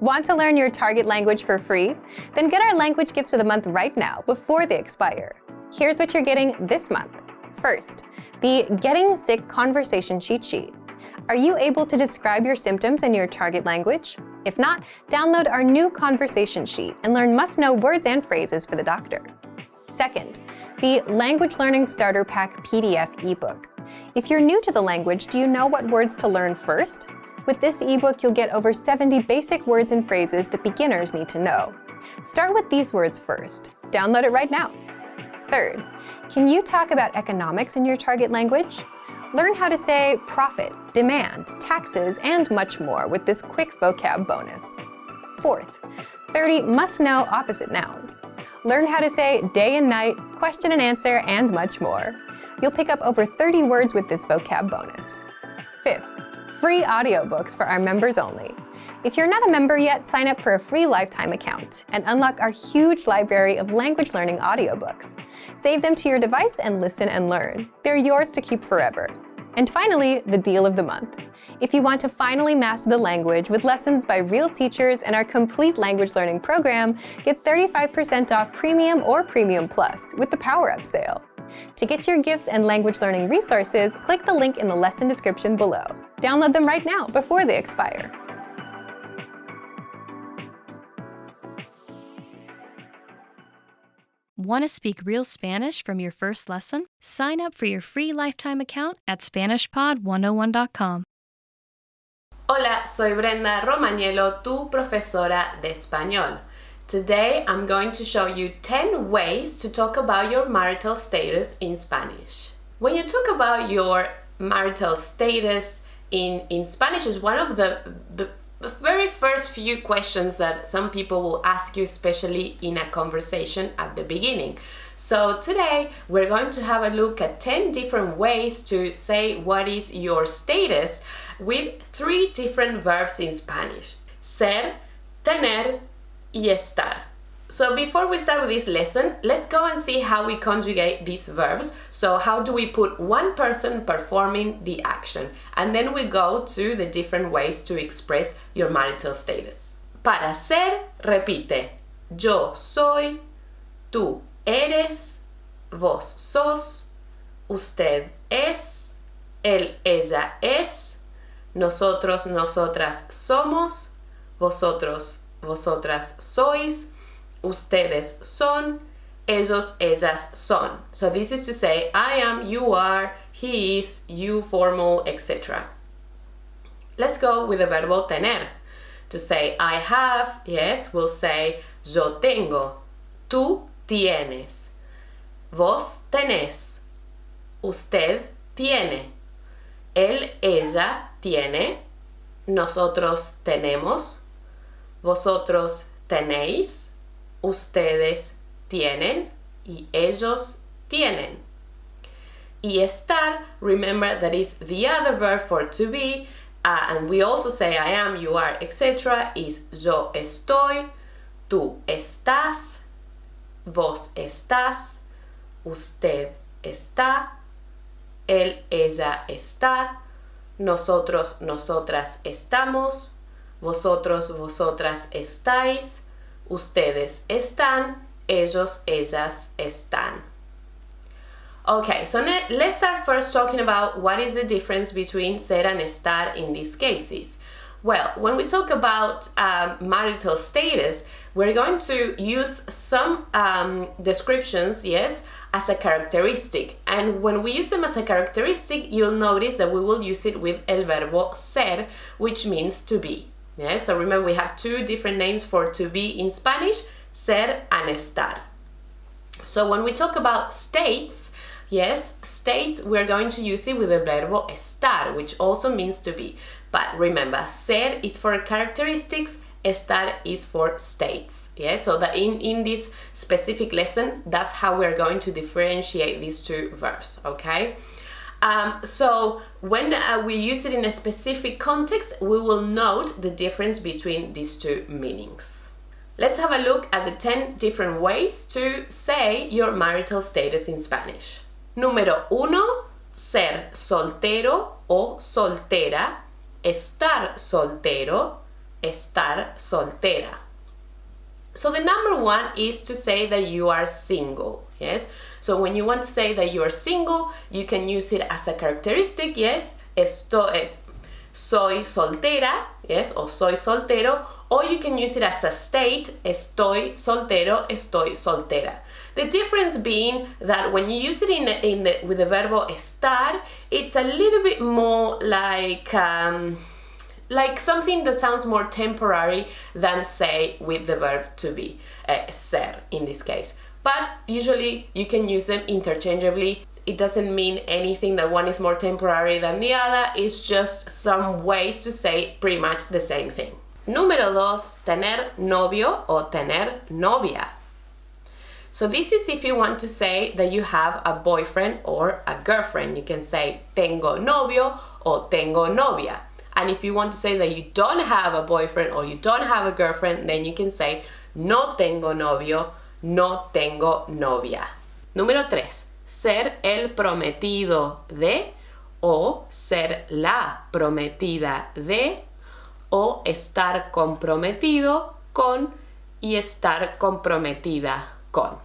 Want to learn your target language for free? Then get our language gifts of the month right now before they expire. Here's what you're getting this month. First, the Getting Sick Conversation Cheat Sheet. Are you able to describe your symptoms in your target language? If not, download our new conversation sheet and learn must-know words and phrases for the doctor. Second, the Language Learning Starter Pack PDF ebook. If you're new to the language, do you know what words to learn first? With this ebook, you'll get over 70 basic words and phrases that beginners need to know. Start with these words first. Download it right now. Third, can you talk about economics in your target language? Learn how to say profit, demand, taxes, and much more with this quick vocab bonus. Fourth, 30 must-know opposite nouns. Learn how to say day and night, question and answer, and much more. You'll pick up over 30 words with this vocab bonus. Fifth, free audiobooks for our members only. If you're not a member yet, sign up for a free lifetime account and unlock our huge library of language learning audiobooks. Save them to your device and listen and learn. They're yours to keep forever. And finally, the deal of the month. If you want to finally master the language with lessons by real teachers and our complete language learning program, get 35% off Premium or Premium Plus with the Power Up sale. To get your gifts and language learning resources, click the link in the lesson description below. Download them right now before they expire. Want to speak real Spanish from your first lesson? Sign up for your free lifetime account at SpanishPod101.com. Hola, soy Brenda Romagnolo, tu profesora de español. Today I'm going to show you 10 ways to talk about your marital status in Spanish. When you talk about your marital status in Spanish, is one of the very first few questions that some people will ask you, especially in a conversation at the beginning. So today we're going to have a look at 10 different ways to say what is your status with 3 different verbs in Spanish: ser, tener, y estar. So before we start with this lesson, let's go and see how we conjugate these verbs. So how do we put one person performing the action? And then we go to the different ways to express your marital status. Para ser, repite: yo soy, tú eres, vos sos, usted es, él, ella es, nosotros, nosotras somos, vosotros, vosotras sois, ustedes son, ellos, ellas son. So this is to say I am, you are, he is, you formal, etc. Let's go with the verbo tener. To say I have, yes, we'll say yo tengo, tú tienes, vos tenés, usted tiene, él, ella tiene, nosotros tenemos, vosotros tenéis, ustedes tienen, y ellos tienen. Y estar, remember that is the other verb for to be, and we also say I am, you are, etc. is yo estoy, tú estás, vos estás, usted está, él, ella está, nosotros, nosotras estamos, vosotros, vosotras estáis, ustedes están, ellos, ellas están. Okay, so let's start first talking about what is the difference between ser and estar in these cases. Well, when we talk about marital status, we're going to use some descriptions, yes, as a characteristic. And when we use them as a characteristic, you'll notice that we will use it with el verbo ser, which means to be. Yeah, so remember we have 2 different names for to be in Spanish, ser and estar. So when we talk about states, yes, states, we're going to use it with the verbo estar, which also means to be. But remember, ser is for characteristics, estar is for states. Yeah, so that in this specific lesson, that's how we're going to differentiate these 2 verbs, okay? So when we use it in a specific context, we will note the difference between these 2 meanings. Let's have a look at the 10 different ways to say your marital status in Spanish. Número 1, ser soltero o soltera, estar soltero, estar soltera. So the number one is to say that you are single, yes? So when you want to say that you are single, you can use it as a characteristic, yes? Soy soltera, yes? O soy soltero. Or you can use it as a state, estoy soltero, estoy soltera. The difference being that when you use it with the verbo estar, it's a little bit more like something that sounds more temporary than say with the verb to be, ser in this case. But usually you can use them interchangeably. It doesn't mean anything that one is more temporary than the other. It's just some ways to say pretty much the same thing. Número dos, tener novio o tener novia. So this is if you want to say that you have a boyfriend or a girlfriend. You can say tengo novio o tengo novia. And if you want to say that you don't have a boyfriend or you don't have a girlfriend, then you can say no tengo novio, no tengo novia. Número 3. Ser el prometido de o ser la prometida de o estar comprometido con y estar comprometida con.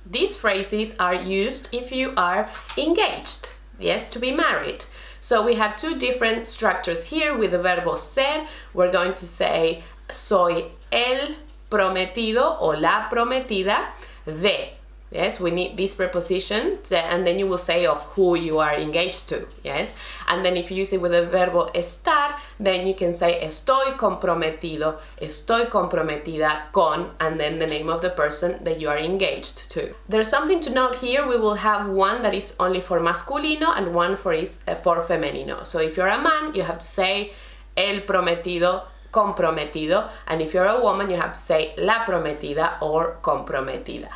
These phrases are used if you are engaged, yes, to be married. So we have two different structures here with the verbo ser. We're going to say soy el prometido o la prometida de. Yes, we need this preposition, and then you will say of who you are engaged to, yes? And then if you use it with the verbo estar, then you can say estoy comprometido, estoy comprometida con, and then the name of the person that you are engaged to. There's something to note here. We will have one that is only for masculino and one for femenino. So if you're a man, you have to say el prometido, comprometido, and if you're a woman, you have to say la prometida or comprometida.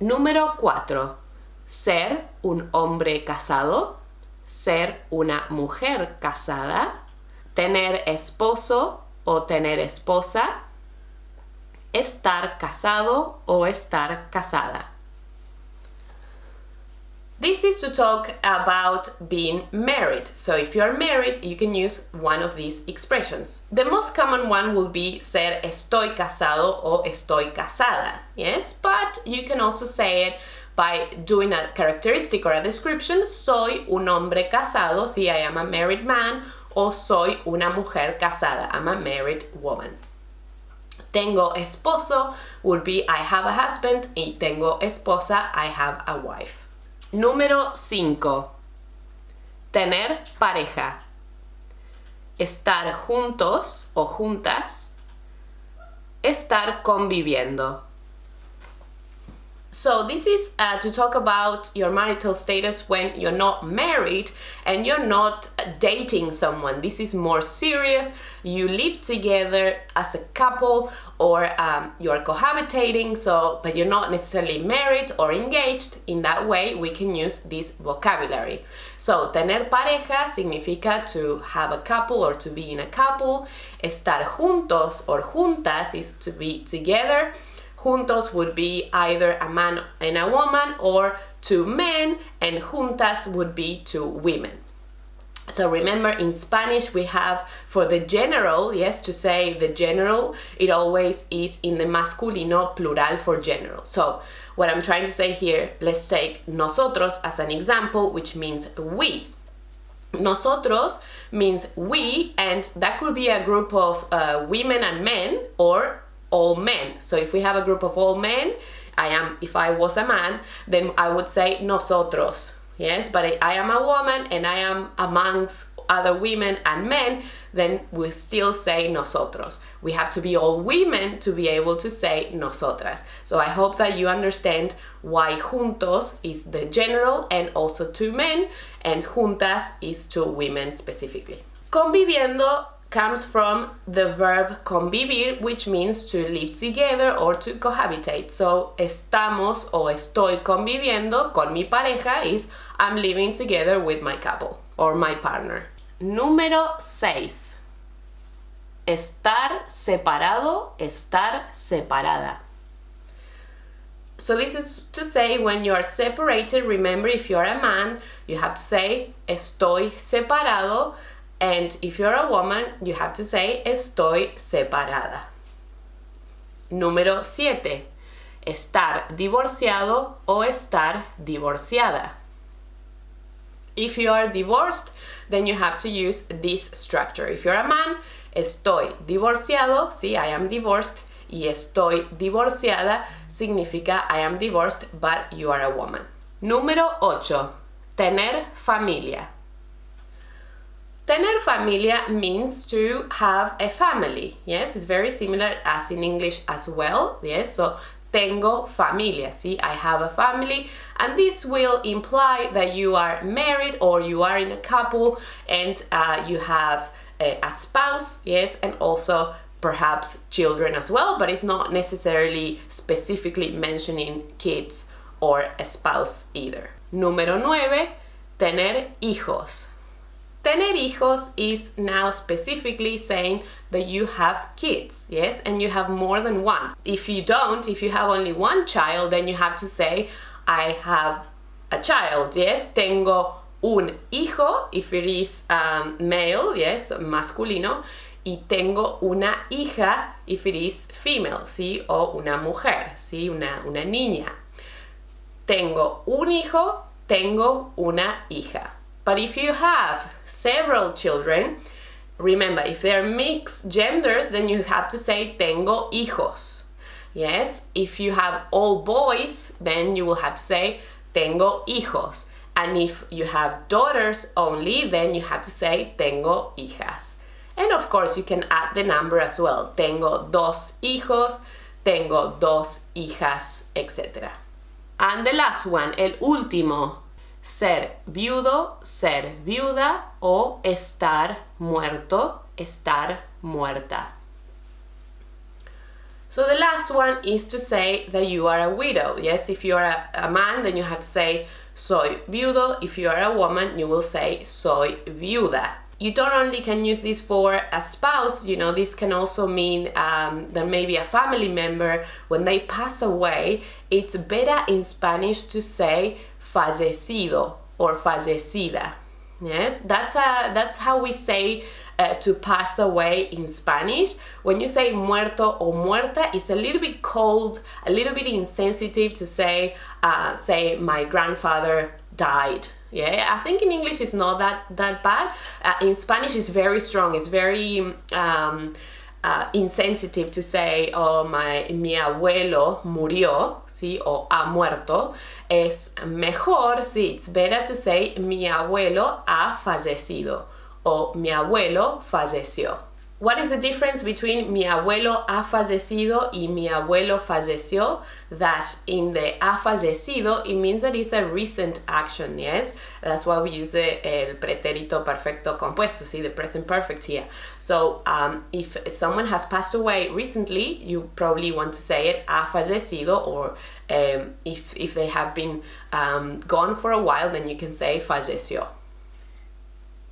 Número 4. Ser un hombre casado, ser una mujer casada, tener esposo o tener esposa, estar casado o estar casada. This is to talk about being married. So if you're married, you can use one of these expressions. The most common one will be ser estoy casado o estoy casada, yes? But you can also say it by doing a characteristic or a description. Soy un hombre casado, si I am a married man, o soy una mujer casada, I'm a married woman. Tengo esposo would be I have a husband, y tengo esposa, I have a wife. Número 5. Tener pareja. Estar juntos o juntas. Estar conviviendo. So this is to talk about your marital status when you're not married and you're not dating someone. This is more serious. You live together as a couple or you're cohabitating, but you're not necessarily married or engaged. In that way, we can use this vocabulary. So, tener pareja significa to have a couple or to be in a couple. Estar juntos or juntas is to be together. Juntos would be either a man and a woman or two men, and juntas would be two women. So remember, in Spanish we have for the general, yes, to say the general, it always is in the masculino plural for general. So what I'm trying to say here, let's take nosotros as an example, which means we. Nosotros means we, and that could be a group of women and men or all men. So if we have a group of all men, if I was a man, then I would say nosotros. Yes, but I am a woman and I am amongst other women and men, then we still say nosotros. We have to be all women to be able to say nosotras. So I hope that you understand why juntos is the general and also two men, and juntas is two women specifically. Conviviendo comes from the verb convivir, which means to live together or to cohabitate. So estamos o estoy conviviendo con mi pareja is I'm living together with my couple or my partner. Número 6. Estar separado, estar separada. So this is to say when you are separated. Remember, if you're a man, you have to say estoy separado. And if you're a woman, you have to say estoy separada. Número 7. Estar divorciado o estar divorciada. If you are divorced, then you have to use this structure. If you're a man, estoy divorciado, sí, I am divorced, y estoy divorciada significa I am divorced, but you are a woman. Número 8. Tener familia. Tener familia means to have a family. Yes, it's very similar as in English as well. Yes, so tengo familia. See, I have a family, and this will imply that you are married or you are in a couple and you have a spouse. Yes, and also perhaps children as well, but it's not necessarily specifically mentioning kids or a spouse either. Número 9. Tener hijos. Tener hijos is now specifically saying that you have kids, yes, and you have more than one. If you have only one child, then you have to say, I have a child, yes, tengo un hijo, if it is male, yes, masculino, y tengo una hija, if it is female, sí, o una mujer, sí, una niña. Tengo un hijo, tengo una hija. But if you have several children, remember, if they're mixed genders, then you have to say tengo hijos. Yes, if you have all boys, then you will have to say tengo hijos. And if you have daughters only, then you have to say tengo hijas. And of course, you can add the number as well. Tengo dos hijos, tengo dos hijas, etc. And the last one, el último. Ser viudo, ser viuda, o estar muerto, estar muerta. So the last one is to say that you are a widow. Yes, if you are a man, then you have to say soy viudo. If you are a woman, you will say soy viuda. You don't only can use this for a spouse, this can also mean that maybe a family member, when they pass away, it's better in Spanish to say fallecido or fallecida. Yes, that's how we say to pass away in Spanish. When you say muerto or muerta, it's a little bit cold, a little bit insensitive to say my grandfather died. Yeah, I think in English it's not that bad. In Spanish it's very strong. It's very insensitive to say, oh, mi abuelo murió, ¿sí? O ha muerto. Es mejor, sí, it's better to say mi abuelo ha fallecido o mi abuelo falleció. What is the difference between mi abuelo ha fallecido y mi abuelo falleció? That in the ha fallecido, it means that it's a recent action, yes? That's why we use el pretérito perfecto compuesto, see, the present perfect here. So if someone has passed away recently, you probably want to say it ha fallecido, or if they have been gone for a while, then you can say falleció.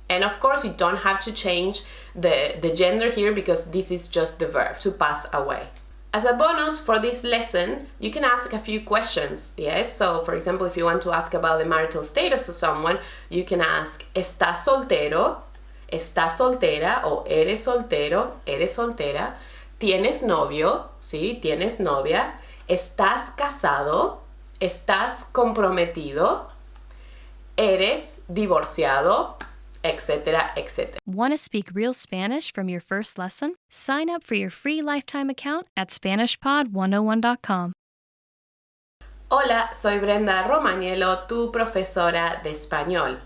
And of course, you don't have to change the gender here because this is just the verb, to pass away. As a bonus for this lesson, you can ask a few questions, yes? So, for example, if you want to ask about the marital status of someone, you can ask, ¿estás soltero? ¿Estás soltera? O ¿eres soltero? ¿Eres soltera? ¿Tienes novio? ¿Sí? ¿Tienes novia? ¿Estás casado? ¿Estás comprometido? ¿Eres divorciado? Etc., etc. Want to speak real Spanish from your first lesson? Sign up for your free lifetime account at SpanishPod101.com. Hola, soy Brenda Romagnello, tu profesora de español.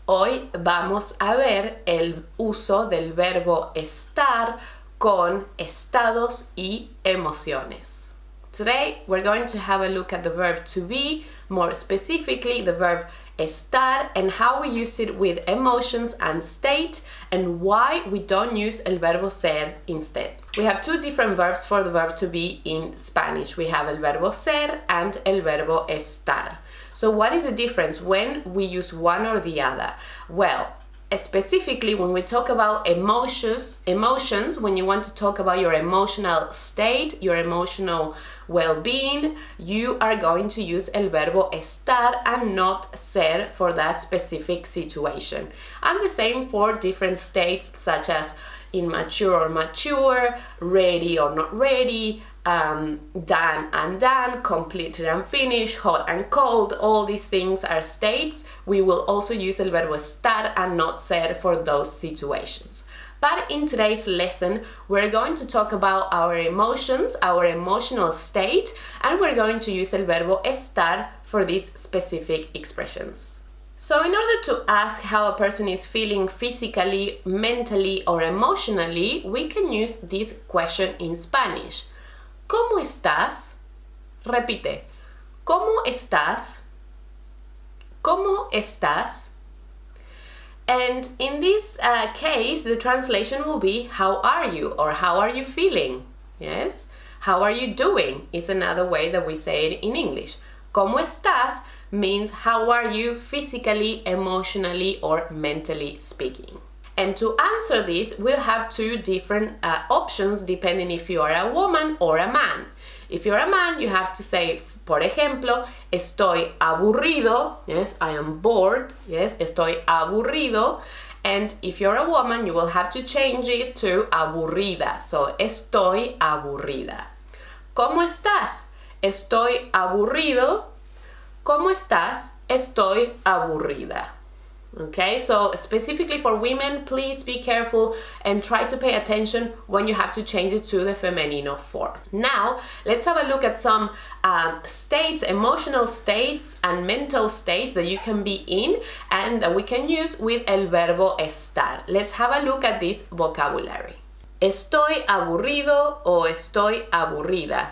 Hoy vamos a ver el uso del verbo estar con estados y emociones. Today, we're going to have a look at the verb to be, more specifically the verb estar, and how we use it with emotions and state, and why we don't use el verbo ser instead. We have two different verbs for the verb to be in Spanish. We have el verbo ser and el verbo estar. So what is the difference when we use one or the other? Well, Specifically, when we talk about emotions, when you want to talk about your emotional state, your emotional well-being, you are going to use el verbo estar and not ser for that specific situation. And the same for different states such as immature or mature, ready or not ready, done and done, completed and finished, hot and cold. All these things are states. We will also use el verbo estar and not ser for those situations. But in today's lesson, we're going to talk about our emotions, our emotional state, and we're going to use el verbo estar for these specific expressions. So in order to ask how a person is feeling physically, mentally, or emotionally, we can use this question in Spanish. ¿Cómo estás? Repite. ¿Cómo estás? ¿Cómo estás? And in this case, the translation will be, how are you? Or how are you feeling? Yes? How are you doing? Is another way that we say it in English. ¿Cómo estás? Means how are you physically, emotionally, or mentally speaking. And to answer this, we'll have two different options depending if you are a woman or a man. If you're a man, you have to say, por ejemplo, estoy aburrido. Yes, I am bored. Yes, estoy aburrido. And if you're a woman, you will have to change it to aburrida. So, estoy aburrida. ¿Cómo estás? Estoy aburrido. ¿Cómo estás? Estoy aburrida. Okay, so specifically for women, please be careful and try to pay attention when you have to change it to the femenino form. Now, let's have a look at some states, emotional states and mental states that you can be in and that we can use with el verbo estar. Let's have a look at this vocabulary. Estoy aburrido o estoy aburrida.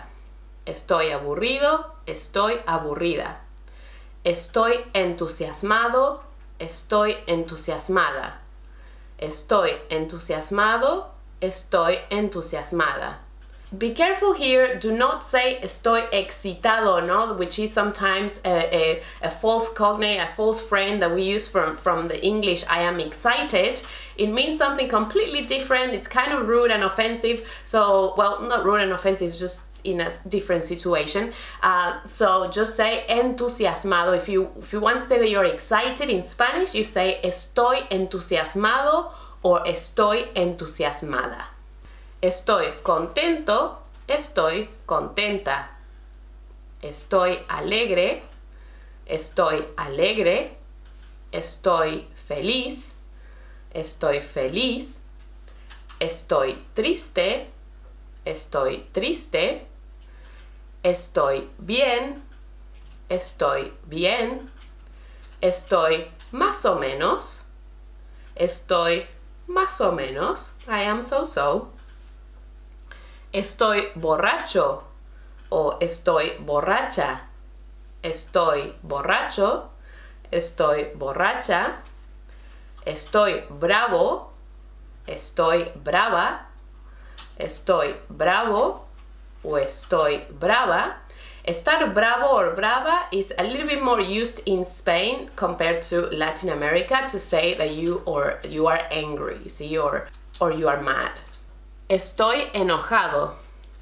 Estoy aburrido, estoy aburrida. Estoy entusiasmado, estoy entusiasmada. Estoy entusiasmado, estoy entusiasmada. Be careful here, do not say estoy excitado, no? Which is sometimes a false cognate, a false friend that we use from the English I am excited. It means something completely different, it's kind of rude and offensive. So, well, not rude and offensive, it's just in a different situation. So just say entusiasmado. If you want to say that you're excited in Spanish, you say estoy entusiasmado or estoy entusiasmada. Estoy contento, estoy contenta. Estoy alegre, estoy alegre. Estoy feliz, estoy feliz. Estoy triste, estoy triste. Estoy bien, estoy bien. Estoy más o menos, estoy más o menos. I am so-so. Estoy borracho o estoy borracha. Estoy borracho, estoy borracha. Estoy bravo, estoy brava. Estoy bravo o estoy brava. Estar bravo or brava is a little bit more used in Spain compared to Latin America to say that you are angry, see, or you are mad. Estoy enojado,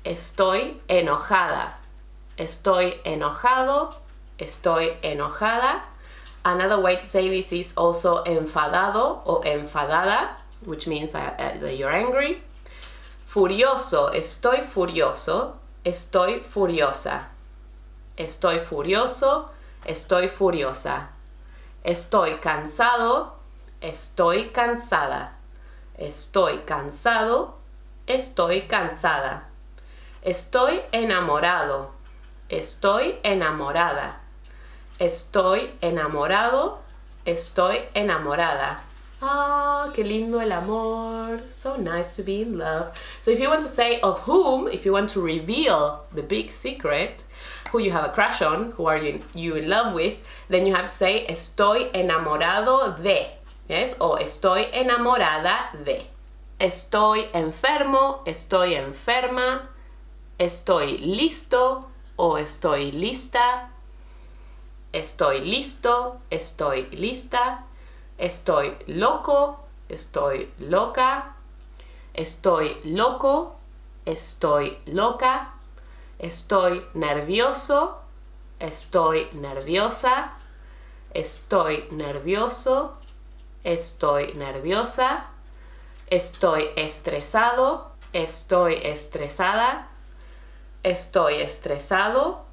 estoy enojada. Estoy enojado, estoy enojada. Another way to say this is also enfadado o enfadada, which means that you're angry. Furioso, estoy furioso, estoy furiosa. Estoy furioso, estoy furiosa. Estoy cansado, estoy cansada. Estoy cansado, estoy cansada. Estoy enamorado, estoy enamorada. Estoy enamorado, estoy enamorada. Ah, qué lindo el amor. So nice to be in love. So if you want to say of whom, if you want to reveal the big secret, who you have a crush on, who are you in love with, then you have to say estoy enamorado de. Yes, o estoy enamorada de. Estoy enfermo, estoy enferma. Estoy listo o estoy lista. Estoy listo, estoy lista. Estoy loco, estoy loca. Estoy loco, estoy loca. Estoy nervioso, estoy nerviosa. Estoy nervioso, estoy nerviosa. Estoy estresado, estoy estresada. Estoy estresado,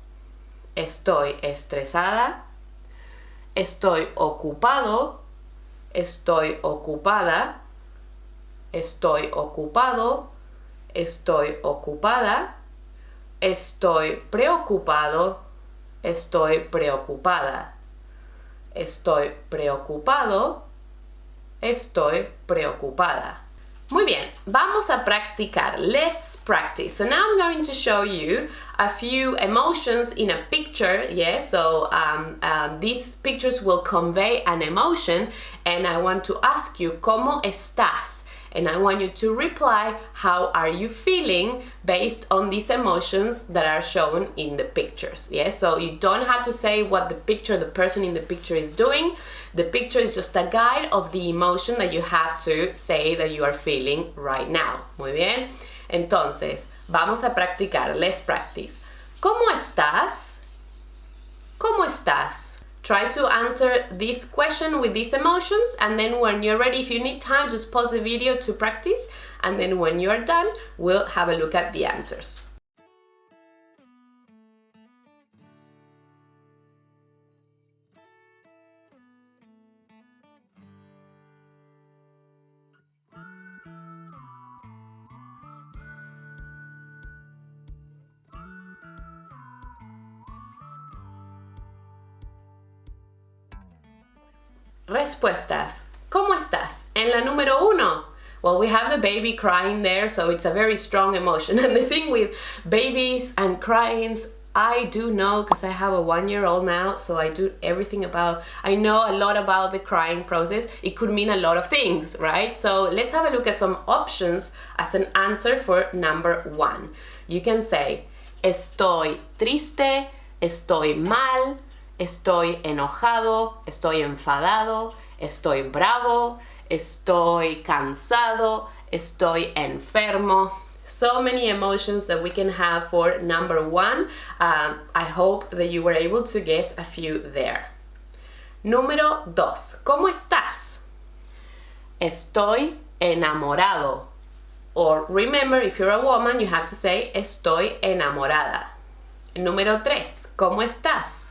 estoy estresada. Estoy ocupado, estoy ocupada. Estoy ocupado, estoy ocupada. Estoy preocupado, estoy preocupada. Estoy preocupado, estoy preocupada. Muy bien, vamos a practicar. Let's practice. So now I'm going to show you a few emotions in a picture. Yes, so these pictures will convey an emotion, and I want to ask you, ¿cómo estás? And I want you to reply, how are you feeling, based on these emotions that are shown in the pictures. Yes, so you don't have to say what the person in the picture is doing. The picture is just a guide of the emotion that you have to say that you are feeling right now. Muy bien. Entonces, vamos a practicar. Let's practice. ¿Cómo estás? ¿Cómo estás? Try to answer this question with these emotions, and then when you're ready, if you need time, just pause the video to practice, and then when you're done, we'll have a look at the answers. Respuestas. ¿Cómo estás? En la número 1. Well, we have the baby crying there, so it's a very strong emotion. And the thing with babies and cryings, I do know, because I have a 1-year-old now, so I know a lot about the crying process. It could mean a lot of things, right? So let's have a look at some options as an answer for number 1. You can say, estoy triste, estoy mal, estoy enojado, estoy enfadado, estoy bravo, estoy cansado, estoy enfermo. So many emotions that we can have for number 1. I hope that you were able to guess a few there. Número 2. ¿Cómo estás? Estoy enamorado. Or remember, if you're a woman, you have to say estoy enamorada. Número 3. ¿Cómo estás?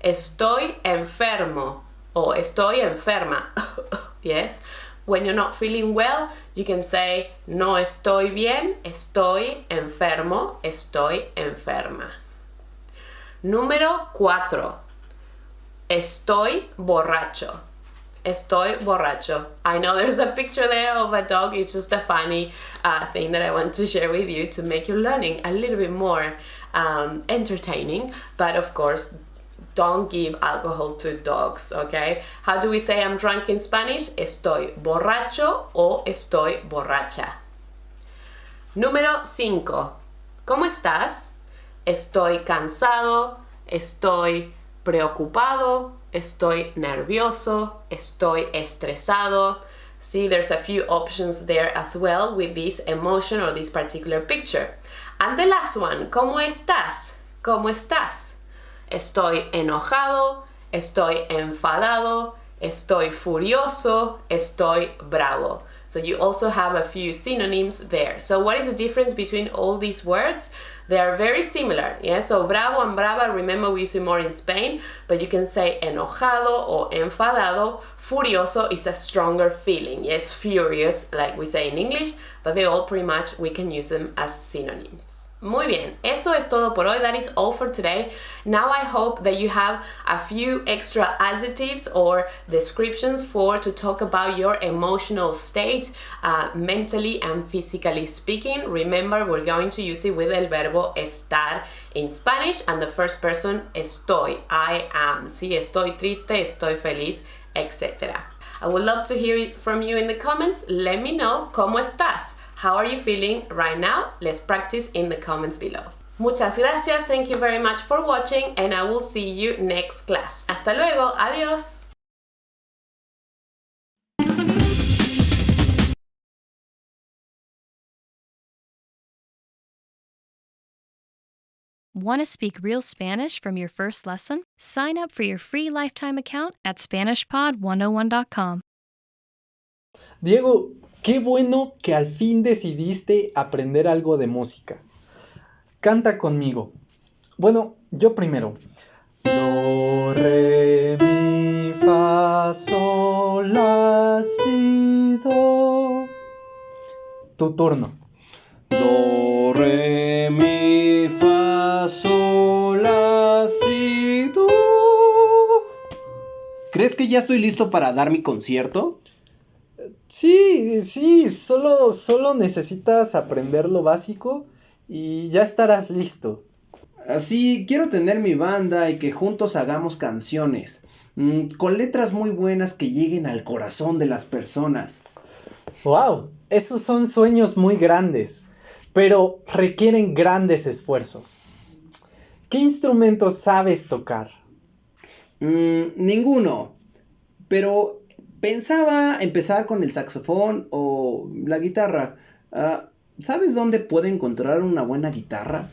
Estoy enfermo or estoy enferma. Yes. When you're not feeling well, you can say no estoy bien, estoy enfermo, estoy enferma. Número 4. Estoy borracho. Estoy borracho. I know there's a picture there of a dog. It's just a funny thing that I want to share with you to make your learning a little bit more entertaining. But of course, don't give alcohol to dogs, okay? How do we say I'm drunk in Spanish? Estoy borracho o estoy borracha. Número 5. ¿Cómo estás? Estoy cansado, estoy preocupado, estoy nervioso, estoy estresado. See, there's a few options there as well with this emotion or this particular picture. And the last one, ¿cómo estás? ¿Cómo estás? Estoy enojado, estoy enfadado, estoy furioso, estoy bravo. So you also have a few synonyms there. So what is the difference between all these words? They are very similar, yeah? So bravo and brava, remember we use it more in Spain, but you can say enojado or enfadado. Furioso is a stronger feeling, yes, furious, like we say in English, but they all pretty much, we can use them as synonyms. Muy bien, eso es todo por hoy. That is all for today. Now I hope that you have a few extra adjectives or descriptions to talk about your emotional state, mentally and physically speaking. Remember, we're going to use it with el verbo estar in Spanish, and the first person, estoy, I am. Sí, estoy triste, estoy feliz, etc. I would love to hear from you in the comments. Let me know cómo estás. How are you feeling right now? Let's practice in the comments below. Muchas gracias. Thank you very much for watching, and I will see you next class. Hasta luego. Adiós. Want to speak real Spanish from your first lesson? Sign up for your free lifetime account at SpanishPod101.com. Diego, qué bueno que al fin decidiste aprender algo de música. Canta conmigo. Bueno, yo primero. Do, re, mi, fa, sol, la, si, do. Tu turno. Do, re, mi, fa, sol, la, si, do. ¿Crees que ya estoy listo para dar mi concierto? Sí, solo necesitas aprender lo básico y ya estarás listo. Así, quiero tener mi banda y que juntos hagamos canciones, con letras muy buenas que lleguen al corazón de las personas. ¡Wow! Esos son sueños muy grandes, pero requieren grandes esfuerzos. ¿Qué instrumentos sabes tocar? Ninguno, pero pensaba empezar con el saxofón o la guitarra. ¿Sabes dónde puedo encontrar una buena guitarra?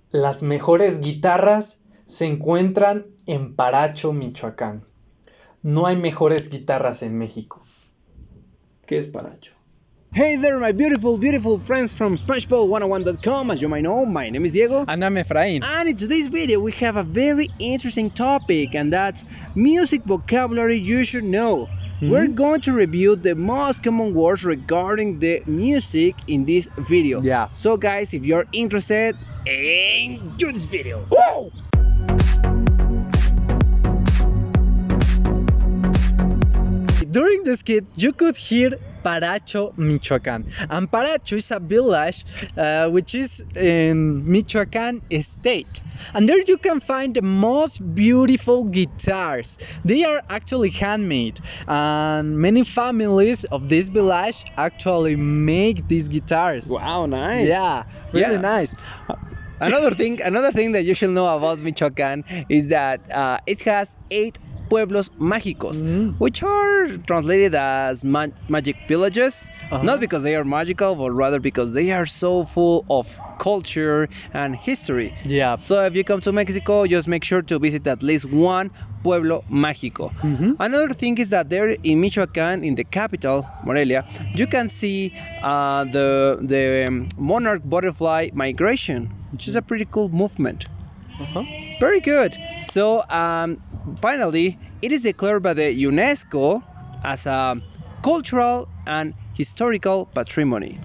Las mejores guitarras se encuentran en Paracho, Michoacán. No hay mejores guitarras en México. ¿Qué es Paracho? Hey there, my beautiful friends from SpanishPod101.com. As you might know, my name is Diego. And I'm Efraín. And in today's video, we have a very interesting topic, and that's music vocabulary you should know. We're going to review the most common words regarding the music in this video. Yeah. So guys, if you're interested, enjoy this video. Whoa! During this skit, you could hear Paracho, Michoacán. And Paracho is a village which is in Michoacán state. And there you can find the most beautiful guitars. They are actually handmade. And many families of this village actually make these guitars. Wow, nice. Yeah, really nice. Another thing that you should know about Michoacán is that it has 8 pueblos mágicos, which are translated as magic villages, not because they are magical, but rather because they are so full of culture and history. Yeah. So if you come to Mexico, just make sure to visit at least one pueblo mágico. Another thing is that there in Michoacán, in the capital, Morelia, you can see the monarch butterfly migration, which is a pretty cool movement. Very good. So finally, it is declared by the UNESCO as a cultural and historical patrimony.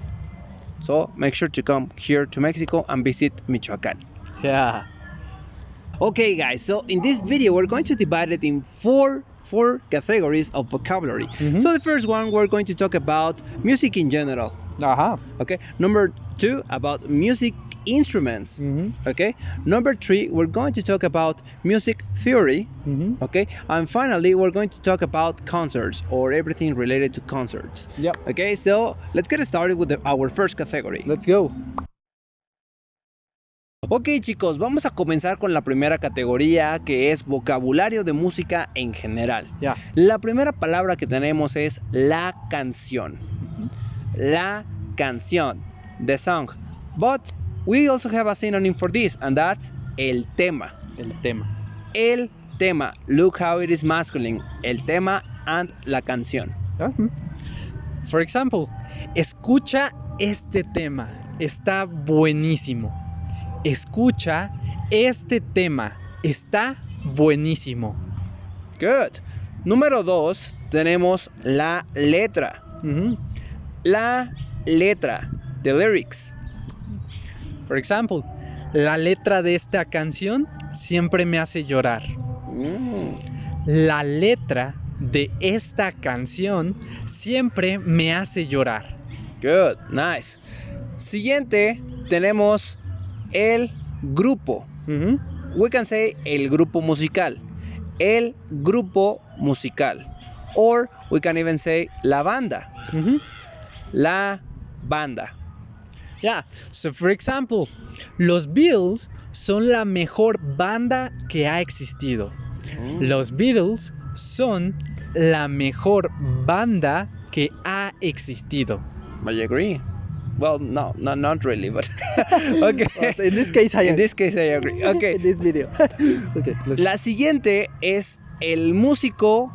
So make sure to come here to Mexico and visit Michoacán. Yeah. Okay guys, so in this video we're going to divide it in four categories of vocabulary. So the first one, we're going to talk about music in general. Okay. Number 2, about music instruments. Okay. Number 3, we're going to talk about music theory. Okay. And finally, we're going to talk about concerts, or everything related to concerts. Yep. Okay, so let's get started with our first category. Let's go. Ok chicos, vamos a comenzar con la primera categoría, que es vocabulario de música en general. Yeah. La primera palabra que tenemos es la canción. La canción, the song. But we also have a synonym for this, and that's el tema. El tema. El tema. Look how it is masculine. El tema and la canción. For example, escucha este tema. Está buenísimo. Escucha este tema. Está buenísimo. Good. Número 2, tenemos la letra. La letra. The lyrics. For example, la letra de esta canción siempre me hace llorar. La letra de esta canción siempre me hace llorar. Good, nice. Siguiente, tenemos el grupo. We can say el grupo musical. El grupo musical. Or we can even say la banda. La banda. Yeah, so for example, los Beatles son la mejor banda que ha existido. Los Beatles son la mejor banda que ha existido. I agree. Well, no, not really, but okay. But in this case, I In this case, I agree. Okay. in this video. Okay, let's La siguiente es el músico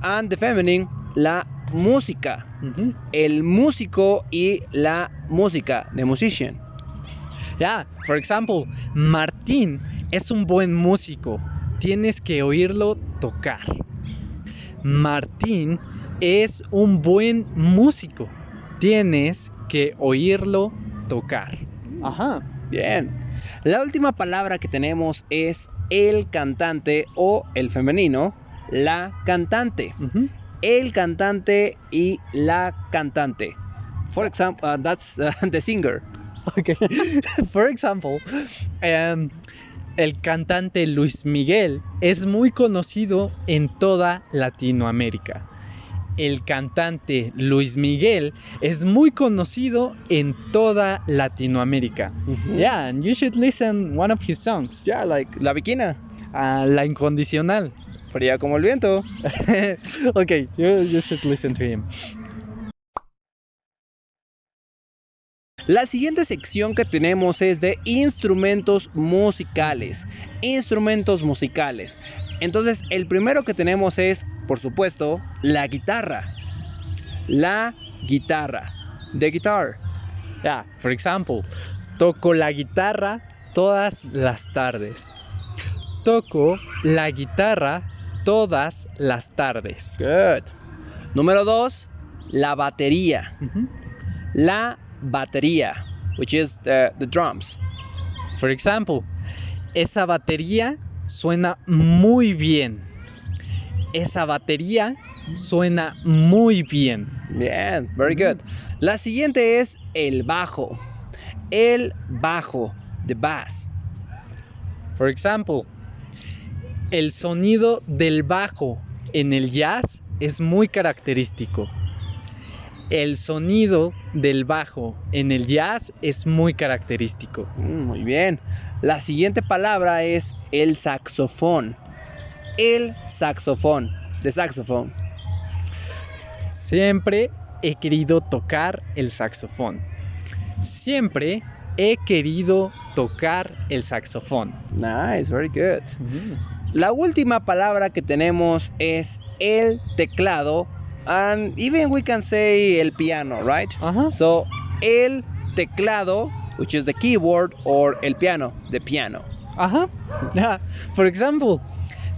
and the feminine, la música. Mhm. El músico y la música, the musician. Yeah, for example, Martín es un buen músico. Tienes que oírlo tocar. Martín es un buen músico. Tienes que oírlo tocar. Ajá. Bien. La última palabra que tenemos es el cantante o el femenino, la cantante. Mhm. El cantante y la cantante. For example, that's the singer. Okay. For example, el cantante Luis Miguel es muy conocido en toda Latinoamérica. El cantante Luis Miguel es muy conocido en toda Latinoamérica. Yeah, and you should listen one of his songs. Yeah, like La Bikina. La Incondicional. Fría como el viento. Okay, you should listen to him. La siguiente sección que tenemos es de instrumentos musicales. Instrumentos musicales. Entonces, el primero que tenemos es, por supuesto, la guitarra. La guitarra. The guitar. Yeah, for example, toco la guitarra todas las tardes. Toco la guitarra todas las tardes. Good. Número 2, la batería. Mhm. La batería, which is the drums. For example, esa batería suena muy bien. Esa batería suena muy bien. Bien, very good. La siguiente es el bajo. El bajo, the bass. For example, el sonido del bajo en el jazz es muy característico. El sonido del bajo en el jazz es muy característico. Muy bien. La siguiente palabra es el saxofón. El saxofón, the saxophone. Siempre he querido tocar el saxofón. Siempre he querido tocar el saxofón. Nice, very good. La última palabra que tenemos es el teclado. And even we can say el piano, right? Ajá. So, el teclado, which is the keyboard, or el piano, the piano. Ajá. For example,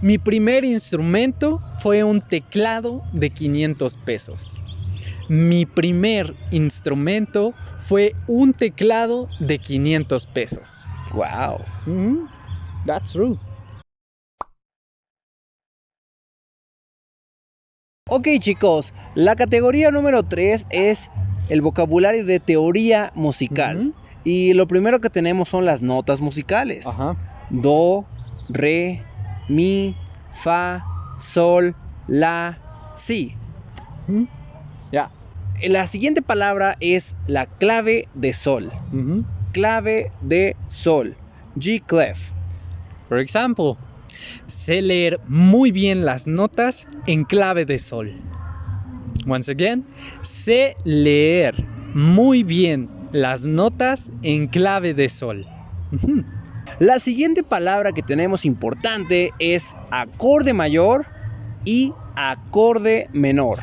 mi primer instrumento fue un teclado de 500 pesos. Mi primer instrumento fue un teclado de 500 pesos. Wow. That's true. Ok, chicos, la categoría número 3 es el vocabulario de teoría musical. Ujú. Y lo primero que tenemos son las notas musicales. Ajá. Do, re, mi, fa, sol, la, si. Yeah. La siguiente palabra es la clave de sol. Clave de sol. G clef. For example, sé leer muy bien las notas en clave de sol. Once again, sé leer muy bien las notas en clave de sol. La siguiente palabra que tenemos importante es acorde mayor y acorde menor.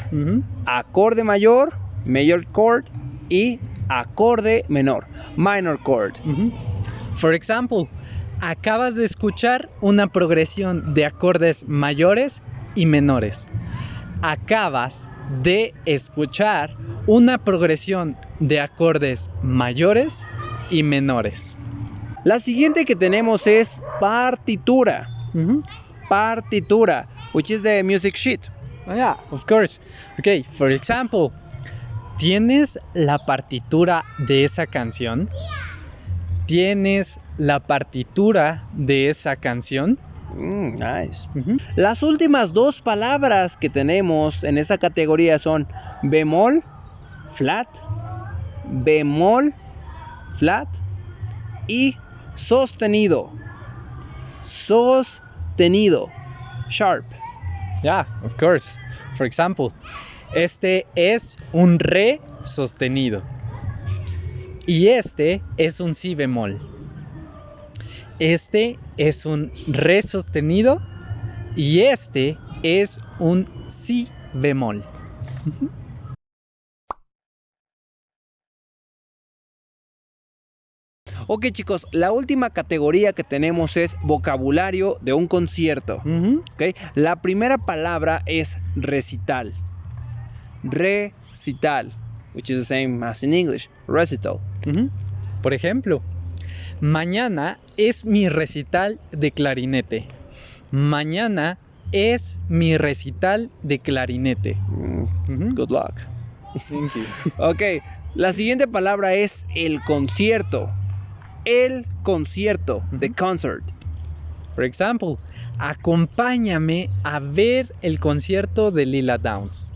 Acorde mayor, major chord, y acorde menor, minor chord. For example, acabas de escuchar una progresión de acordes mayores y menores. Acabas de escuchar una progresión de acordes mayores y menores. La siguiente que tenemos es partitura. Partitura, which is the music sheet. Oh, yeah, of course. Okay, for example, ¿tienes la partitura de esa canción? ¿Tienes la partitura de esa canción? Nice. Las últimas dos palabras que tenemos en esta categoría son bemol, flat, bemol, flat y sostenido. Sostenido, sharp. Yeah, of course. For example, este es un re sostenido. Y este es un si bemol. Este es un re sostenido y este es un si bemol. Ok, chicos, la última categoría que tenemos es vocabulario de un concierto. Okay. La primera palabra es recital. Recital, which is the same as in English, recital. Por ejemplo, mañana es mi recital de clarinete. Mañana es mi recital de clarinete. Good luck. Thank you. Ok, la siguiente palabra es el concierto. El concierto, the concert. For example, acompáñame a ver el concierto de Lila Downs.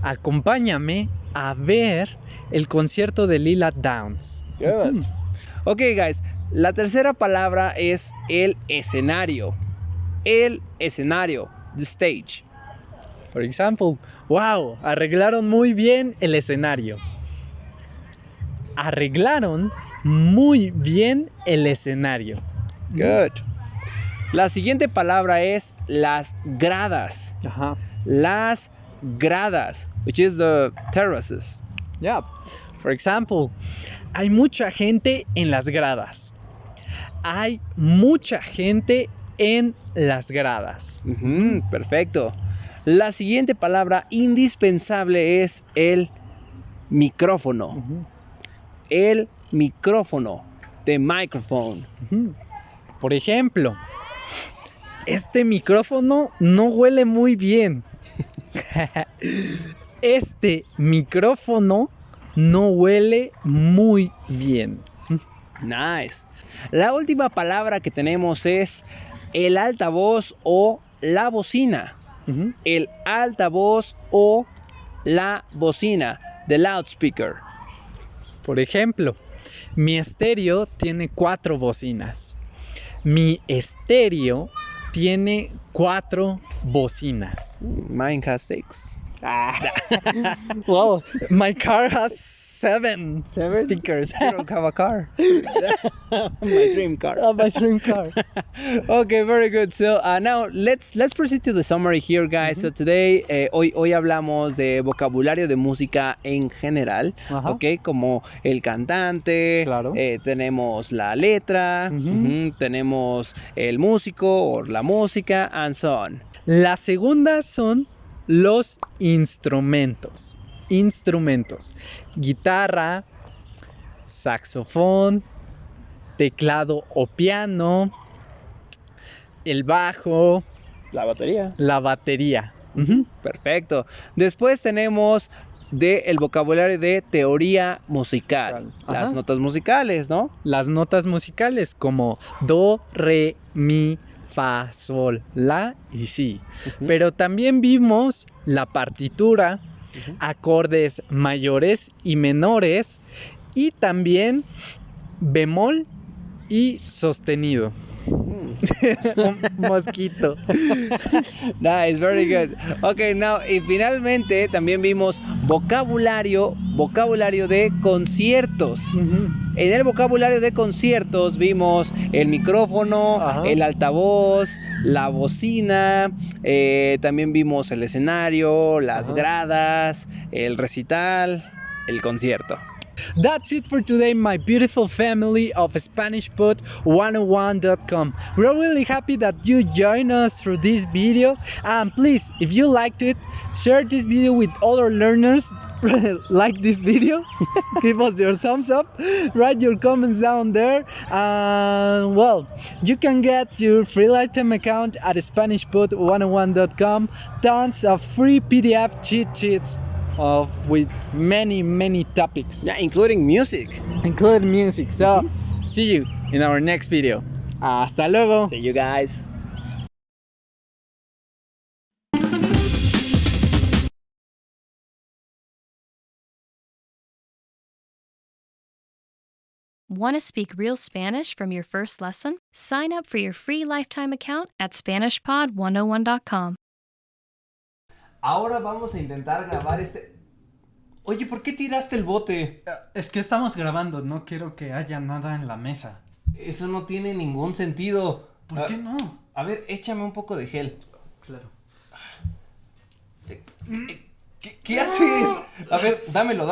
Acompáñame a ver el concierto de Lila Downs. Good. Ok, guys, la tercera palabra es el escenario. El escenario, the stage. For example, wow, arreglaron muy bien el escenario. Arreglaron muy bien el escenario. Good. La siguiente palabra es las gradas. Las gradas, which is the terraces. Yeah. For example, hay mucha gente en las gradas. Hay mucha gente en las gradas. Perfecto. La siguiente palabra indispensable es el micrófono. El micrófono, the microphone. Por ejemplo, este micrófono no huele muy bien. Este micrófono no huele muy bien. Nice. La última palabra que tenemos es el altavoz o la bocina. El altavoz o la bocina, the loudspeaker. Por ejemplo, mi estéreo tiene 4 bocinas. Mi estéreo tiene 4 bocinas. Mine has 6. Wow, my car has 7 speakers. You don't have a car. My dream car. My dream car. Okay, very good. So now let's proceed to the summary here, guys. So today, hoy hablamos de vocabulario de música en general, okay, como el cantante, claro. Tenemos la letra, tenemos el músico o la música, and so on. La segunda son los instrumentos. Instrumentos. Guitarra, saxofón, teclado o piano, el bajo, la batería. La batería. Perfecto. Después tenemos el vocabulario de teoría musical. Las notas musicales, ¿no? Las notas musicales como do, re, mi, fa, sol, la y si. Pero también vimos la partitura, acordes mayores y menores y también bemol y sostenido. Un mosquito. Nice, very good. Okay, now, y finalmente también vimos vocabulario de conciertos. En el vocabulario de conciertos vimos el micrófono, el altavoz, la bocina, también vimos el escenario, las gradas, el recital, el concierto. That's it for today, my beautiful family of SpanishPod101.com. We're really happy that you join us through this video, and please, if you liked it, share this video with other learners. Like this video, give us your thumbs up, write your comments down there, and well, you can get your free lifetime account at SpanishPod101.com. Tons of free PDF cheat sheets with many topics, including music. So see you in our next video. Hasta luego. See you guys. Want to speak real Spanish from your first lesson? Sign up for your free lifetime account at SpanishPod101.com. Ahora vamos a intentar grabar este... Oye, ¿por qué tiraste el bote? Es que estamos grabando, no quiero que haya nada en la mesa. Eso no tiene ningún sentido. ¿Por qué no? A ver, échame un poco de gel. Claro. ¿Qué haces? A ver, dámelo.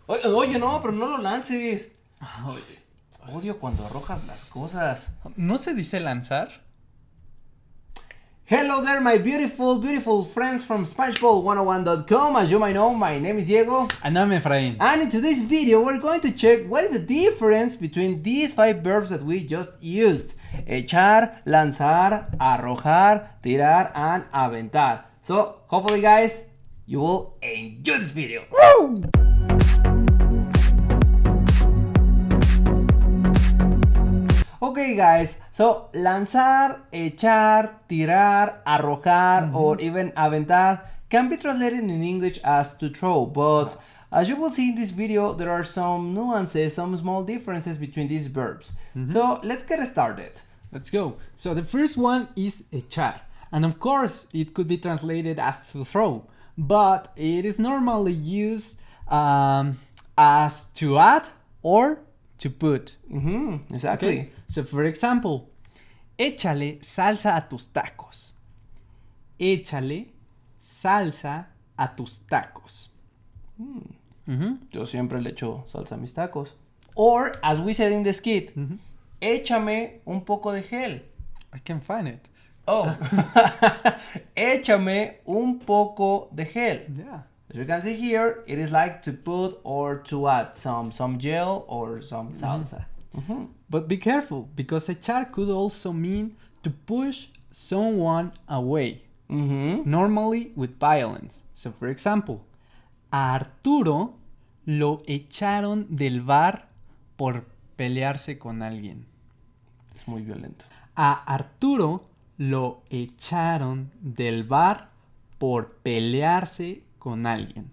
Oye, no, pero no lo lances. Odio cuando arrojas las cosas. ¿No se dice lanzar? Hello there, my beautiful friends from SpanishBall101.com. As you might know, my name is Diego. And I'm Efraín. And in today's video, we're going to check what is the difference between these 5 verbs that we just used. Echar, lanzar, arrojar, tirar, and aventar. So, hopefully guys, you will enjoy this video. Woo! Okay guys, so lanzar, echar, tirar, arrojar, or even aventar can be translated in English as to throw, but as you will see in this video, there are some nuances, some small differences between these verbs. So let's get started. Let's go. So the first one is echar. And of course, it could be translated as to throw, but it is normally used as to add or to put. Exactly. Okay? So for example, échale salsa a tus tacos. Échale salsa a tus tacos. Yo siempre le echo salsa a mis tacos. Or, as we said in the skit, échame un poco de gel. I can find it. Oh, échame un poco de gel. Yeah. As you can see here, it is like to put or to add some gel or some salsa. But be careful, because echar could also mean to push someone away. Normally with violence. So for example, a Arturo lo echaron del bar por pelearse con alguien. Es muy violento. A Arturo lo echaron del bar por pelearse con alguien.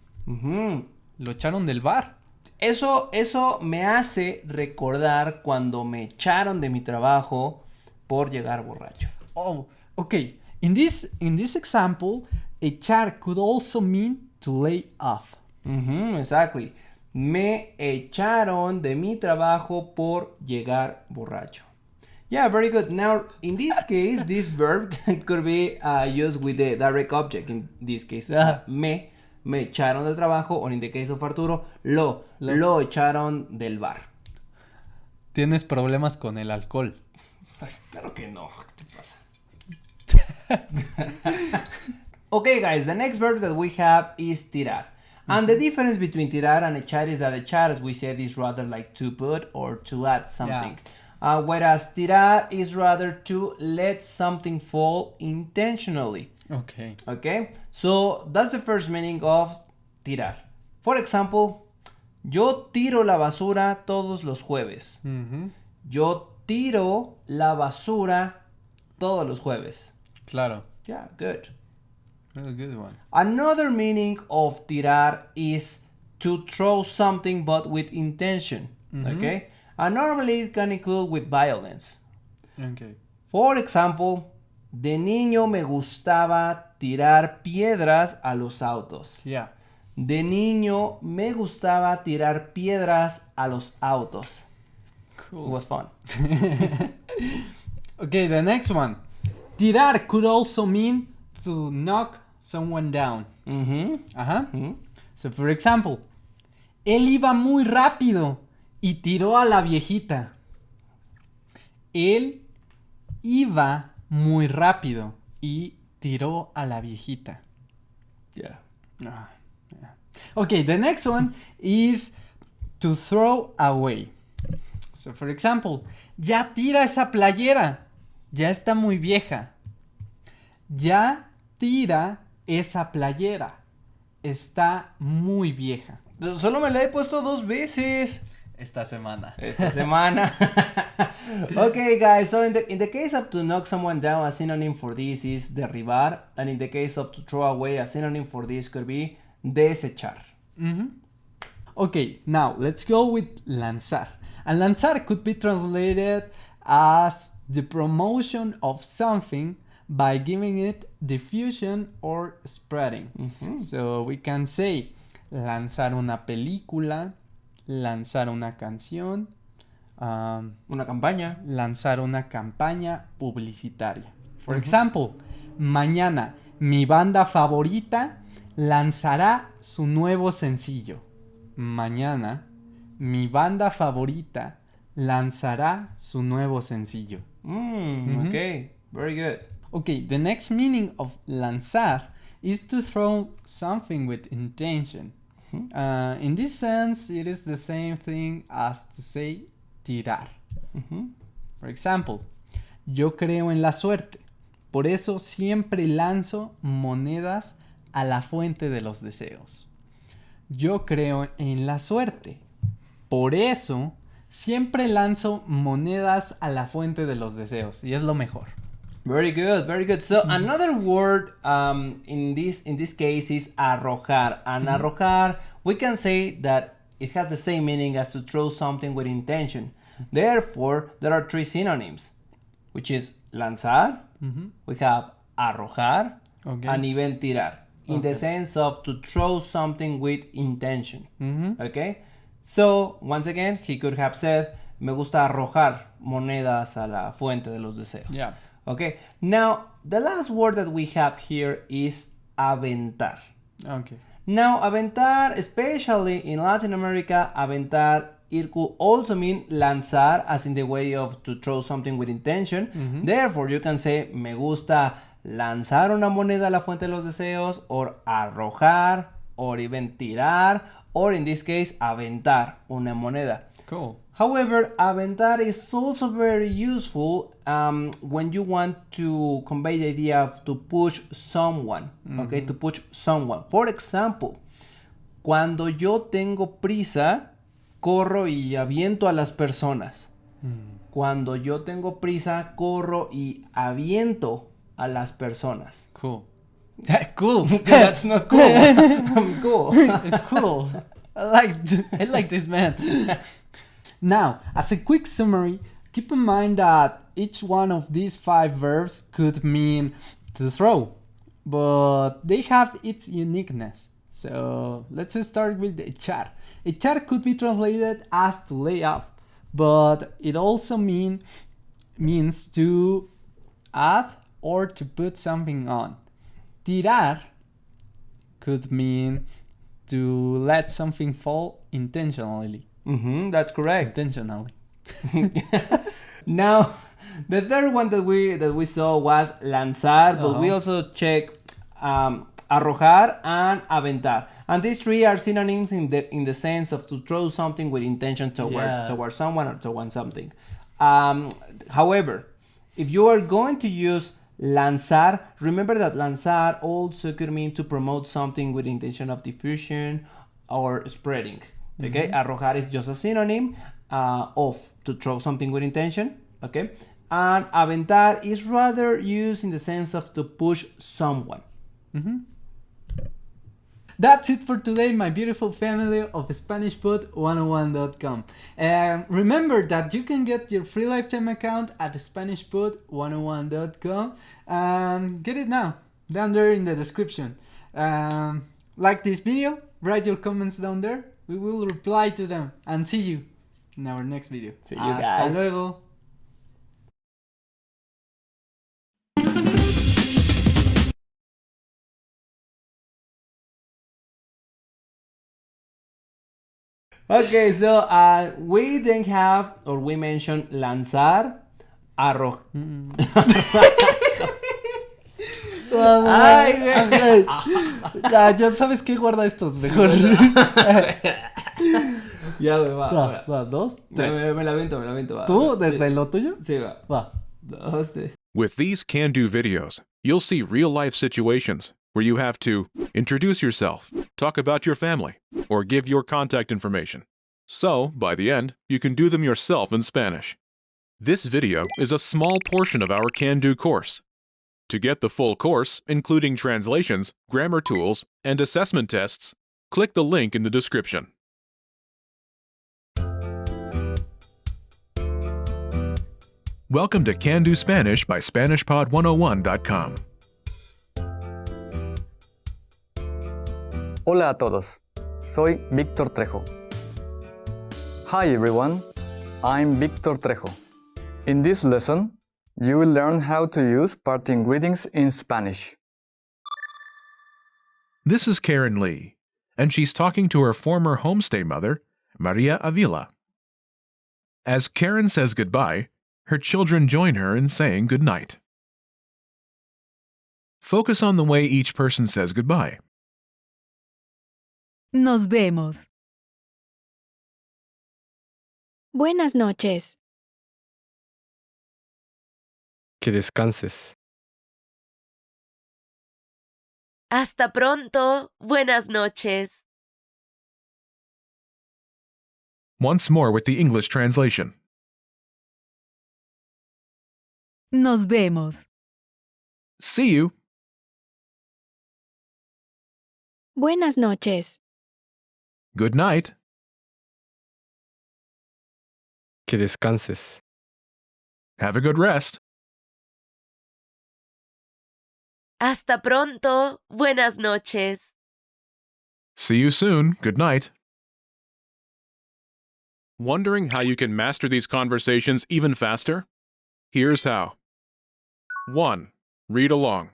Lo echaron del bar. Eso me hace recordar cuando me echaron de mi trabajo por llegar borracho. Oh, okay. In this example, echar could also mean to lay off. Exactly. Me echaron de mi trabajo por llegar borracho. Yeah, very good. Now, in this case, this verb could be used with the direct object. In this case, me echaron del trabajo, or in the case of Arturo, lo echaron del bar. ¿Tienes problemas con el alcohol? Claro que no. ¿Qué te pasa? Okay, guys, the next verb that we have is tirar. And the difference between tirar and echar is that echar, as we said, is rather like to put or to add something. Whereas tirar is rather to let something fall intentionally. Okay. Okay? So that's the first meaning of tirar. For example, yo tiro la basura todos los jueves. Yo tiro la basura todos los jueves. Claro. Yeah, good. Really good one. Another meaning of tirar is to throw something but with intention. Okay? And normally it can include with violence. Okay. For example, de niño me gustaba tirar piedras a los autos. Yeah. De niño me gustaba tirar piedras a los autos. Cool. It was fun. Okay, the next one. Tirar could also mean to knock someone down. So for example, él iba muy rápido y tiró a la viejita. Él iba muy rápido y tiró a la viejita. Yeah. Okay, the next one is to throw away. So for example, ya tira esa playera. Ya está muy vieja. Ya tira esa playera. Está muy vieja. Solo me la he puesto 2 veces. Esta semana. Okay, guys, so in the case of to knock someone down, a synonym for this is derribar, and in the case of to throw away, a synonym for this could be desechar. Okay, now let's go with lanzar. And lanzar could be translated as the promotion of something by giving it diffusion or spreading. So we can say lanzar una película, lanzar una canción, Una campaña. lanzar una campaña publicitaria. For example, mañana mi banda favorita lanzará su nuevo sencillo. Mañana mi banda favorita lanzará su nuevo sencillo. Okay, very good. Okay, the next meaning of lanzar is to throw something with intention. In this sense, it is the same thing as to say tirar. For example, yo creo en la suerte, por eso siempre lanzo monedas a la fuente de los deseos. Yo creo en la suerte, por eso siempre lanzo monedas a la fuente de los deseos. Y es lo mejor. Very good, very good. So another word in this case is arrojar. And arrojar, we can say that it has the same meaning as to throw something with intention. Therefore, there are three synonyms, which is lanzar, we have arrojar, and even tirar, in the sense of to throw something with intention. Okay? So, once again, he could have said, me gusta arrojar monedas a la fuente de los deseos. Yeah. Okay, now the last word that we have here is aventar. Okay. Now, aventar, especially in Latin America, aventar, it could also mean lanzar, as in the way of to throw something with intention. Therefore, you can say, me gusta lanzar una moneda a la fuente de los deseos, or arrojar, or even tirar, or in this case, aventar una moneda. Cool. However, aventar is also very useful when you want to convey the idea of to push someone, okay, to push someone. For example, cuando yo tengo prisa, corro y aviento a las personas. Cuando yo tengo prisa, corro y aviento a las personas. Cool. Cool. That's not cool. Cool. Cool. I like this man. Now, as a quick summary, keep in mind that each one of these 5 verbs could mean to throw, but they have its uniqueness. So let's start with echar. Echar could be translated as to lay off, but it also means to add or to put something on. Tirar could mean to let something fall intentionally. That's correct. Intentionally. Now, the third one that we saw was lanzar, but we also check arrojar and aventar. And these three are synonyms in the sense of to throw something with intention toward someone or toward something. However, if you are going to use lanzar, remember that lanzar also could mean to promote something with intention of diffusion or spreading. Okay, arrojar is just a synonym of to throw something with intention. Okay, and aventar is rather used in the sense of to push someone. That's it for today, my beautiful family of SpanishPod101.com. Remember that you can get your free lifetime account at SpanishPod101.com and get it now, down there in the description. Like this video, write your comments down there. We will reply to them and see you in our next video. See you guys. Hasta luego. Okay, so we then have, or we mentioned lanzar, arrojar. Ay, ya sabes qué, guarda estos mejor. Ya, güey, va. Va, 2, 3. Me la aviento, va. ¿Tú desde lo tuyo? Sí, va. Va. 2, 3. With these can-do videos, you'll see real-life situations where you have to introduce yourself, talk about your family, or give your contact information. So, by the end, you can do them yourself in Spanish. This video is a small portion of our can-do course. To get the full course, including translations, grammar tools, and assessment tests, click the link in the description. Welcome to Can Do Spanish by SpanishPod101.com. Hola a todos, soy Víctor Trejo. Hi everyone, I'm Víctor Trejo. In this lesson, you will learn how to use parting greetings in Spanish. This is Karen Lee, and she's talking to her former homestay mother, Maria Avila. As Karen says goodbye, her children join her in saying goodnight. Focus on the way each person says goodbye. Nos vemos. Buenas noches. Que descanses. Hasta pronto. Buenas noches. Once more with the English translation. Nos vemos. See you. Buenas noches. Good night. Que descanses. Have a good rest. Hasta pronto. Buenas noches. See you soon. Good night. Wondering how you can master these conversations even faster? Here's how. 1. Read along.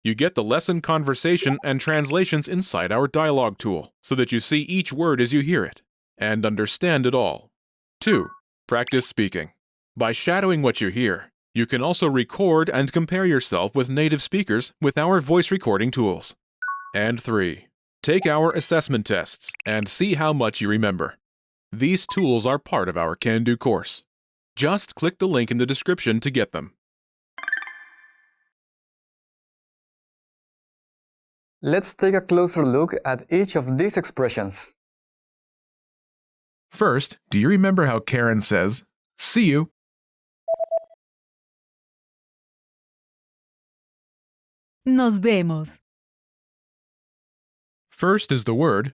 You get the lesson conversation and translations inside our dialogue tool so that you see each word as you hear it and understand it all. 2. Practice speaking. By shadowing what you hear, you can also record and compare yourself with native speakers with our voice recording tools. And 3. Take our assessment tests and see how much you remember. These tools are part of our Can Do course. Just click the link in the description to get them. Let's take a closer look at each of these expressions. First, do you remember how Karen says, "See you"? Nos vemos. First is the word,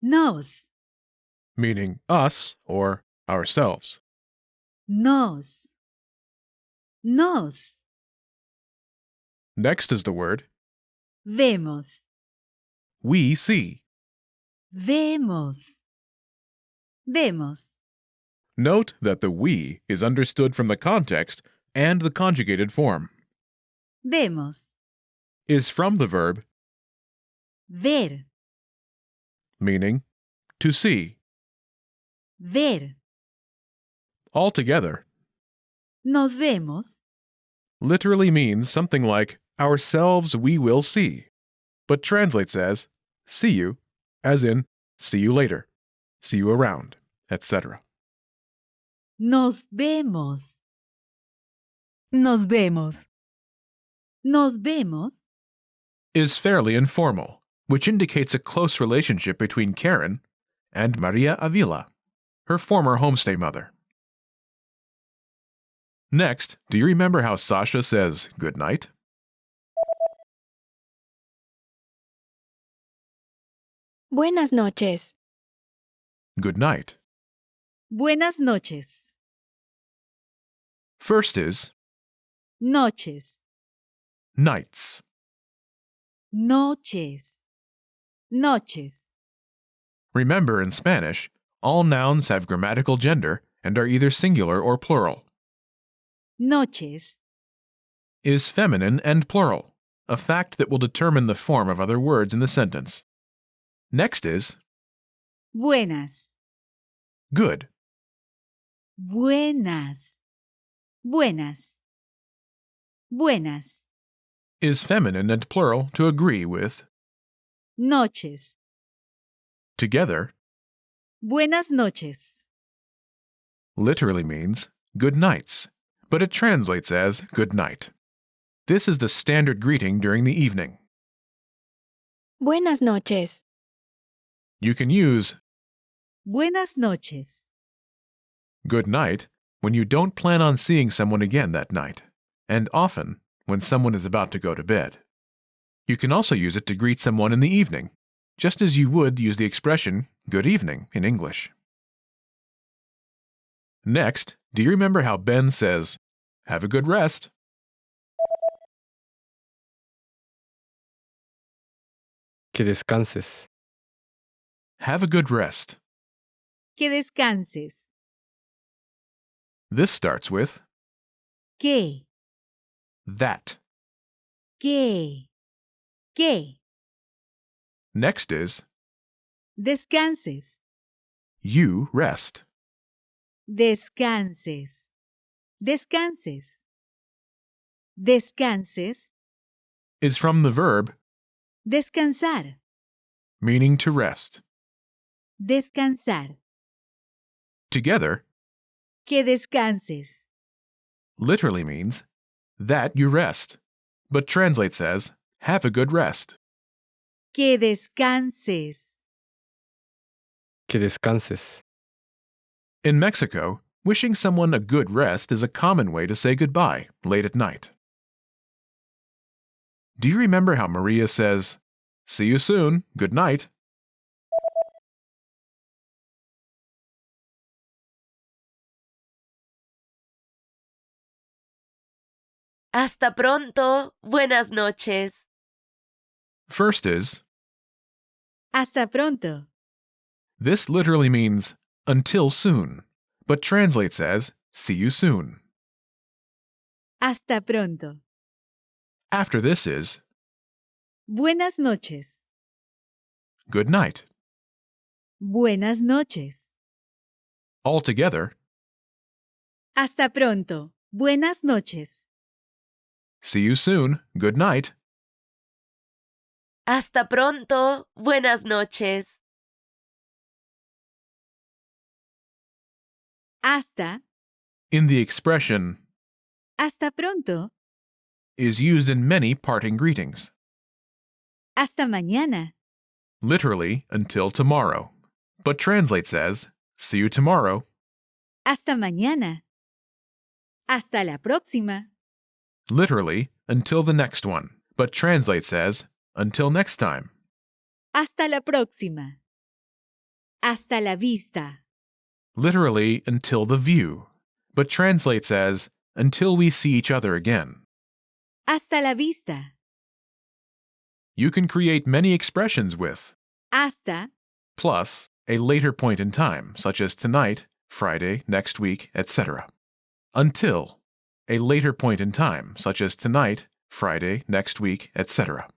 Nos. meaning us or ourselves. Nos. Nos. Next is the word, Vemos. we see. Vemos. Vemos. Note that the we is understood from the context and the conjugated form. Vemos. Is from the verb, Ver. meaning to see. Ver. Altogether, Nos vemos. literally means something like ourselves we will see, but translates as see you, as in see you later, see you around, etc. Nos vemos. Nos vemos. Nos vemos. Is fairly informal, which indicates a close relationship between Karen and Maria Avila, her former homestay mother. Next, do you remember how Sasha says good night? Buenas noches. Good night. Buenas noches. First is Noches. nights. Noches. Noches. Remember, in Spanish, all nouns have grammatical gender and are either singular or plural. Noches. Is feminine and plural, a fact that will determine the form of other words in the sentence. Next is Buenas. good. Buenas. Buenas. Buenas. Is feminine and plural to agree with. Noches. Together, Buenas noches. literally means good nights, but it translates as good night. This is the standard greeting during the evening. Buenas noches. You can use Buenas noches. good night when you don't plan on seeing someone again that night, and often when someone is about to go to bed. You can also use it to greet someone in the evening, just as you would use the expression good evening in English. Next, do you remember how Ben says Have a good rest. Que descanses. Have a good rest. Que descanses. This starts with Que, that. que, que. Next is Descanses. you rest. Descanses. Descanses. Descanses. Is from the verb Descansar. meaning to rest. Descansar. Together Que descanses. literally means that you rest, but translates as have a good rest. Que descanses. Que descanses. In Mexico, wishing someone a good rest is a common way to say goodbye late at night. Do you remember how Maria says, "See you soon, good night"? Hasta pronto. Buenas noches. First is, Hasta pronto. this literally means until soon, but translates as see you soon. Hasta pronto. After this is Buenas noches. good night. Buenas noches. Altogether, Hasta pronto. Buenas noches. see you soon, good night. Hasta pronto. Buenas noches. Hasta. In the expression Hasta pronto. is used in many parting greetings, Hasta mañana. literally until tomorrow, but translates as see you tomorrow. Hasta mañana. Hasta la próxima. Literally until the next one, but translates as until next time. Hasta la próxima. Hasta la vista. Literally until the view, but translates as until we see each other again. Hasta la vista. You can create many expressions with Hasta. plus a later point in time, such as tonight, Friday, next week, etc. Until a later point in time, such as tonight, Friday, next week, etc.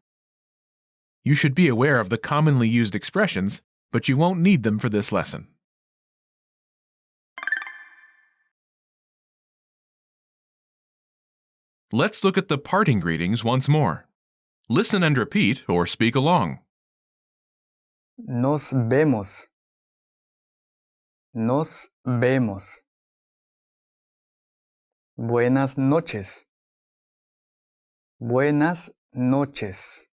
You should be aware of the commonly used expressions, but you won't need them for this lesson. Let's look at the parting greetings once more. Listen and repeat or speak along. Nos vemos. Nos vemos. Buenas noches. Buenas noches.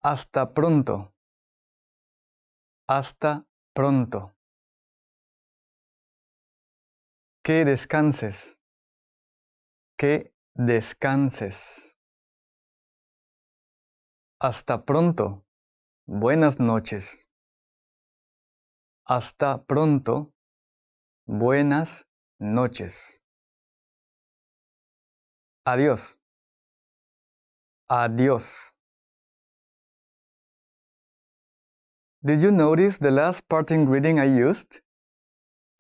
Hasta pronto. Hasta pronto. Que descanses. Que descanses. Hasta pronto. Buenas noches. Hasta pronto. Buenas noches. Adiós. Adiós. Did you notice the last parting greeting I used?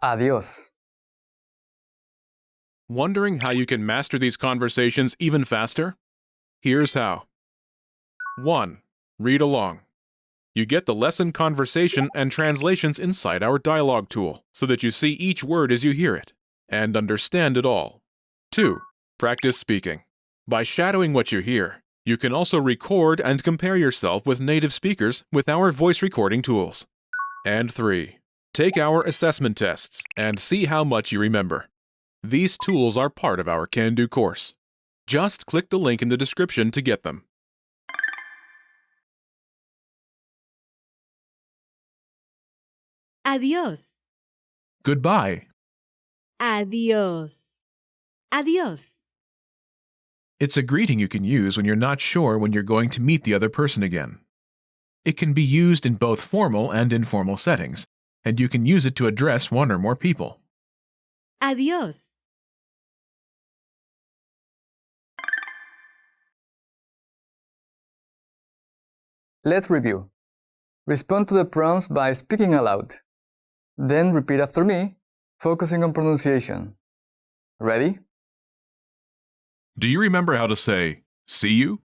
Adiós. Wondering how you can master these conversations even faster? Here's how. 1. Read along. You get the lesson conversation and translations inside our dialogue tool so that you see each word as you hear it and understand it all. 2. Practice speaking. By shadowing what you hear, you can also record and compare yourself with native speakers with our voice recording tools. And 3. Take our assessment tests and see how much you remember. These tools are part of our Can-Do course. Just click the link in the description to get them. Adiós. Goodbye. Adiós. Adiós. It's a greeting you can use when you're not sure when you're going to meet the other person again. It can be used in both formal and informal settings, and you can use it to address one or more people. Adiós. Let's review. Respond to the prompts by speaking aloud. Then repeat after me, focusing on pronunciation. Ready? Do you remember how to say, see you?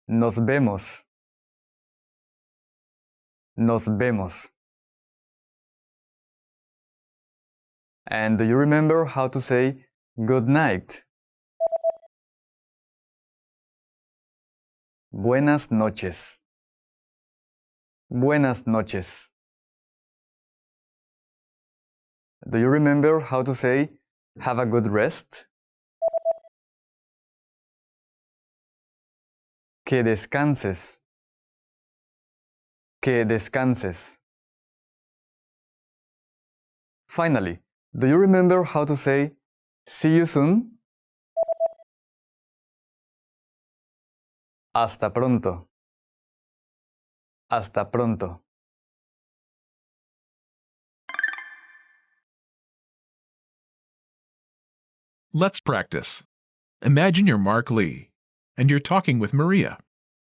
Nos vemos. Nos vemos. And do you remember how to say good night? Buenas noches. Buenas noches. Do you remember how to say have a good rest? Que descanses. Que descanses. Finally, do you remember how to say see you soon? Hasta pronto. Hasta pronto. Let's practice. Imagine you're Mark Lee, and you're talking with Maria.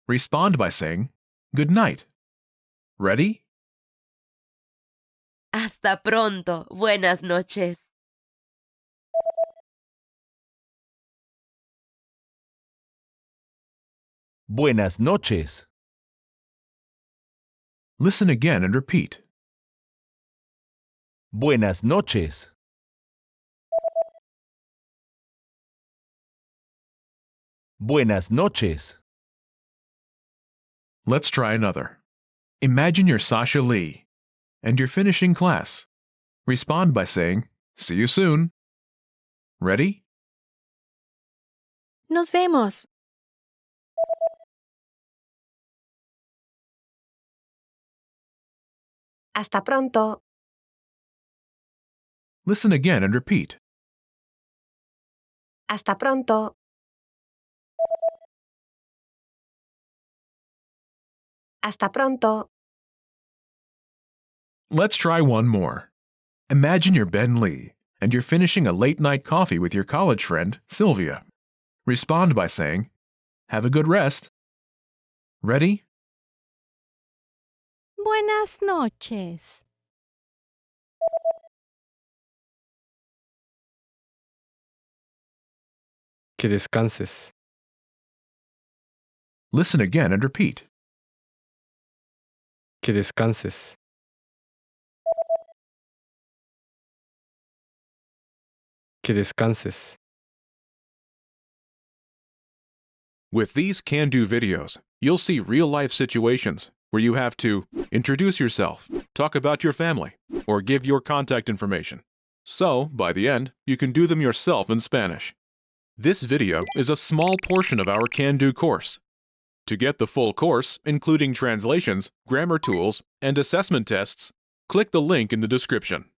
Respond by saying, good night. Ready? Hasta pronto. Buenas noches. Buenas noches. Listen again and repeat. Buenas noches. Buenas noches. Let's try another. Imagine you're Sasha Lee, and you're finishing class. Respond by saying, see you soon. Ready? Nos vemos. Hasta pronto. Listen again and repeat. Hasta pronto. Hasta pronto. Let's try one more. Imagine you're Ben Lee, and you're finishing a late-night coffee with your college friend, Sylvia. Respond by saying, have a good rest. Ready? Buenas noches. Que descanses. Listen again and repeat. Que descanses. Que descanses. With these can-do videos, you'll see real-life situations where you have to introduce yourself, talk about your family, or give your contact information. So, by the end, you can do them yourself in Spanish. This video is a small portion of our can-do course. To get the full course, including translations, grammar tools, and assessment tests, click the link in the description.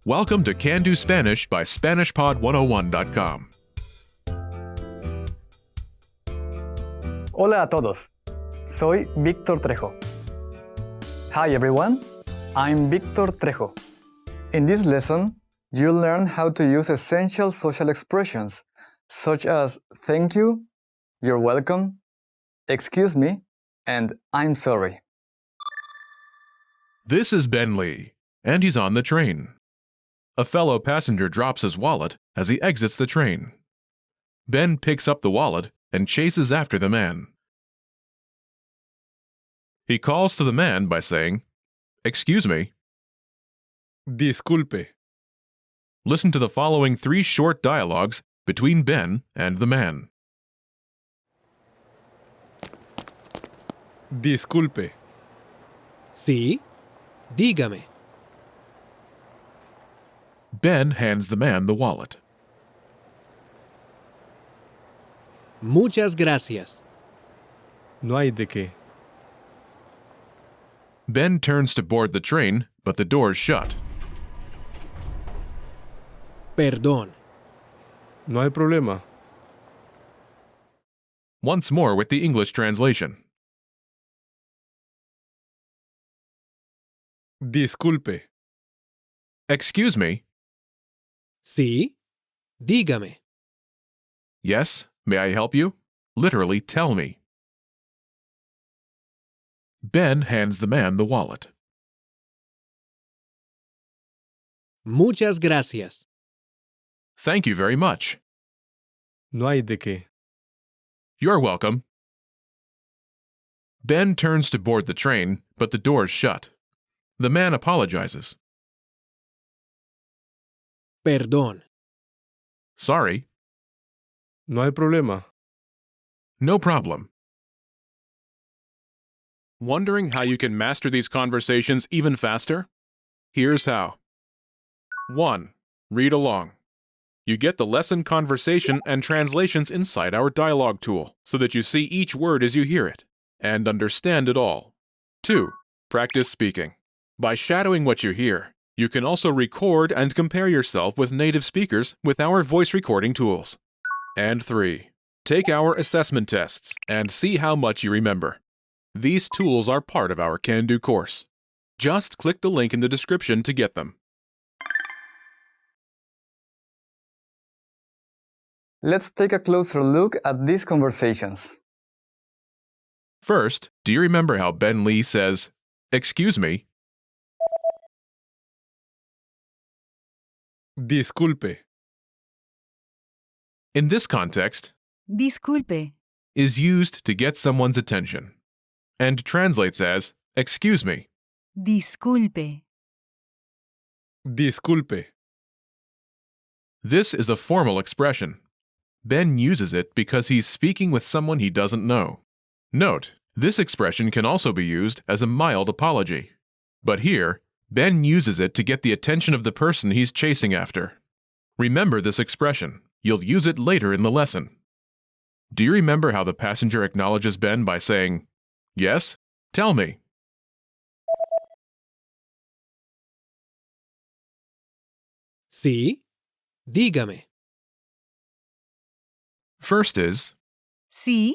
Welcome to Can Do Spanish by SpanishPod101.com. Hola a todos. Soy Víctor Trejo. Hi everyone. I'm Víctor Trejo. In this lesson, you'll learn how to use essential social expressions such as thank you, you're welcome, excuse me, and I'm sorry. This is Ben Lee, and he's on the train. A fellow passenger drops his wallet as he exits the train. Ben picks up the wallet and chases after the man. He calls to the man by saying, "Excuse me." Disculpe. Listen to the following 3 short dialogues between Ben and the man. Disculpe. Sí, dígame. Ben hands the man the wallet. Muchas gracias. No hay de qué. Ben turns to board the train, but the door's shut. Perdón. No hay problema. Once more with the English translation. Disculpe. Excuse me. Sí, dígame. Yes, may I help you? Literally, tell me. Ben hands the man the wallet. Muchas gracias. Thank you very much. No hay de qué. You're welcome. Ben turns to board the train, but the door's shut. The man apologizes. Perdón. Sorry. No hay problema. No problem. Wondering how you can master these conversations even faster? Here's how. 1. Read along. You get the lesson conversation and translations inside our dialogue tool, so that you see each word as you hear it, and understand it all. 2. Practice speaking. By shadowing what you hear, you can also record and compare yourself with native speakers with our voice recording tools. And 3. Take our assessment tests and see how much you remember. These tools are part of our Can-Do course. Just click the link in the description to get them. Let's take a closer look at these conversations. First, do you remember how Ben Lee says, "Excuse me"? Disculpe. In this context, Disculpe. is used to get someone's attention, and translates as, "Excuse me." Disculpe. Disculpe. This is a formal expression. Ben uses it because he's speaking with someone he doesn't know. Note, this expression can also be used as a mild apology. But here, Ben uses it to get the attention of the person he's chasing after. Remember this expression. You'll use it later in the lesson. Do you remember how the passenger acknowledges Ben by saying, "Yes, tell me"? Sí, dígame. First is, Sí,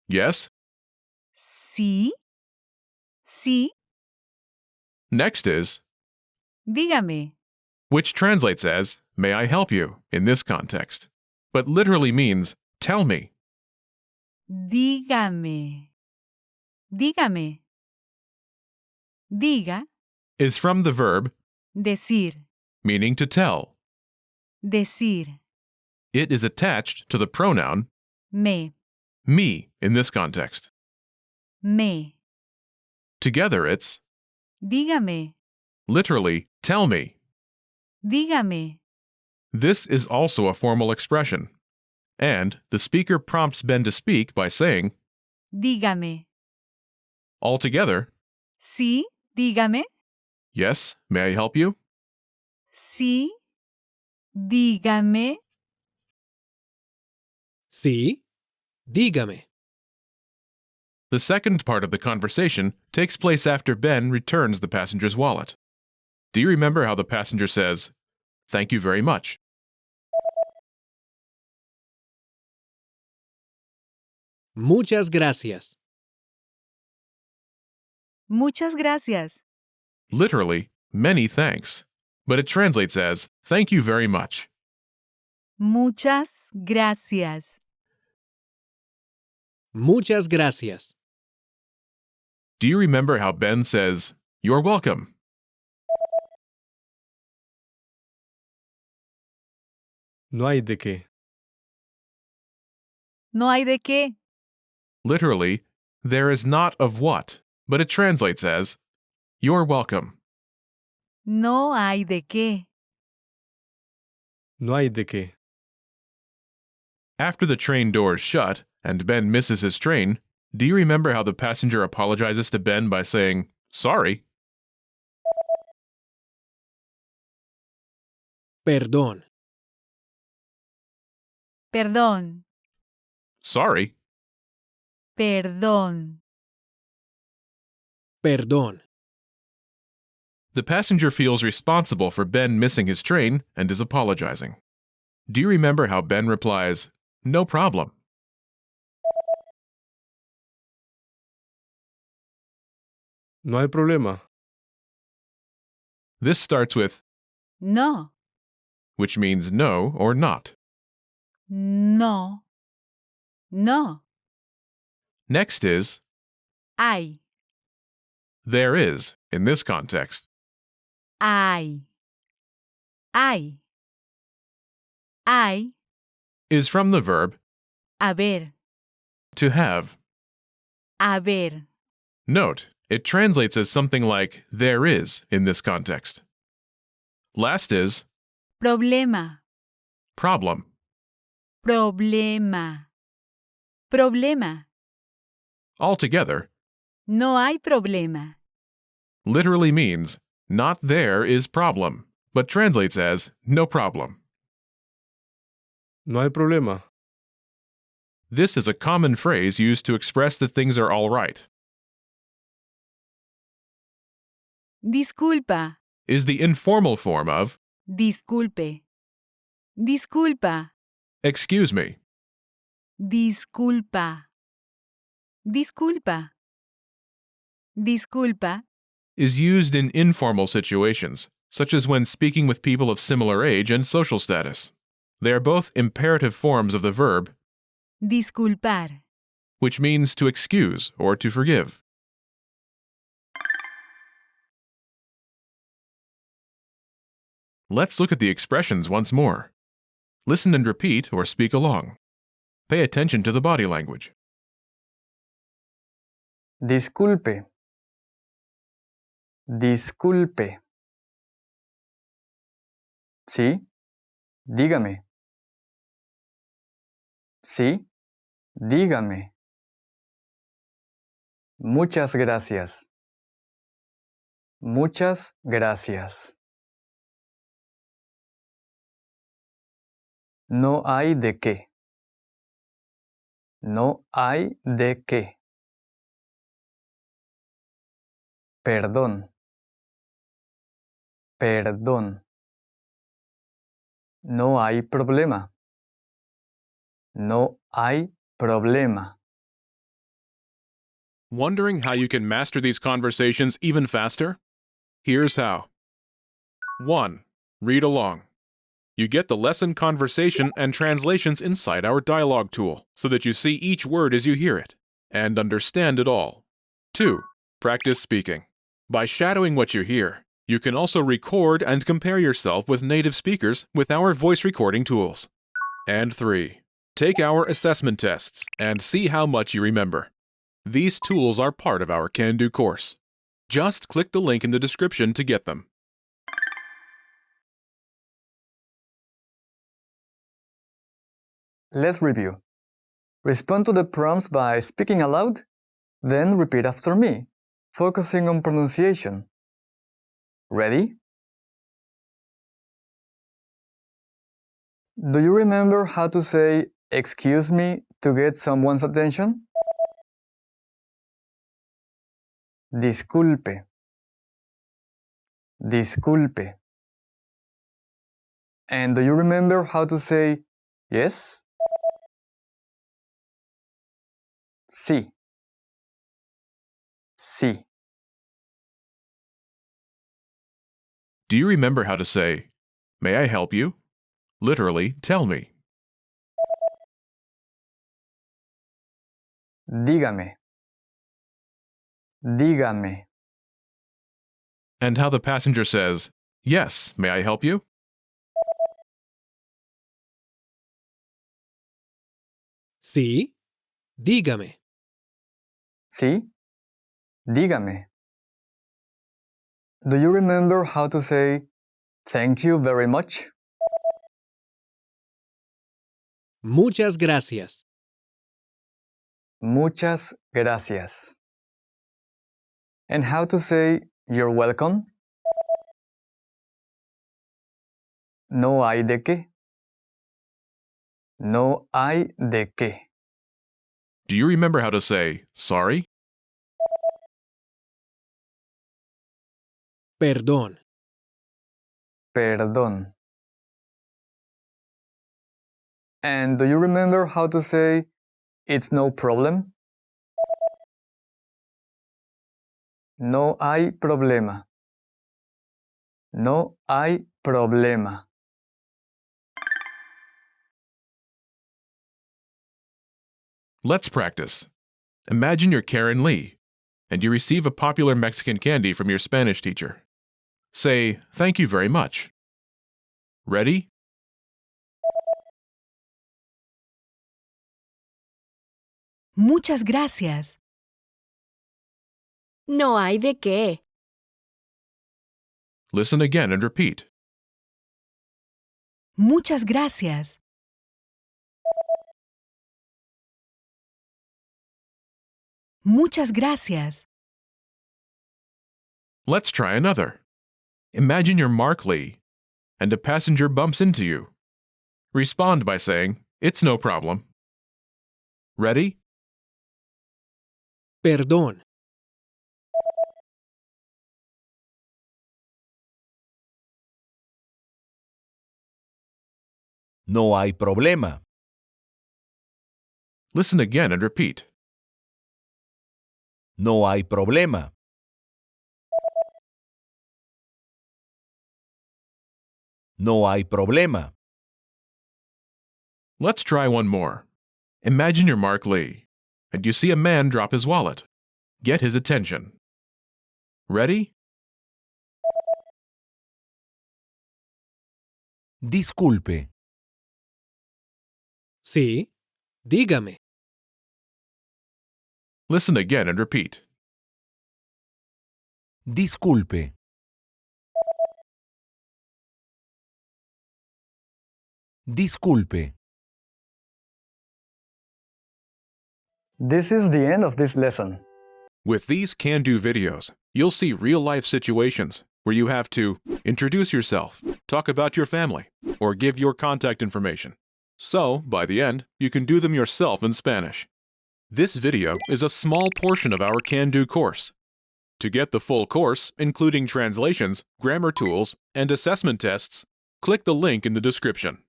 "Yes." sí, sí, Next is, dígame. which translates as, "May I help you" in this context, but literally means, "Tell me." Dígame. Dígame. Diga, Is from the verb, decir, meaning to tell. decir. It is attached to the pronoun Me, me in this context. me. Together it's, Dígame. literally, "Tell me." Dígame. This is also a formal expression. And the speaker prompts Ben to speak by saying, Dígame. altogether, Sí, dígame. "Yes, may I help you?" Sí, dígame. Sí, dígame. The second part of the conversation takes place after Ben returns the passenger's wallet. Do you remember how the passenger says, "Thank you very much"? Muchas gracias. Muchas gracias. Literally, "many thanks," but it translates as, "Thank you very much." Muchas gracias. Muchas gracias. Do you remember how Ben says, "You're welcome"? No hay de qué. No hay de qué. Literally, there is not of what, but it translates as, "You're welcome." No hay de qué. No hay de qué. After the train doors shut and Ben misses his train, do you remember how the passenger apologizes to Ben by saying, "Sorry"? Perdón. Perdón. Sorry. Perdón. Perdón. The passenger feels responsible for Ben missing his train and is apologizing. Do you remember how Ben replies, "No problem"? No hay problema. This starts with, No. which means no or not. No. No. Next is Hay. there is in this context. Hay. Hay. Hay. Is from the verb Haber. to have. Haber. Note, it translates as something like there is in this context. Last is Problema. problem. Problema. Problema. Altogether, No hay problema. literally means not there is problem, but translates as no problem. No hay problema. This is a common phrase used to express that things are all right. Disculpa. Is the informal form of Disculpe. Disculpa. excuse me. Disculpa. Disculpa. Disculpa. Is used in informal situations, such as when speaking with people of similar age and social status. They are both imperative forms of the verb, Disculpar. which means to excuse or to forgive. Let's look at the expressions once more. Listen and repeat or speak along. Pay attention to the body language. Disculpe. Disculpe. Sí. Dígame. Sí. Dígame. Muchas gracias. Muchas gracias. No hay de qué. No hay de qué. Perdón. Perdón. No hay problema. No hay problema. Wondering how you can master these conversations even faster? Here's how. 1. Read along. You get the lesson conversation and translations inside our dialogue tool so that you see each word as you hear it and understand it all. 2. Practice speaking. By shadowing what you hear, you can also record and compare yourself with native speakers with our voice recording tools. And 3. Take our assessment tests and see how much you remember. These tools are part of our Can Do course. Just click the link in the description to get them. Let's review. Respond to the prompts by speaking aloud, then repeat after me, focusing on pronunciation. Ready? Do you remember how to say "excuse me" to get someone's attention? Disculpe. Disculpe. And do you remember how to say yes? Sí. Sí. Do you remember how to say, "May I help you?" Literally, tell me. Dígame. Dígame. And how the passenger says, "Yes, may I help you?" Sí. Dígame. Sí. Dígame. Do you remember how to say "thank you very much"? Muchas gracias. Muchas gracias. And how to say "you're welcome"? No hay de qué. No hay de qué. Do you remember how to say, "Sorry"? Perdón. Perdón. And do you remember how to say "it's no problem"? No hay problema. No hay problema. Let's practice. Imagine you're Karen Lee, and you receive a popular Mexican candy from your Spanish teacher. Say, "Thank you very much." Ready? Muchas gracias. No hay de qué. Listen again and repeat. Muchas gracias. Muchas gracias. Let's try another. Imagine you're Mark Lee, and a passenger bumps into you. Respond by saying, "It's no problem." Ready? Perdón. No hay problema. Listen again and repeat. No hay problema. No hay problema. Let's try one more. Imagine you're Mark Lee, and you see a man drop his wallet. Get his attention. Ready? Disculpe. Sí, dígame. Listen again and repeat. Disculpe. Disculpe. This is the end of this lesson. With these can-do videos, you'll see real-life situations where you have to introduce yourself, talk about your family, or give your contact information. So, by the end, you can do them yourself in Spanish. This video is a small portion of our can-do course. To get the full course, including translations, grammar tools, and assessment tests, click the link in the description.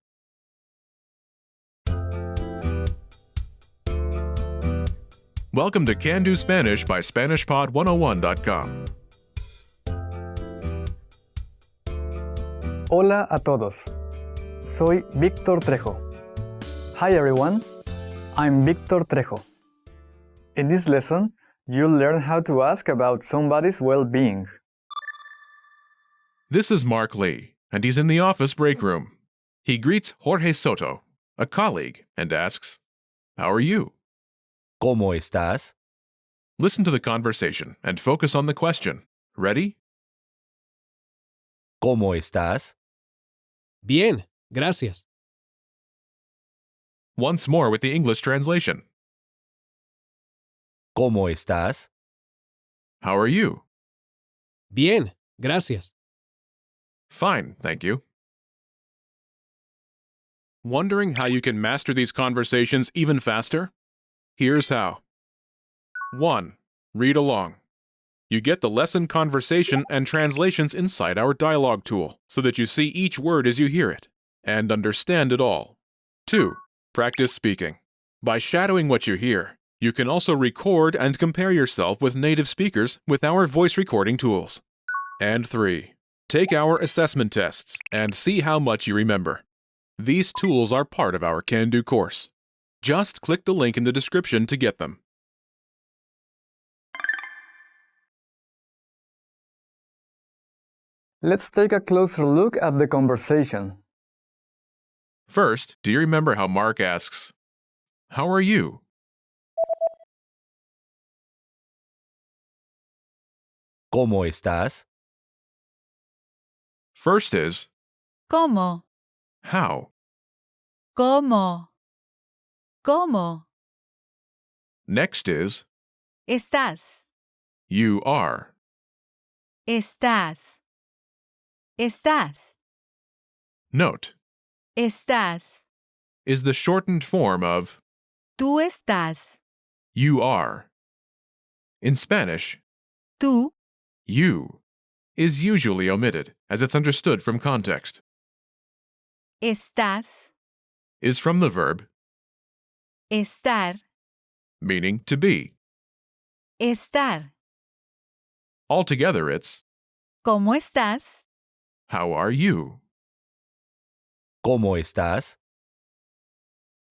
Welcome to Can Do Spanish by SpanishPod101.com. Hola a todos. Soy Víctor Trejo. Hi everyone. I'm Víctor Trejo. In this lesson, you'll learn how to ask about somebody's well-being. This is Mark Lee, and he's in the office break room. He greets Jorge Soto, a colleague, and asks, "How are you?" ¿Cómo estás? Listen to the conversation and focus on the question. Ready? ¿Cómo estás? Bien, gracias. Once more with the English translation. ¿Cómo estás? How are you? Bien, gracias. Fine, thank you. Wondering how you can master these conversations even faster? Here's how. 1. Read along. You get the lesson conversation and translations inside our dialogue tool so that you see each word as you hear it and understand it all. 2. Practice speaking. By shadowing what you hear, you can also record and compare yourself with native speakers with our voice recording tools. And 3. Take our assessment tests and see how much you remember. These tools are part of our Can Do course. Just click the link in the description to get them. Let's take a closer look at the conversation. First, do you remember how Mark asks, "How are you?" ¿Cómo estás? First is, ¿Cómo? how. ¿Cómo? ¿Cómo? Next is, ¿Estás? you are. ¿Estás? ¿Estás? Note, ¿Estás? is the shortened form of ¿Tú estás? you are. In Spanish, ¿Tú? you is usually omitted as it's understood from context. ¿Estás? Is from the verb Estar. meaning to be. Estar. Altogether it's, ¿Cómo estás? how are you? ¿Cómo estás?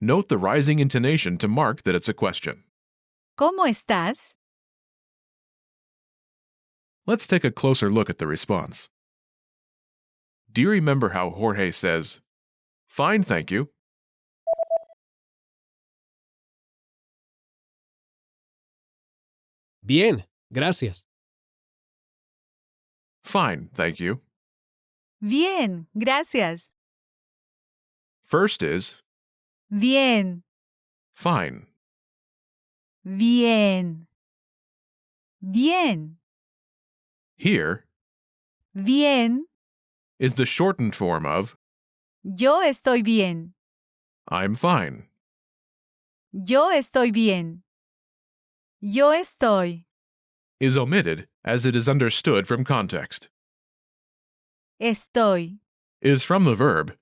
Note the rising intonation to mark that it's a question. ¿Cómo estás? Let's take a closer look at the response. Do you remember how Jorge says, "Fine, thank you"? Bien, gracias. Fine, thank you. Bien, gracias. First is Bien, fine. bien. Bien, Here bien. is the shortened form of Yo estoy bien. I'm fine. Yo estoy bien. Yo estoy. Is omitted as it is understood from context. Estoy. Is from the verb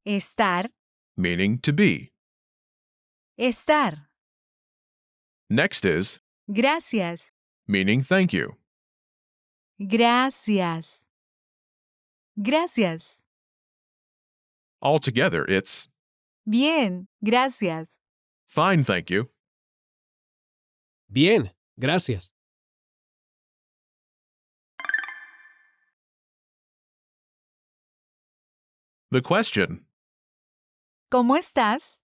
Estar. meaning to be. Estar. Next is Gracias. meaning thank you. Gracias. Gracias. Altogether, it's Bien, gracias. fine, thank you. Bien, gracias. The question ¿Cómo estás?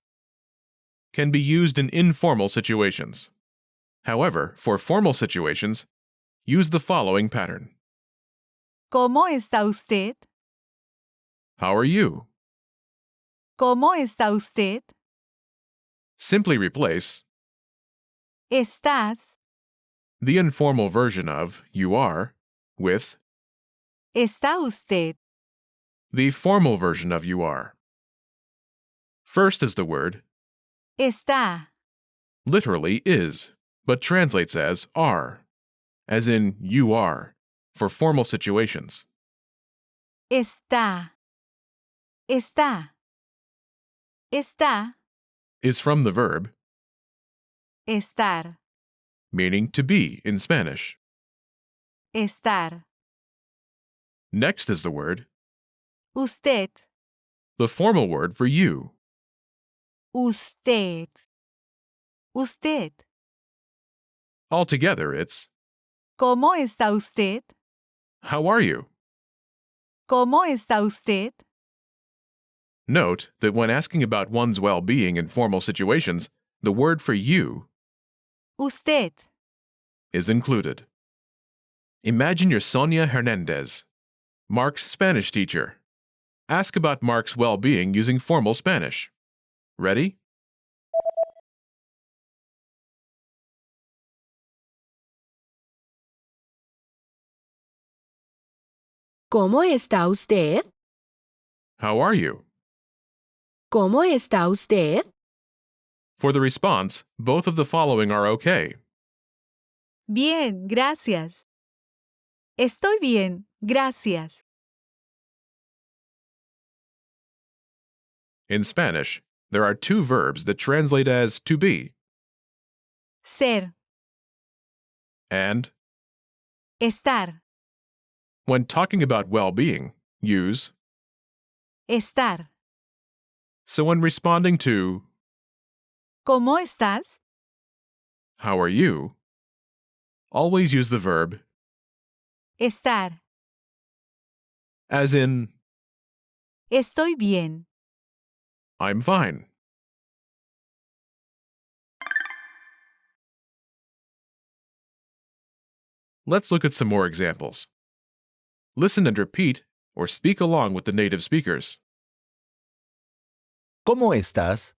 can be used in informal situations. However, for formal situations, use the following pattern. ¿Cómo está usted? How are you? ¿Cómo está usted? Simply replace ¿Estás? the informal version of you are with ¿Está usted? the formal version of you are. First is the word Está. literally is, but translates as are, as in you are, for formal situations. Está. Está. Está. Is from the verb Estar. meaning to be in Spanish. Estar. Next is the word, Usted. the formal word for you. Usted. Usted. Altogether, it's ¿Cómo está usted? how are you? ¿Cómo está usted? Note that when asking about one's well-being in formal situations, the word for you Usted. is included. Imagine you're Sonia Hernandez, Mark's Spanish teacher. Ask about Mark's well-being using formal Spanish. Ready? ¿Cómo está usted? How are you? ¿Cómo está usted? For the response, both of the following are okay. Bien, gracias. Estoy bien, gracias. In Spanish, there are two verbs that translate as to be Ser. and, Estar. when talking about well-being, use. Estar. So when responding to ¿Cómo estás? how are you, always use the verb Estar. as in Estoy bien. I'm fine. Let's look at some more examples. Listen and repeat or speak along with the native speakers. ¿Cómo estás?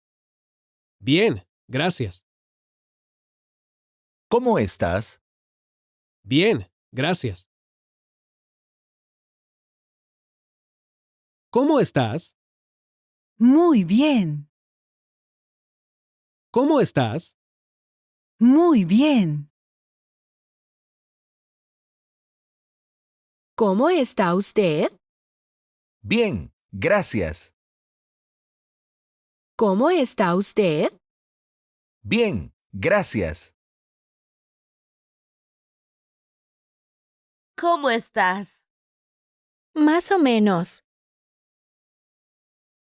Bien, gracias. ¿Cómo estás? Bien, gracias. ¿Cómo estás? Muy bien. ¿Cómo estás? Muy bien. ¿Cómo está usted? Bien, gracias. ¿Cómo está usted? Bien, gracias. ¿Cómo estás? Más o menos.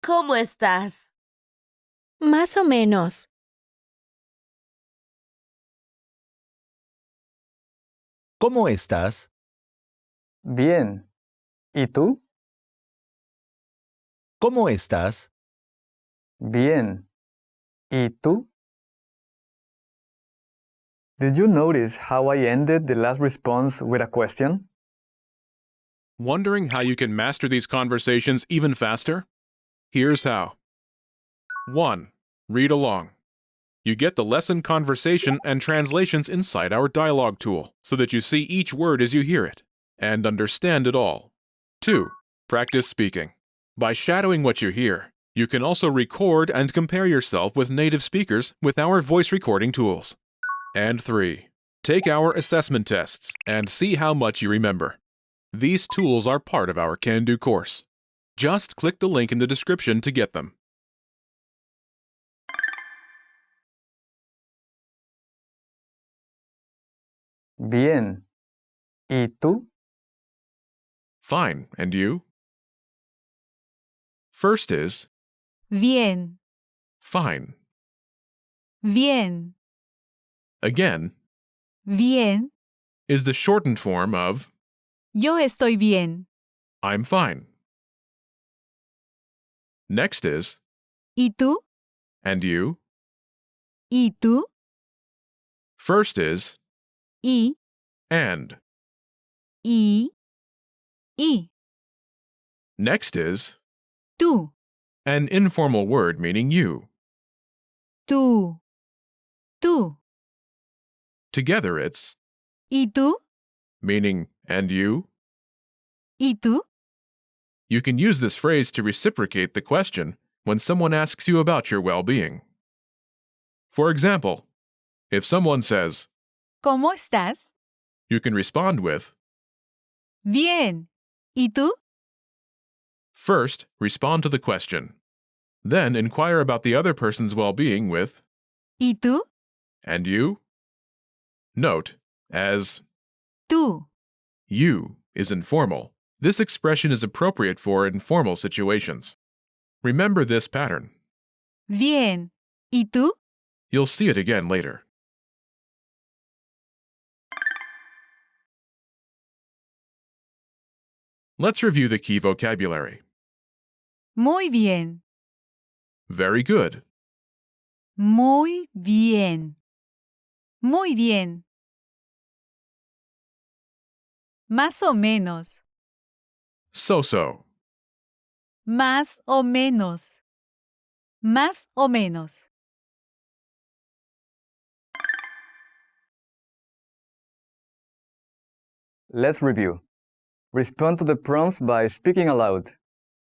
¿Cómo estás? Más o menos. ¿Cómo estás? Bien. ¿Y tú? ¿Cómo estás? Bien. ¿Y tú? Did you notice how I ended the last response with a question? Wondering how you can master these conversations even faster? Here's how. 1. Read along. You get the lesson conversation and translations inside our dialogue tool so that you see each word as you hear it and understand it all. 2. Practice speaking. By shadowing what you hear, you can also record and compare yourself with native speakers with our voice recording tools. And 3. Take our assessment tests and see how much you remember. These tools are part of our Can-Do course. Just click the link in the description to get them. Bien. ¿Y tú? Fine, and you? First is Bien, fine. bien, Again bien. is the shortened form of Yo estoy bien. I'm fine. Next is ¿Y tú? and you? ¿Y tú? First is ¿Y? and. ¿Y? ¿Y? Next is Tú. an informal word meaning you. Tú. Tú. Together it's ¿Y tú? meaning and you. ¿Y tú? You can use this phrase to reciprocate the question when someone asks you about your well-being. For example, if someone says, ¿Cómo estás? you can respond with, Bien. ¿Y tú? first, respond to the question. Then inquire about the other person's well-being with, ¿Y tú? and you? Note, as Tú. you is informal, this expression is appropriate for informal situations. Remember this pattern. Bien. ¿Y tú? You'll see it again later. Let's review the key vocabulary. Muy bien. Very good. Muy bien. Muy bien. Más o menos. So-so. Más o menos. Más o menos. Let's review. Respond to the prompts by speaking aloud.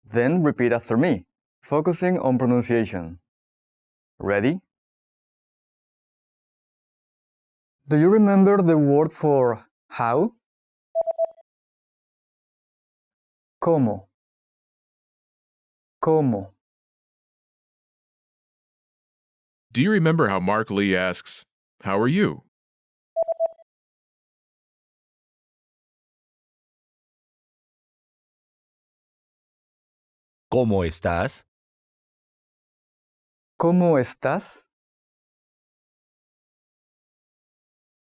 Then repeat after me, focusing on pronunciation. Ready? Do you remember the word for how? ¿Cómo? ¿Cómo? Do you remember how Mark Lee asks, how are you? ¿Cómo estás? ¿Cómo estás?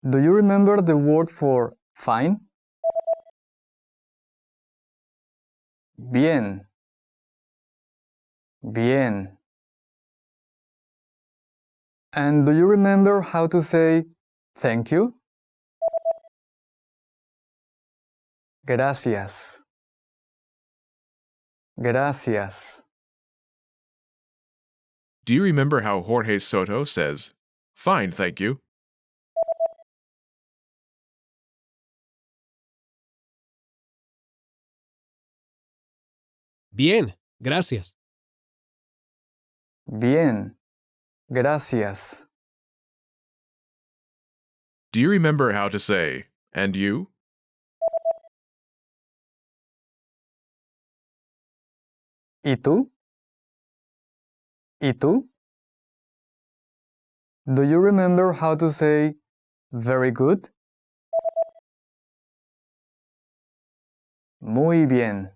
Do you remember the word for fine? Bien. Bien. And do you remember how to say thank you? Gracias. Gracias. Do you remember how Jorge Soto says, fine, thank you? Bien, gracias. Bien. Gracias. Do you remember how to say, and you? ¿Y tú? ¿Y tú? Do you remember how to say very good? Muy bien.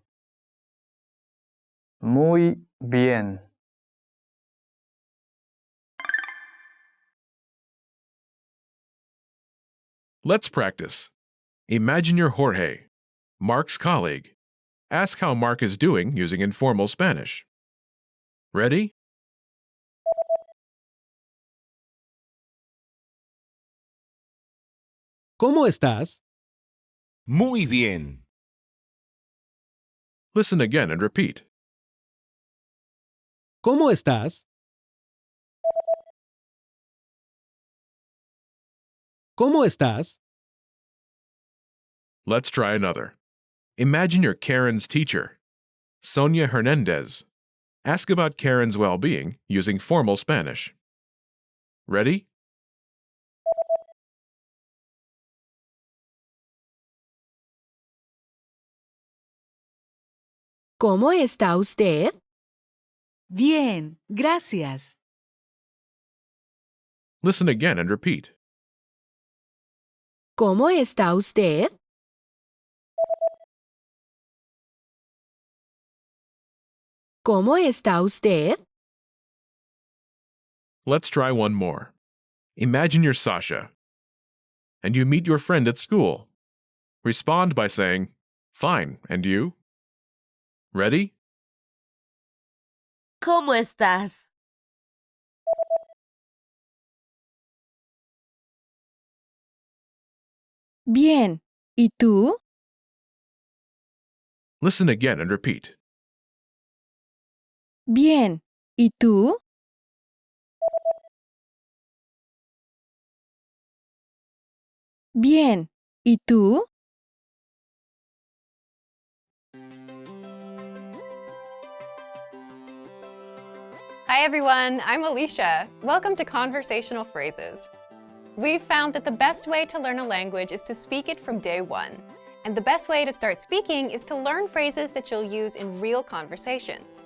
Muy bien. Let's practice. Imagine you're Jorge, Mark's colleague. Ask how Mark is doing using informal Spanish. Ready? ¿Cómo estás? Muy bien. Listen again and repeat. ¿Cómo estás? ¿Cómo estás? Let's try another. Imagine you're Karen's teacher, Sonia Hernandez. Ask about Karen's well-being using formal Spanish. Ready? ¿Cómo está usted? Bien, gracias. Listen again and repeat. ¿Cómo está usted? ¿Cómo está usted? Let's try one more. Imagine you're Sasha, and you meet your friend at school. Respond by saying, "Fine, and you?" Ready? ¿Cómo estás? Bien. ¿Y tú? Listen again and repeat. Bien. ¿Y tú? Bien. ¿Y tú? Hi everyone, I'm Alicia. Welcome to Conversational Phrases. We've found that the best way to learn a language is to speak it from day one. And the best way to start speaking is to learn phrases that you'll use in real conversations.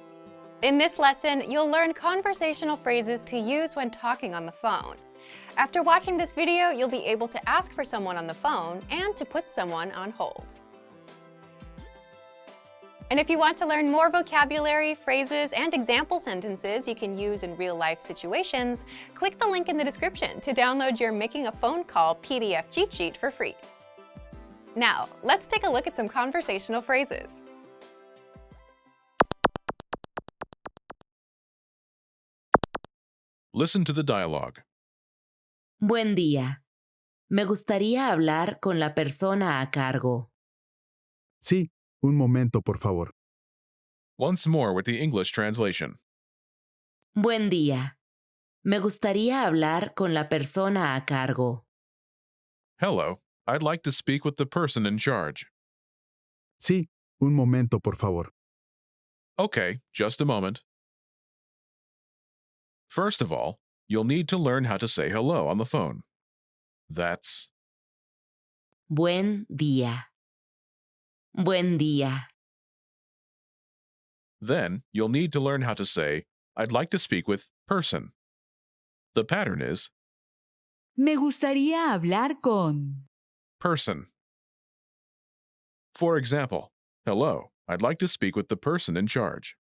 In this lesson, you'll learn conversational phrases to use when talking on the phone. After watching this video, you'll be able to ask for someone on the phone and to put someone on hold. And if you want to learn more vocabulary, phrases, and example sentences you can use in real-life situations, click the link in the description to download your Making a Phone Call PDF cheat sheet for free. Now, let's take a look at some conversational phrases. Listen to the dialogue. Buen día. Me gustaría hablar con la persona a cargo. Sí, un momento, por favor. Once more with the English translation. Buen día. Me gustaría hablar con la persona a cargo. Hello, I'd like to speak with the person in charge. Sí, un momento, por favor. Okay, just a moment. First of all, you'll need to learn how to say hello on the phone. That's Buen día. Buen día. Then, you'll need to learn how to say, "I'd like to speak with person." The pattern is Me gustaría hablar con. person. For example, hello, I'd like to speak with the person in charge.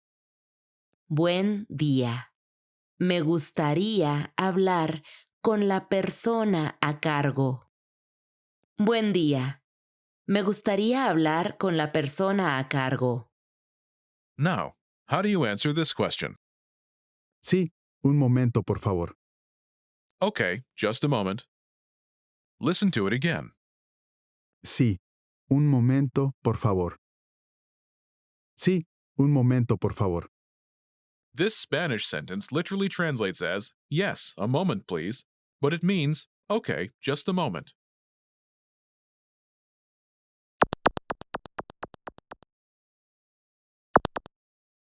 Buen día. Me gustaría hablar con la persona a cargo. Buen día. Me gustaría hablar con la persona a cargo. Now, how do you answer this question? Sí, un momento, por favor. Okay, just a moment. Listen to it again. Sí, un momento, por favor. Sí, un momento, por favor. This Spanish sentence literally translates as, "Yes, a moment, please," but it means, "Okay, just a moment."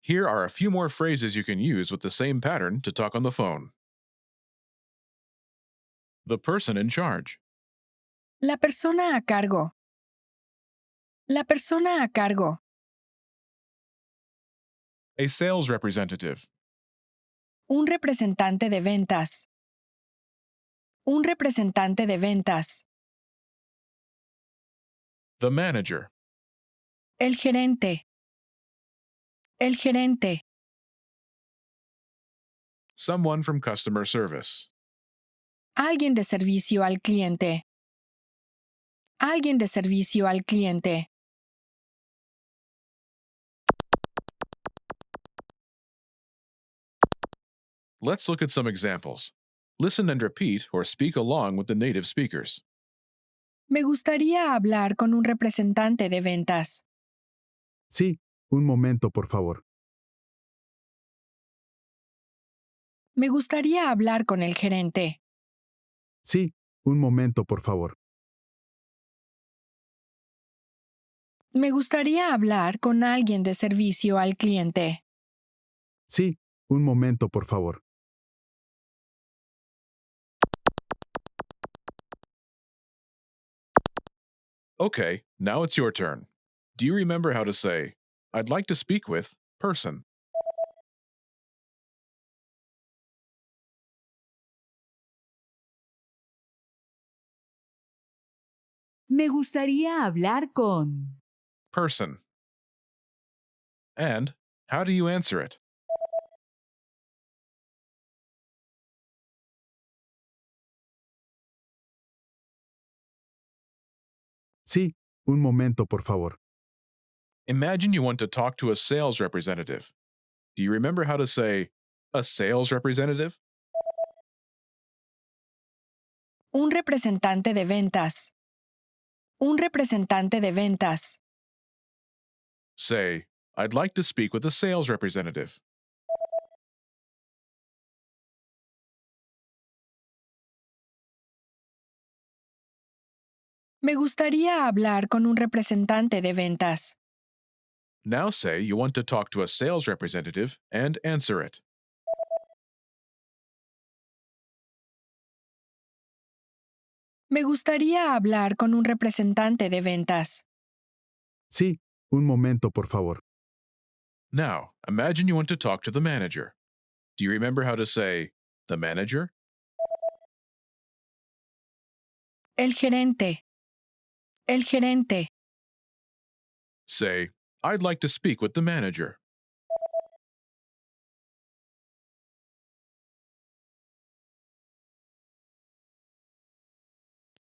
Here are a few more phrases you can use with the same pattern to talk on the phone. The person in charge. La persona a cargo. La persona a cargo. A sales representative. Un representante de ventas. Un representante de ventas. The manager. El gerente. El gerente. Someone from customer service. Alguien de servicio al cliente. Alguien de servicio al cliente. Let's look at some examples. Listen and repeat or speak along with the native speakers. Me gustaría hablar con un representante de ventas. Sí, un momento, por favor. Me gustaría hablar con el gerente. Sí, un momento, por favor. Me gustaría hablar con alguien de servicio al cliente. Sí, un momento, por favor. Okay, now it's your turn. Do you remember how to say, I'd like to speak with person? Me gustaría hablar con. Person. And how do you answer it? Sí, un momento, por favor. Imagine you want to talk to a sales representative. Do you remember how to say, a sales representative? Un representante de ventas. Un representante de ventas. Say, I'd like to speak with a sales representative. Me gustaría hablar con un representante de ventas. Now say you want to talk to a sales representative and answer it. Me gustaría hablar con un representante de ventas. Sí, un momento, por favor. Now, imagine you want to talk to the manager. Do you remember how to say, the manager? El gerente. El gerente. Say, I'd like to speak with the manager.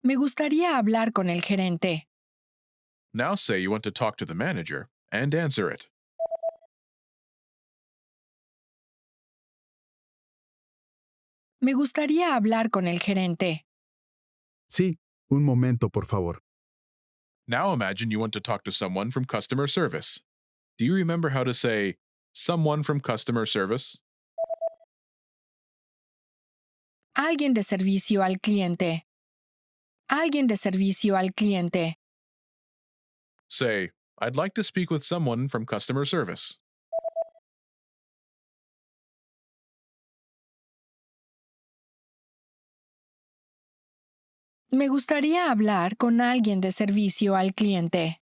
Me gustaría hablar con el gerente. Now say you want to talk to the manager and answer it. Me gustaría hablar con el gerente. Sí, un momento, por favor. Now imagine you want to talk to someone from customer service. Do you remember how to say, someone from customer service? Alguien de servicio al cliente. Alguien de servicio al cliente. Say, I'd like to speak with someone from customer service. Me gustaría hablar con alguien de servicio al cliente.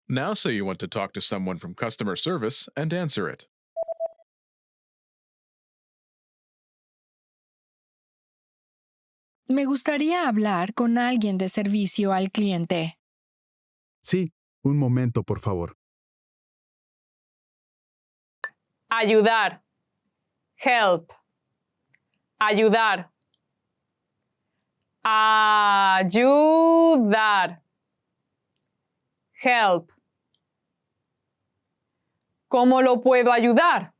Now say you want to talk to someone from customer service and answer it. Me gustaría hablar con alguien de servicio al cliente. Sí, un momento, por favor. Ayudar. Help. Ayudar. Ayudar. Help. ¿Cómo lo puedo ayudar?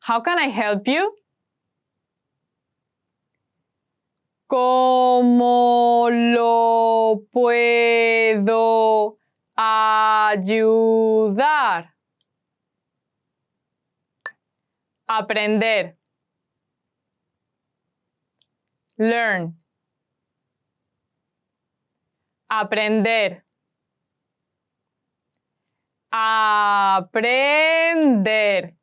How can I help you? ¿Cómo lo puedo ayudar? Aprender. Learn. Aprender. Aprender.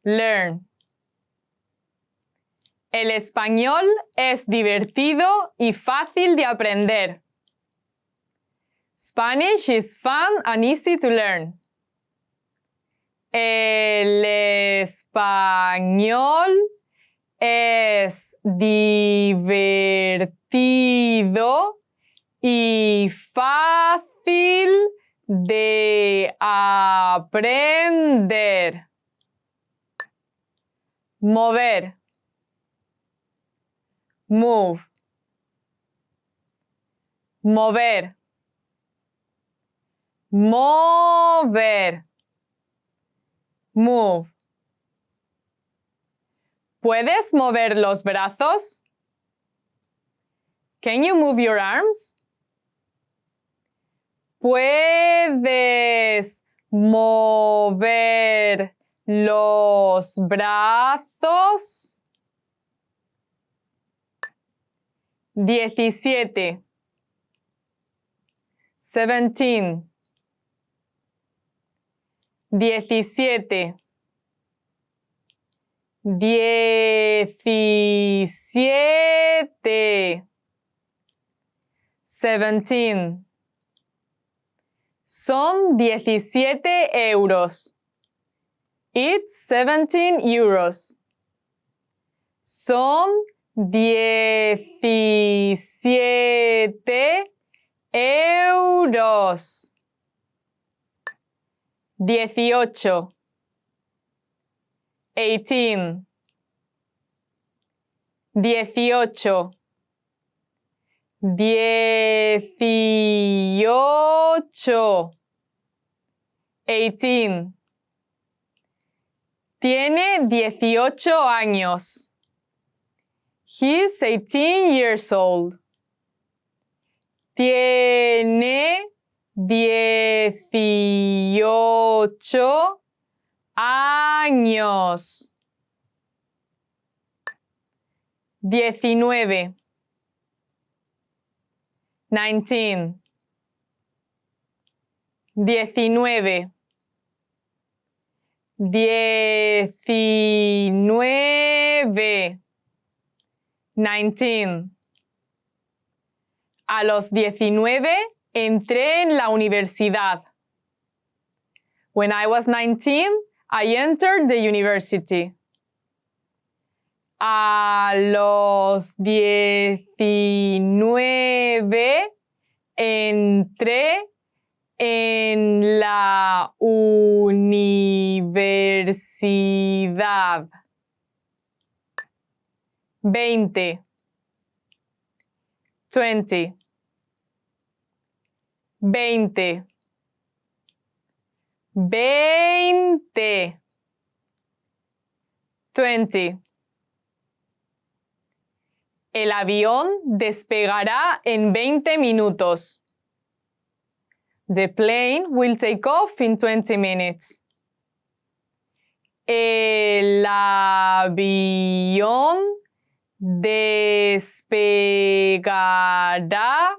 Learn. El español es divertido y fácil de aprender. Spanish is fun and easy to learn. El español es divertido y fácil de aprender. Mover. Move. Mover. Mover. Move. ¿Puedes mover los brazos? Can you move your arms? ¿Puedes mover los brazos? 17. 17. 17. 17. 17. Son 17 euros. It's 17 euros. Son 17 euros. 18. 18. 18. 18. 18. Tiene 18 años. He's 18 years old. Tiene 18 años. 19. 19. 19. 19. 19. A los 19 entré en la universidad. When I was 19, I entered the university. A los 19 entré en la universidad. 20. 20. 20. 20. 20. El avión despegará en 20 minutos. The plane will take off in 20 minutes. El avión despegará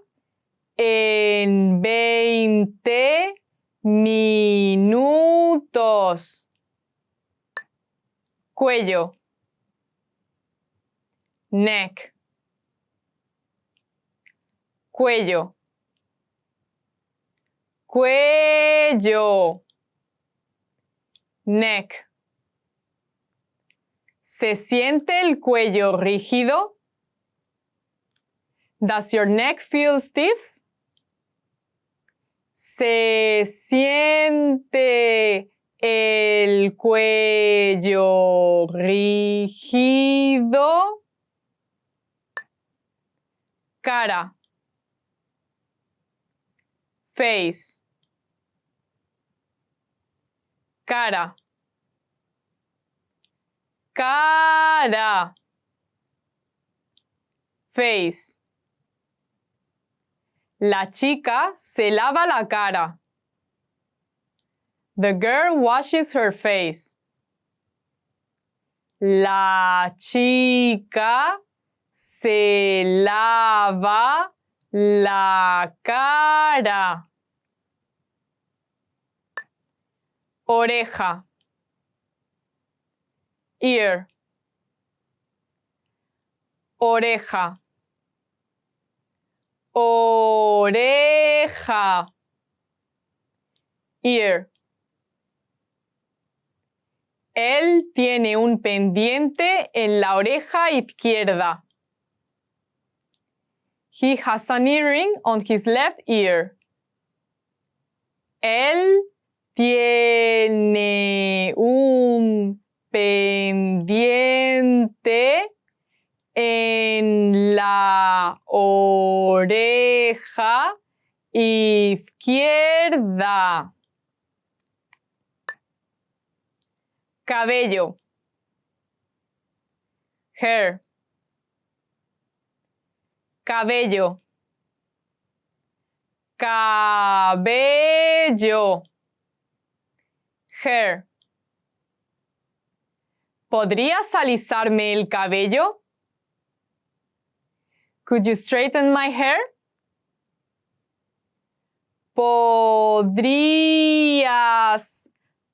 en 20 minutos. Cuello. Neck. Cuello. Cuello. Neck. ¿Se siente el cuello rígido? Does your neck feel stiff? ¿Se siente el cuello rígido? Cara. Face. Cara. Cara. Face. La chica se lava la cara. The girl washes her face. La chica se lava la cara. Oreja. Ear. Oreja. Oreja. Ear. Él tiene un pendiente en la oreja izquierda. He has an earring on his left ear. Él tiene un pendiente en en la oreja izquierda. Cabello. Hair. Cabello. Cabello. Hair. ¿Podrías alisarme el cabello? Could you straighten my hair? ¿Podrías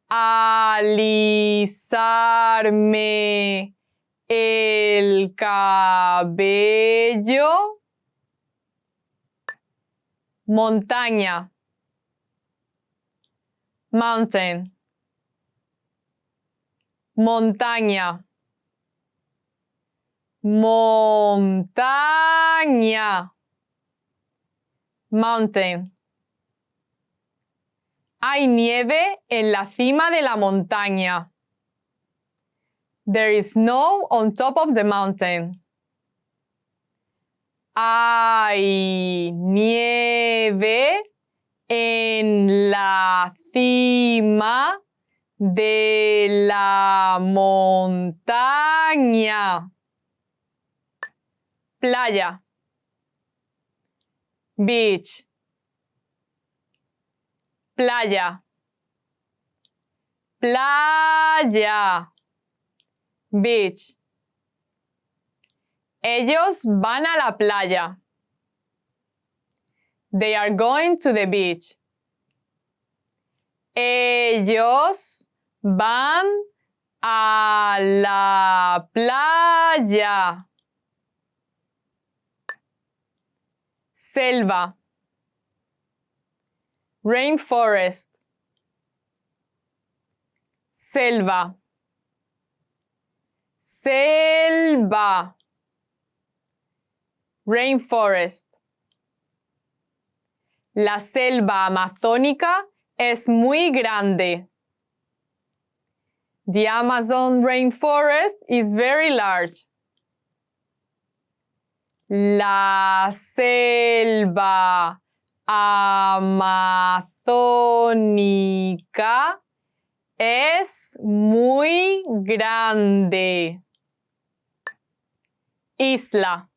alisarme el cabello? Montaña. Mountain. Montaña. Montaña. Mountain. Hay nieve en la cima de la montaña. There is snow on top of the mountain. Hay nieve en la cima de la montaña. Playa. Beach. Playa. Playa. Beach. Ellos van a la playa. They are going to the beach. Ellos van a la playa. Selva. Rainforest. Selva. Selva. Rainforest. La selva amazónica es muy grande. The Amazon rainforest is very large. La selva amazónica es muy grande. Isla.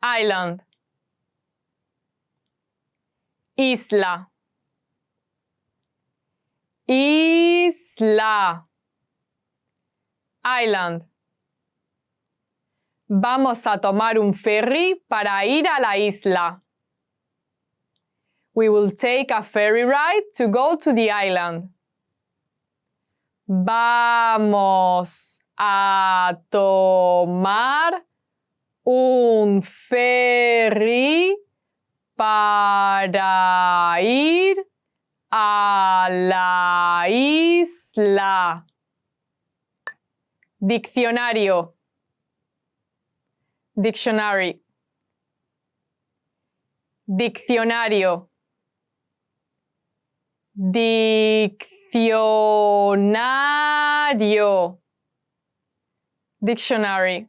Island. Isla. Isla. Island. Vamos a tomar un ferry para ir a la isla. We will take a ferry ride to go to the island. Vamos a tomar un ferry para ir a la isla. Diccionario. Dictionary. Diccionario. Diccionario. Dictionary.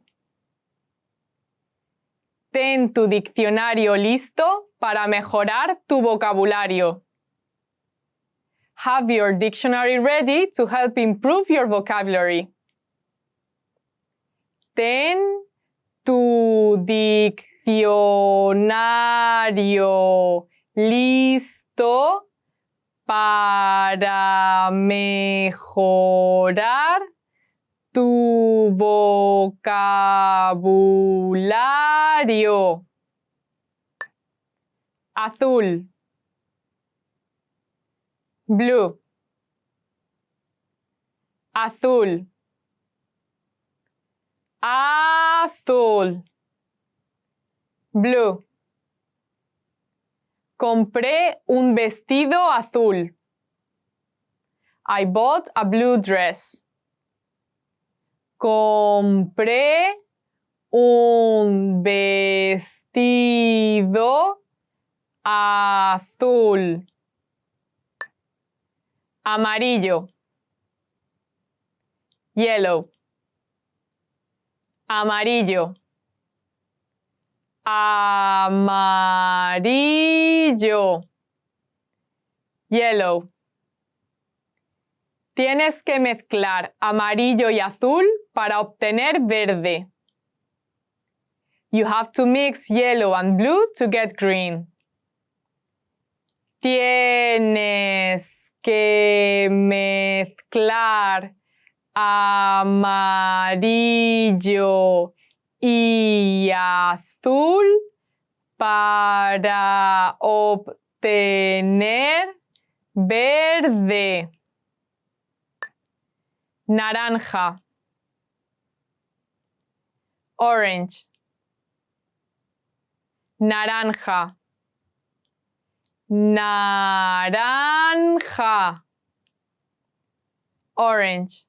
Ten tu diccionario listo para mejorar tu vocabulario. Have your dictionary ready to help improve your vocabulary. Ten tu diccionario listo para mejorar tu vocabulario. Azul. Blue. Azul. Azul. Blue. Compré un vestido azul. I bought a blue dress. Compré un vestido azul. Amarillo. Yellow. Amarillo. Amarillo. Yellow. Tienes que mezclar amarillo y azul para obtener verde. You have to mix yellow and blue to get green. Tienes que mezclar amarillo y azul para obtener verde. Naranja. Orange. Naranja. Naranja. Orange.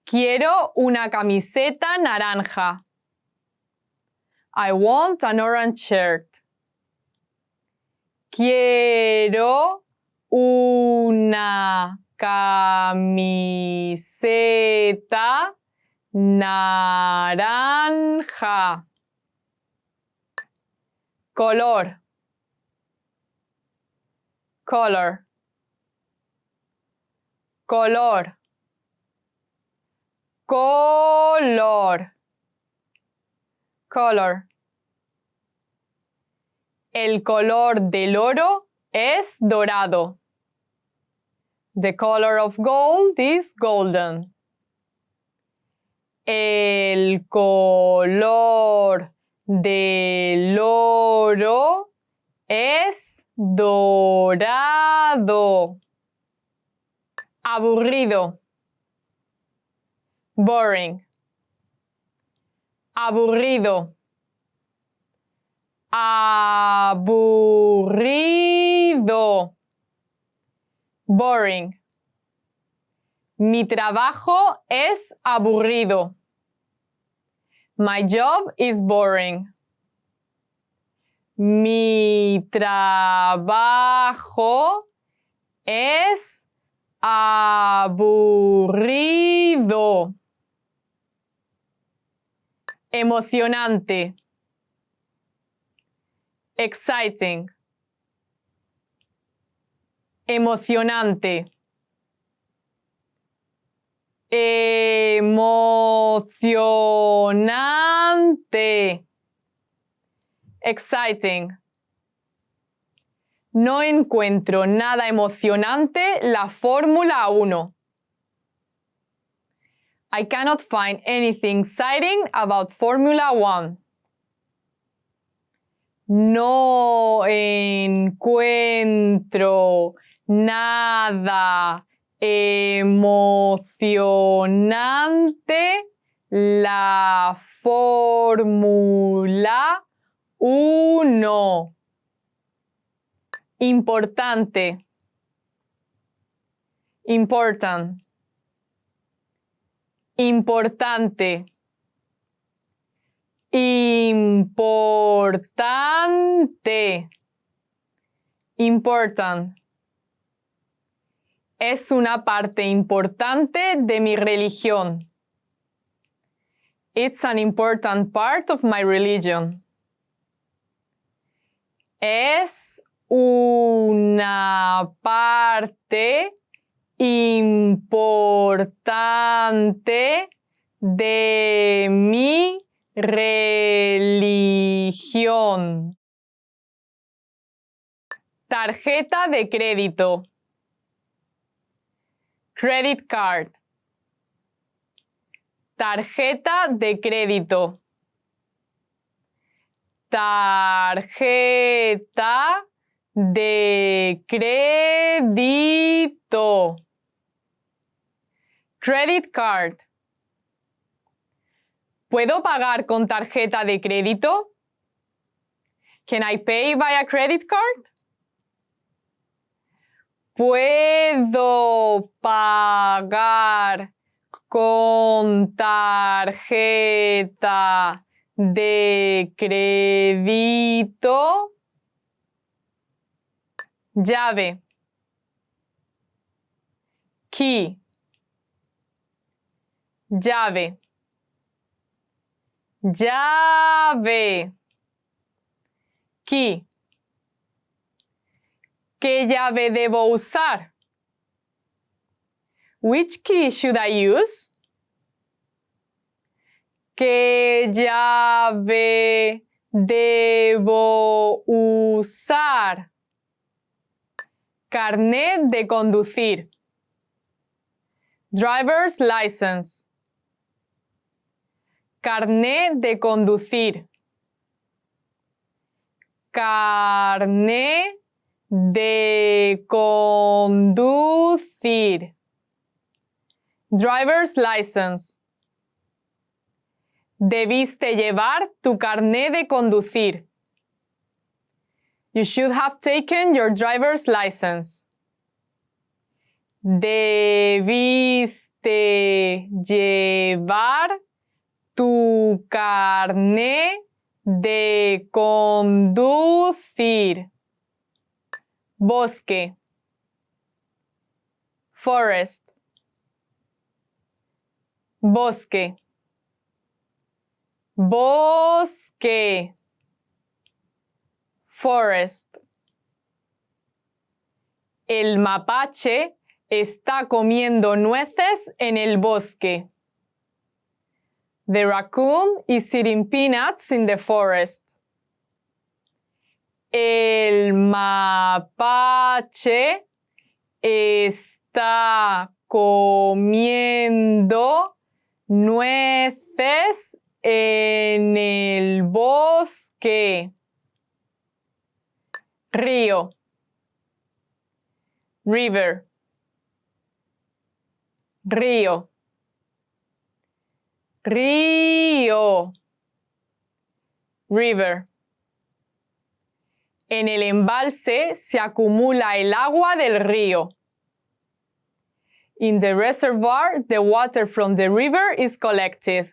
Quiero una camiseta naranja. I want an orange shirt. Quiero una camiseta naranja. Color. Color. Color. Color. Color. El color del oro es dorado. The color of gold is golden. El color del oro es dorado. Aburrido. Boring. Aburrido. Aburrido. Boring. Mi trabajo es aburrido. My job is boring. Mi trabajo es aburrido. Emocionante. Exciting. Emocionante. Emocionante. Exciting. No encuentro nada emocionante la Fórmula 1. I cannot find anything exciting about Formula 1. No encuentro nada emocionante la Fórmula 1. Importante. Important. Importante. Importante. Important. Es una parte importante de mi religión. It's an important part of my religion. Es una parte importante de mi religión. Tarjeta de crédito. Credit card. Tarjeta de crédito. Tarjeta de crédito. Credit card. ¿Puedo pagar con tarjeta de crédito? Can I pay via credit card? ¿Puedo pagar con tarjeta de crédito? Llave. Key. Llave. Llave. Key. ¿Qué llave debo usar? Which key should I use? ¿Qué llave debo usar? Carnet de conducir. Driver's license. Carnet de conducir. Carnet de conducir. Driver's license. Debiste llevar tu carnet de conducir. You should have taken your driver's license. Debiste llevar tu carnet de conducir. Bosque. Forest. Bosque. Bosque. Forest. El mapache está comiendo nueces en el bosque. The raccoon is eating peanuts in the forest. El mapache está comiendo nueces en el bosque. Río. River. Río. Río. River. En el embalse se acumula el agua del río. In the reservoir, the water from the river is collected.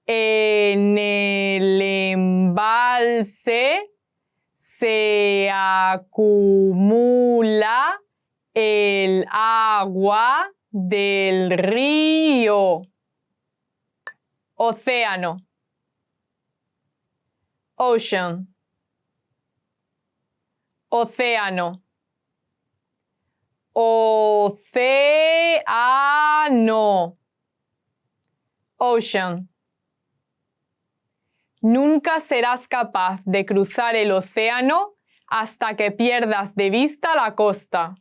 En el embalse se acumula el agua del río. Océano. Ocean. Océano. Océano. Ocean. Nunca serás capaz de cruzar el océano hasta que pierdas de vista la costa.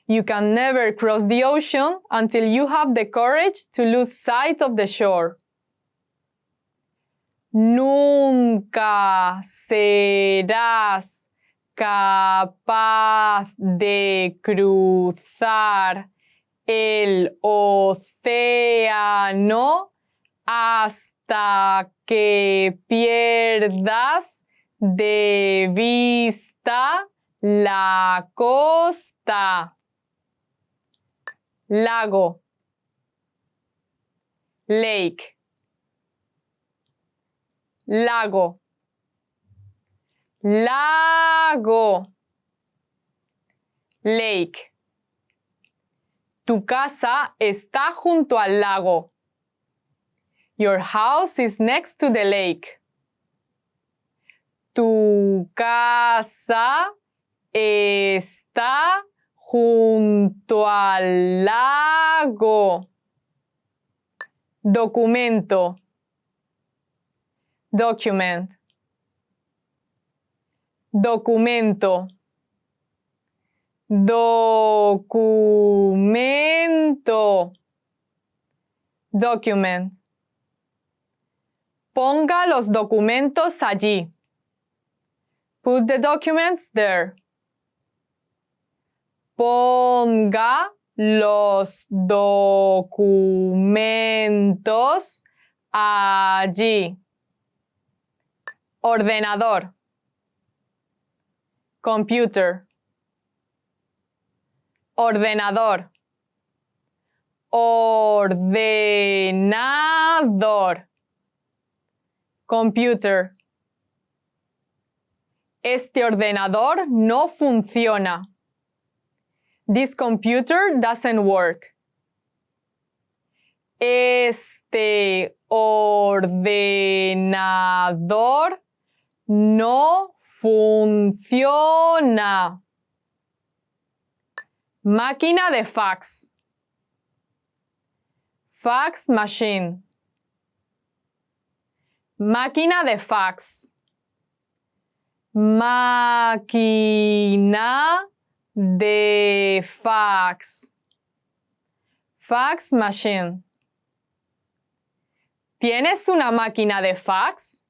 You can never cross the ocean until you have the courage to lose sight of the shore. Nunca serás capaz de cruzar el océano hasta que pierdas de vista la costa. Lago. Lake. Lago. Lago. Lake. Tu casa está junto al lago. Your house is next to the lake. Tu casa está junto al lago. Documento. Document. Documento. Documento. Document. Ponga los documentos allí. Put the documents there. Ponga los documentos allí. Ordenador. Computer. Ordenador. Ordenador. Computer. Este ordenador no funciona. This computer doesn't work. Este ordenador no funciona. Máquina de fax. Fax machine. Máquina de fax. Máquina de fax. Fax machine. ¿Tienes una máquina de fax?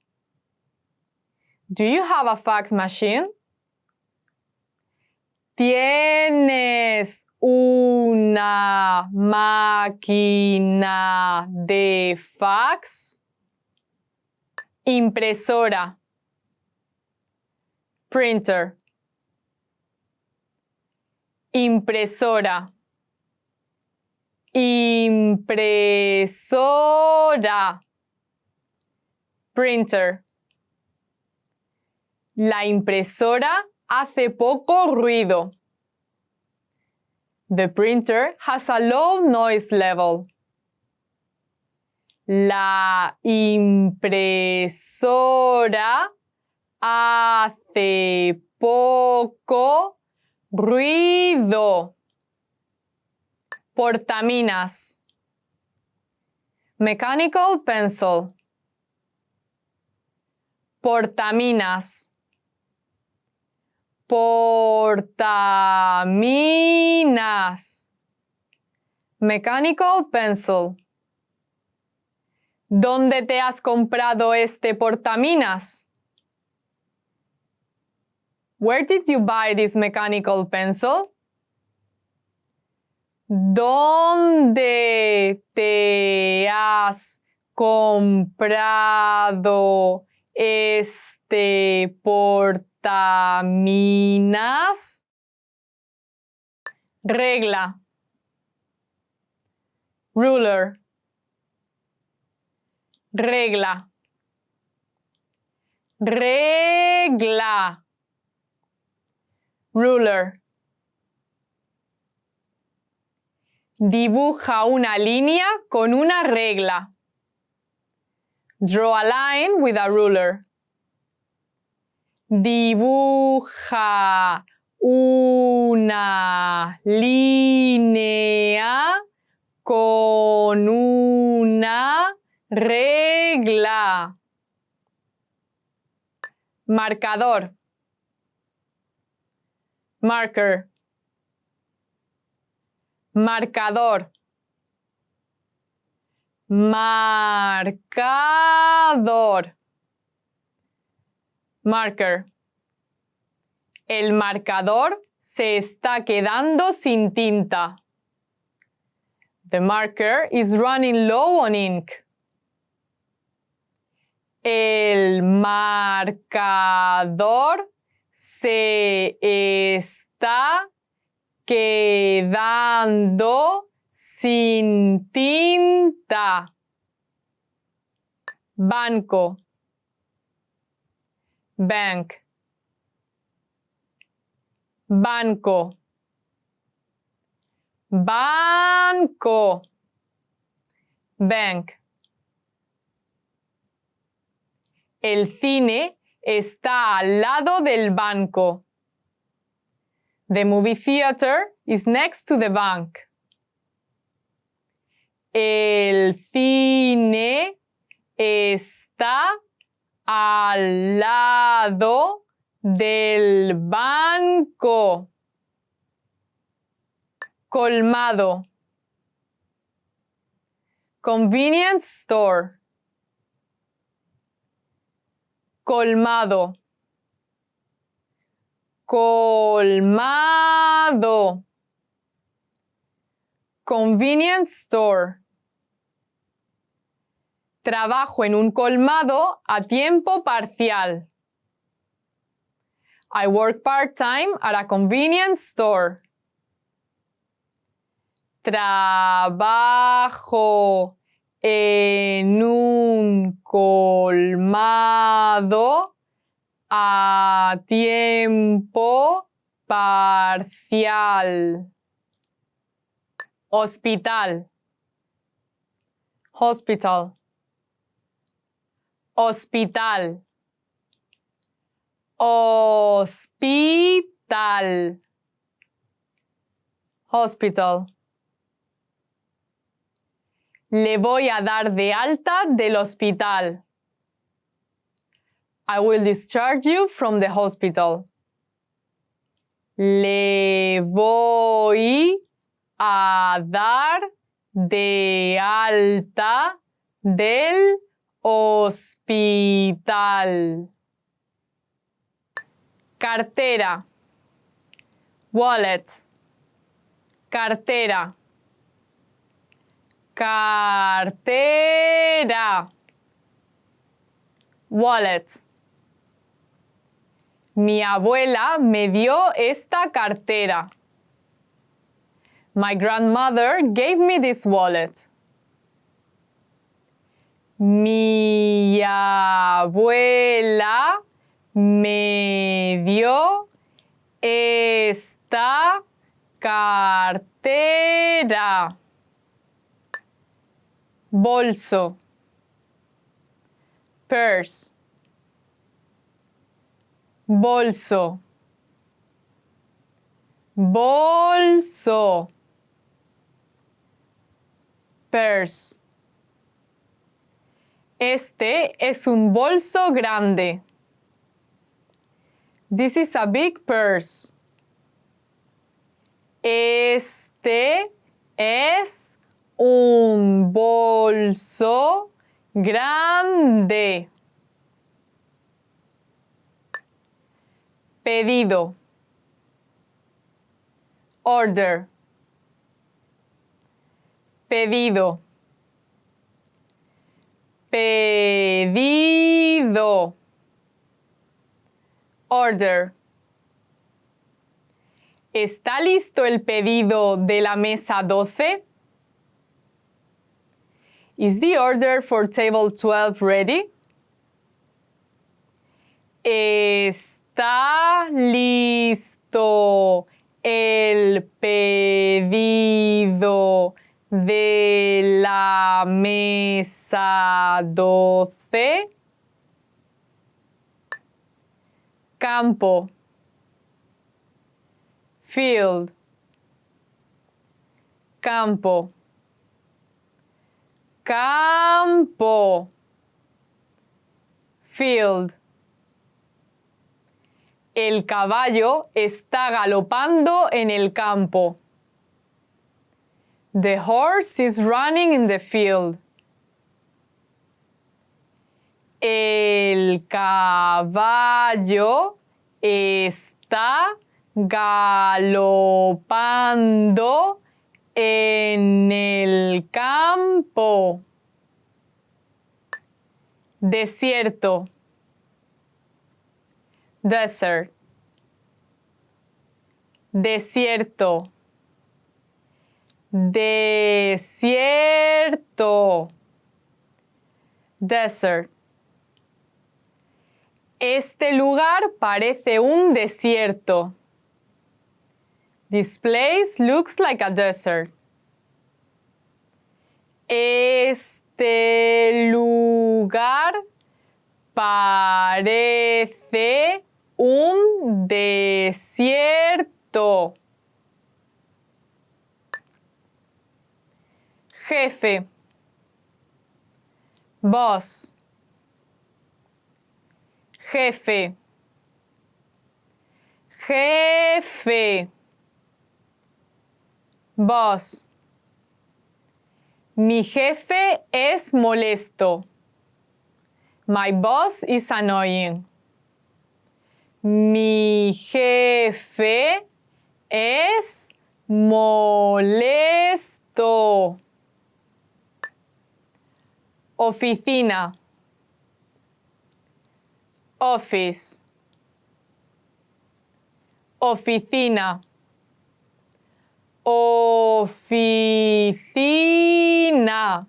Do you have a fax machine? ¿Tienes una máquina de fax? Impresora. Printer. Impresora. Impresora. Printer. La impresora hace poco ruido. The printer has a low noise level. La impresora hace poco ruido. Portaminas. Mechanical pencil. Portaminas. Portaminas. Mechanical pencil. ¿Dónde te has comprado este portaminas? Where did you buy this mechanical pencil? ¿Dónde te has comprado este portaminas? Regla. Ruler. Regla. Regla. Ruler. Dibuja una línea con una regla. Draw a line with a ruler. Dibuja una línea con una regla. Marcador. Marker. Marcador. Marcador. Marker. El marcador se está quedando sin tinta. The marker is running low on ink. El marcador se está quedando sin tinta. Banco. Bank. Banco. Banco. Bank. El cine está al lado del banco. The movie theater is next to the bank. El cine está al lado del banco. Colmado. Convenience store. Colmado. Colmado. Convenience store. Trabajo en un colmado a tiempo parcial. I work part-time at a convenience store. Trabajo en un colmado a tiempo parcial. Hospital. Hospital. Hospital. Hospital. Hospital. Le voy a dar de alta del hospital. I will discharge you from the hospital. Le voy a dar de alta del hospital. Cartera. Wallet. Cartera. Cartera. Wallet. Mi abuela me dio esta cartera. My grandmother gave me this wallet. Mi abuela me dio esta cartera. Bolso. Purse. Bolso. Bolso. Purse. Este es un bolso grande. This is a big purse. Este es un bolso grande. Pedido. Order. Pedido. Pedido. Order. ¿Está listo el pedido de la mesa 12? Is the order for table 12 ready? ¿Está listo el pedido de la mesa 12? Campo. Field. Campo. Campo. Field. El caballo está galopando en el campo. The horse is running in the field. El caballo está galopando en el campo. Desierto. Desert. Desierto. Desierto. Desert. Este lugar parece un desierto. This place looks like a desert. Este lugar parece un desierto. Jefe. Boss. Jefe. Jefe. Boss. Mi jefe es molesto. My boss is annoying. Mi jefe es molesto. Oficina. Office. Oficina. Oficina.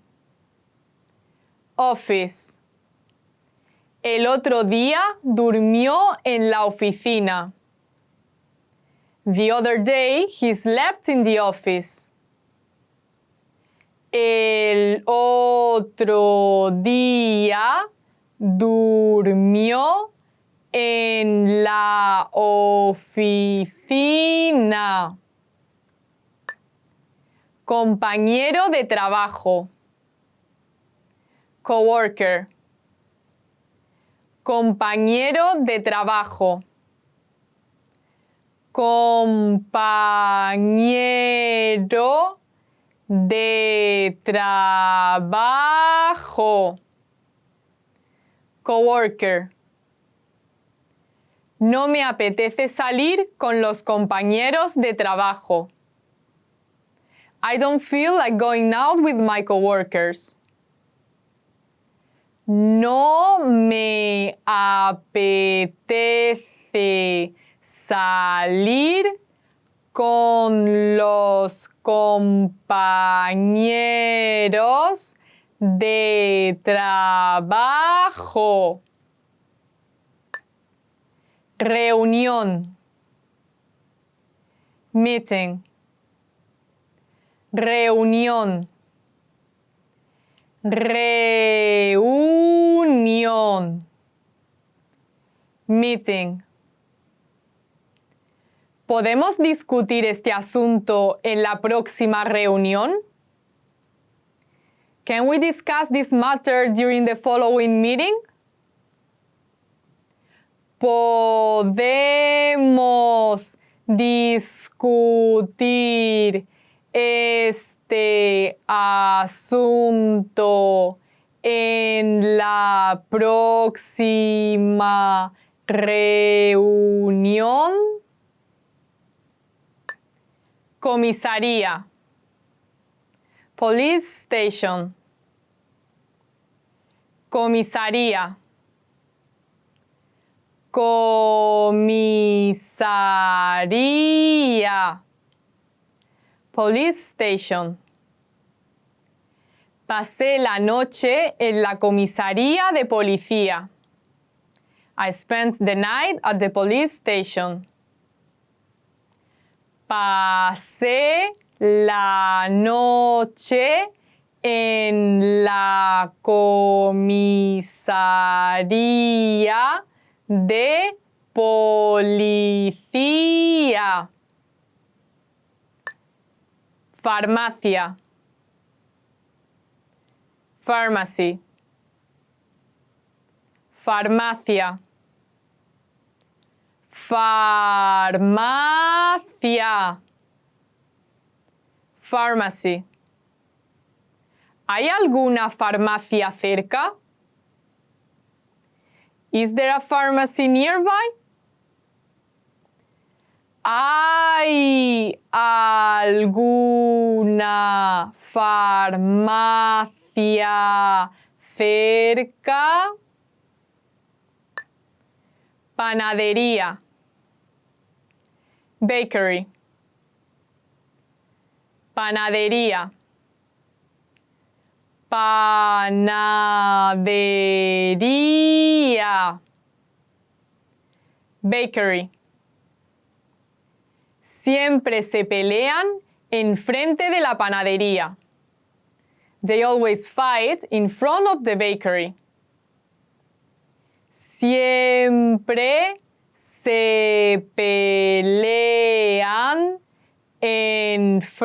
Office. El otro día durmió en la oficina. The other day he slept in the office. El otro otro día durmió en la oficina. Compañero de trabajo. Coworker. Compañero de trabajo. Compañero de trabajo. Coworker. No me apetece salir con los compañeros de trabajo. I don't feel like going out with my coworkers. No me apetece salir con los compañeros de trabajo. Reunión. Meeting. Reunión. Reunión. Meeting. ¿Podemos discutir este asunto en la próxima reunión? Can we discuss this matter during the following meeting? Podemos discutir este asunto en la próxima reunión. Comisaría. Police station. Comisaría. Comisaría. Police station. Pasé la noche en la comisaría de policía. I spent the night at the police station. Pasé la noche en la comisaría de policía. Farmacia. Pharmacy. Farmacia. Farmacia. Pharmacy. ¿Hay alguna farmacia cerca? Is there a pharmacy nearby? ¿Hay alguna farmacia cerca? Panadería. Bakery. Panadería. Panadería. Bakery. Siempre se pelean enfrente de la panadería. They always fight in front of the bakery. Siempre se pelean enfrente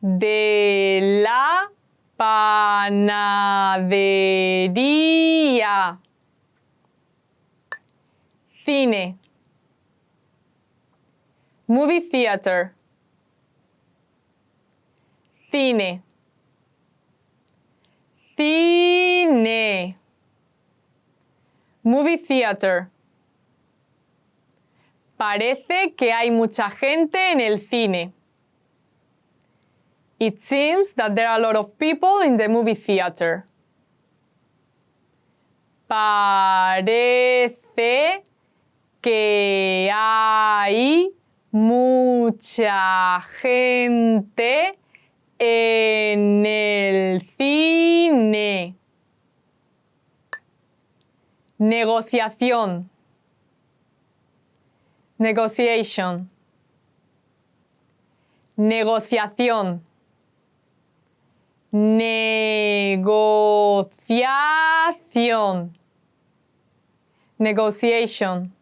de la panadería. Cine. Movie theater. Cine. Cine. Movie theater. Parece que hay mucha gente en el cine. It seems that there are a lot of people in the movie theater. Parece que hay mucha gente en el cine. Negociación. Negotiation. Negociación. Negociación. Negotiation.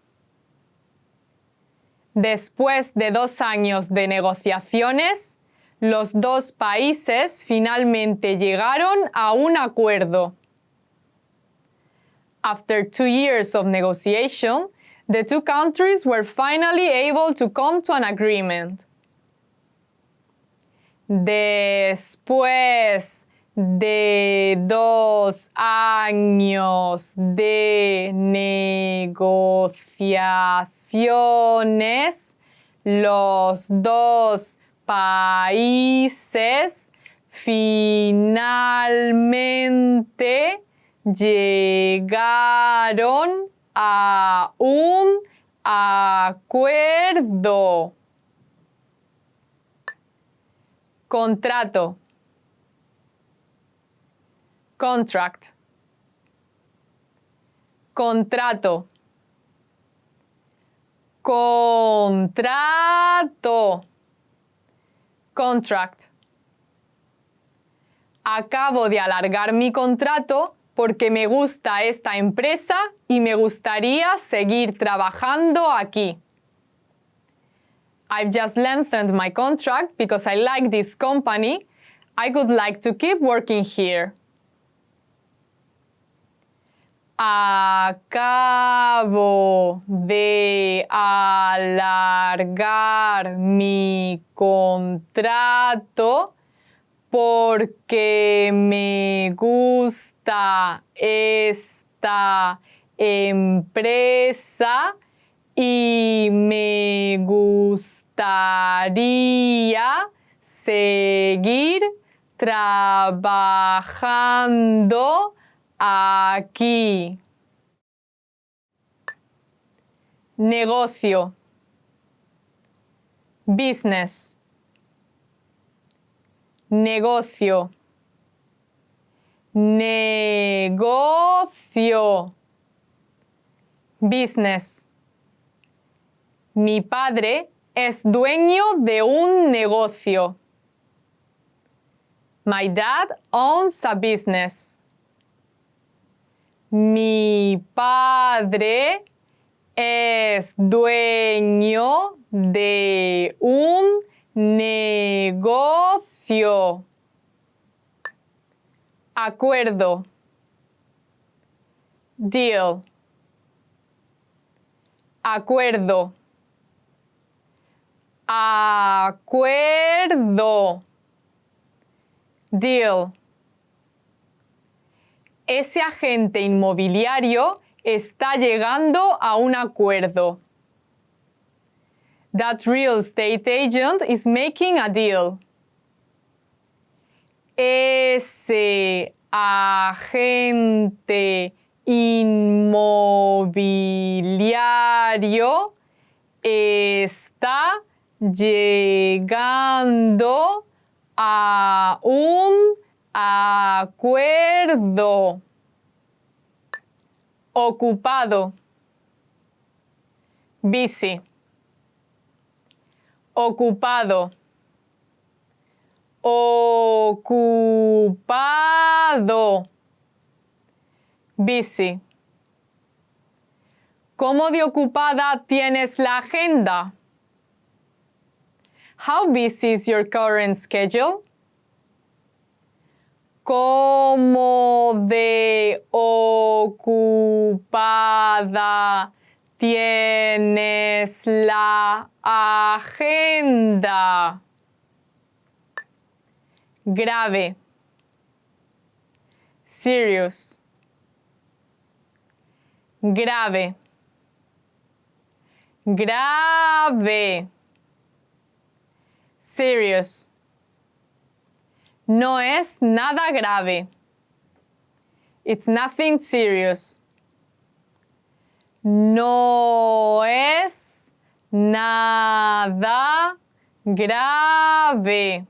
Después de 2 años de negociaciones, los dos países finalmente llegaron a un acuerdo. After 2 years of negotiation, the two countries were finally able to come to an agreement. Después de 2 años de negociaciones, los dos países finalmente llegaron a un acuerdo. Contrato. Contract. Contrato. Contrato. Contract. Acabo de alargar mi contrato porque me gusta esta empresa y me gustaría seguir trabajando aquí. I've just lengthened my contract because I like this company. I would like to keep working here. Acabo de alargar mi contrato porque me gusta esta empresa y me gustaría seguir trabajando aquí. Negocio. Business. Negocio. Negocio. Business. Mi padre es dueño de un negocio. My dad owns a business. Mi padre es dueño de un negocio. Acuerdo. Deal. Acuerdo. Acuerdo. Deal. Ese agente inmobiliario está llegando a un acuerdo. That real estate agent is making a deal. Ese agente inmobiliario está llegando a un acuerdo. Ocupado. Busy. Ocupado. Ocupado. Busy. ¿Cómo de ocupada tienes la agenda? How busy is your current schedule? ¿Cómo de ocupada tienes la agenda? Grave. Serious. Grave. Grave. Serious. No es nada grave. It's nothing serious. No es nada grave.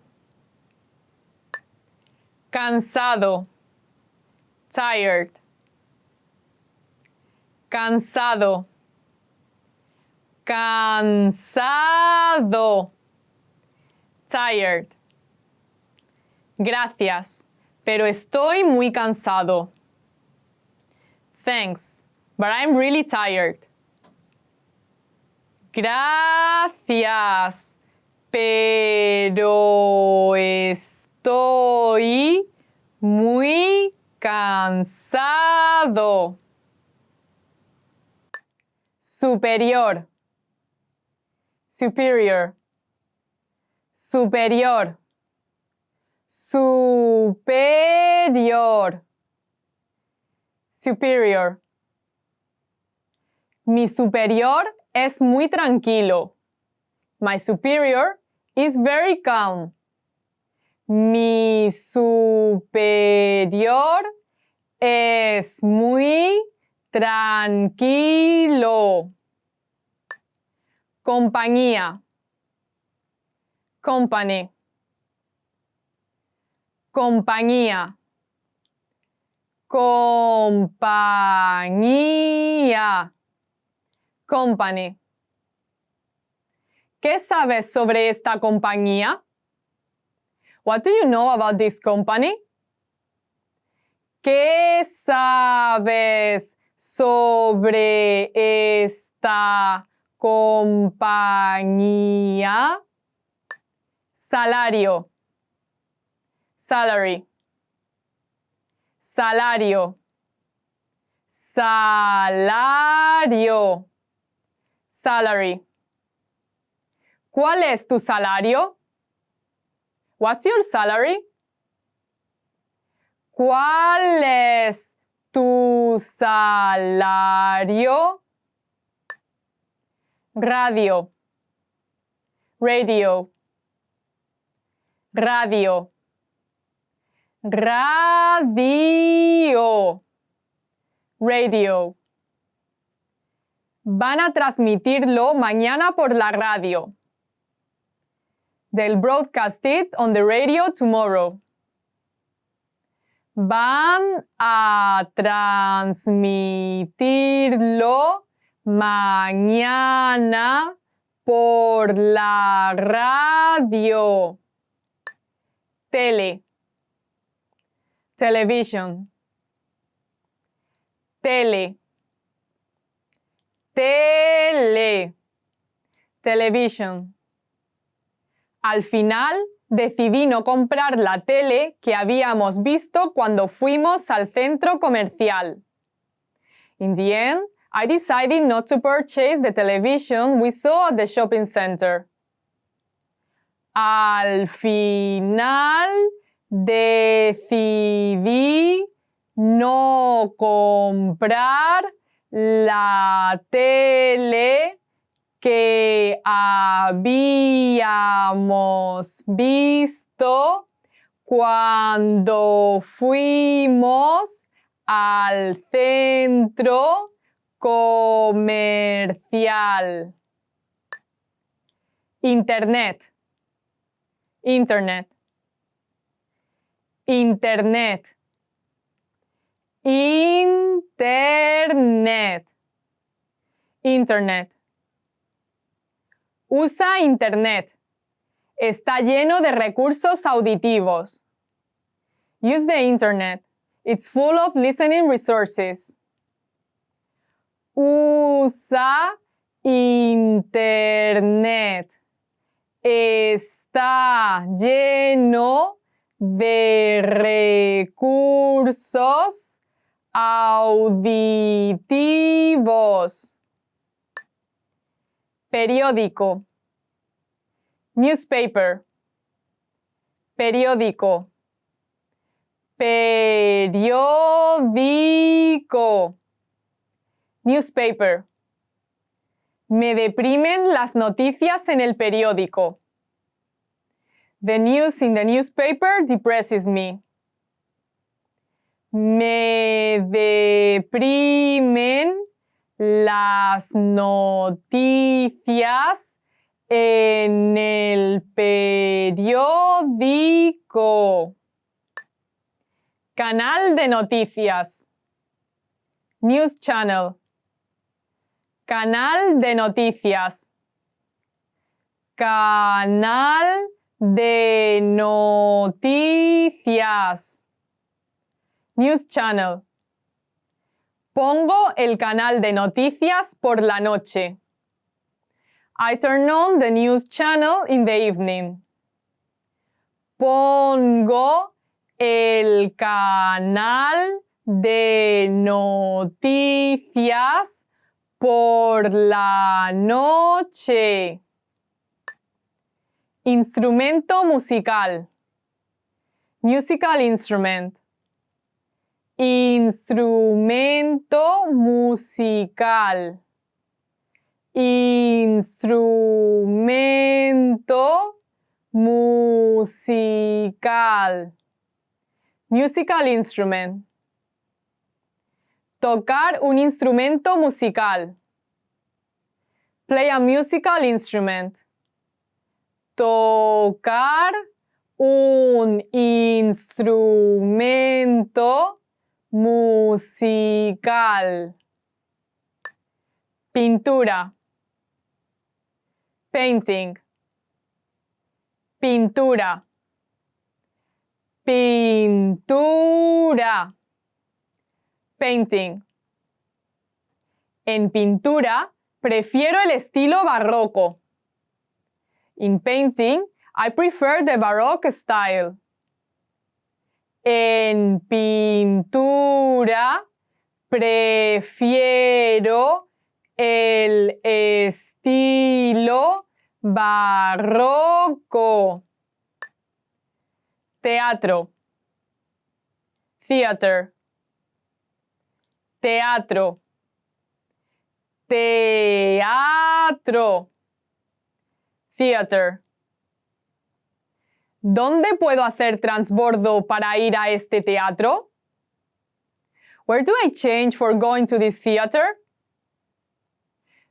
Cansado. Tired. Cansado. Cansado. Tired. Gracias, pero estoy muy cansado. Thanks, but I'm really tired. Gracias, pero estoy muy cansado. Superior. Superior. Superior. Superior. Superior. Mi superior es muy tranquilo. My superior is very calm. Mi superior es muy tranquilo. Compañía. Company. Compañía. Compañía. Company. ¿Qué sabes sobre esta compañía? What do you know about this company? ¿Qué sabes sobre esta compañía? Salario. Salary. Salario. Salario. Salary. ¿Cuál es tu salario? What's your salary? ¿Cuál es tu salario? Radio. Radio. Radio. Radio. Radio. Van a transmitirlo mañana por la radio. They'll broadcast it on the radio tomorrow. Van a transmitirlo mañana por la radio. Tele. Television. Tele. Tele. Television. Al final, decidí no comprar la tele que habíamos visto cuando fuimos al centro comercial. In the end, I decided not to purchase the television we saw at the shopping center. Al final, decidí no comprar la tele que habíamos visto cuando fuimos al centro comercial. Internet. Internet. Internet. Internet. Internet. Usa Internet. Está lleno de recursos auditivos. Use the Internet. It's full of listening resources. Usa Internet. Está lleno de recursos auditivos. Periódico. Newspaper. Periódico. Periódico. Newspaper. Me deprimen las noticias en el periódico. The news in the newspaper depresses me. Me deprimen las noticias en el periódico. Canal de noticias. News channel. Canal de noticias. Canal de noticias. News channel. Pongo el canal de noticias por la noche. I turn on the news channel in the evening. Pongo el canal de noticias por la noche. Instrumento musical. Musical instrument. Instrumento musical. Instrumento musical. Musical instrument. Tocar un instrumento musical. Play a musical instrument. Tocar un instrumento musical. Pintura. Painting. Pintura. Pintura. Painting. En pintura, prefiero el estilo barroco. In painting, I prefer the Baroque style. En pintura, prefiero el estilo barroco. Teatro. Theater. Teatro. Teatro. Theater. ¿Dónde puedo hacer transbordo para ir a este teatro? Where do I change for going to this theater?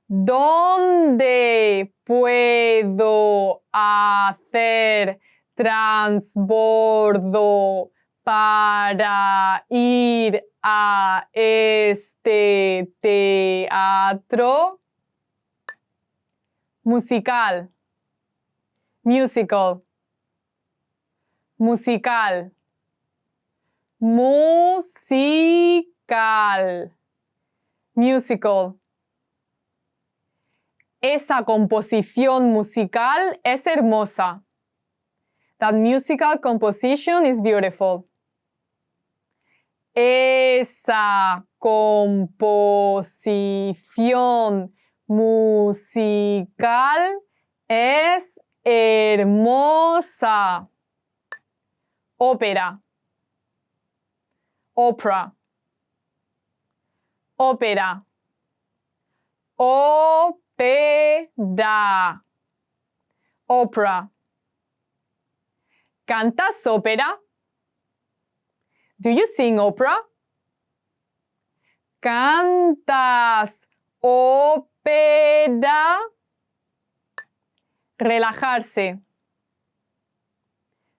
¿Dónde puedo hacer transbordo para ir a este teatro? Musical. Musical. Musical. Musical. Musical. Esa composición musical es hermosa. That musical composition is beautiful. Esa composición musical es hermosa. Ópera. Opera. Ópera. Ópera. Opera. ¿Cantas ópera? Do you sing opera? ¿Cantas ópera? Relajarse.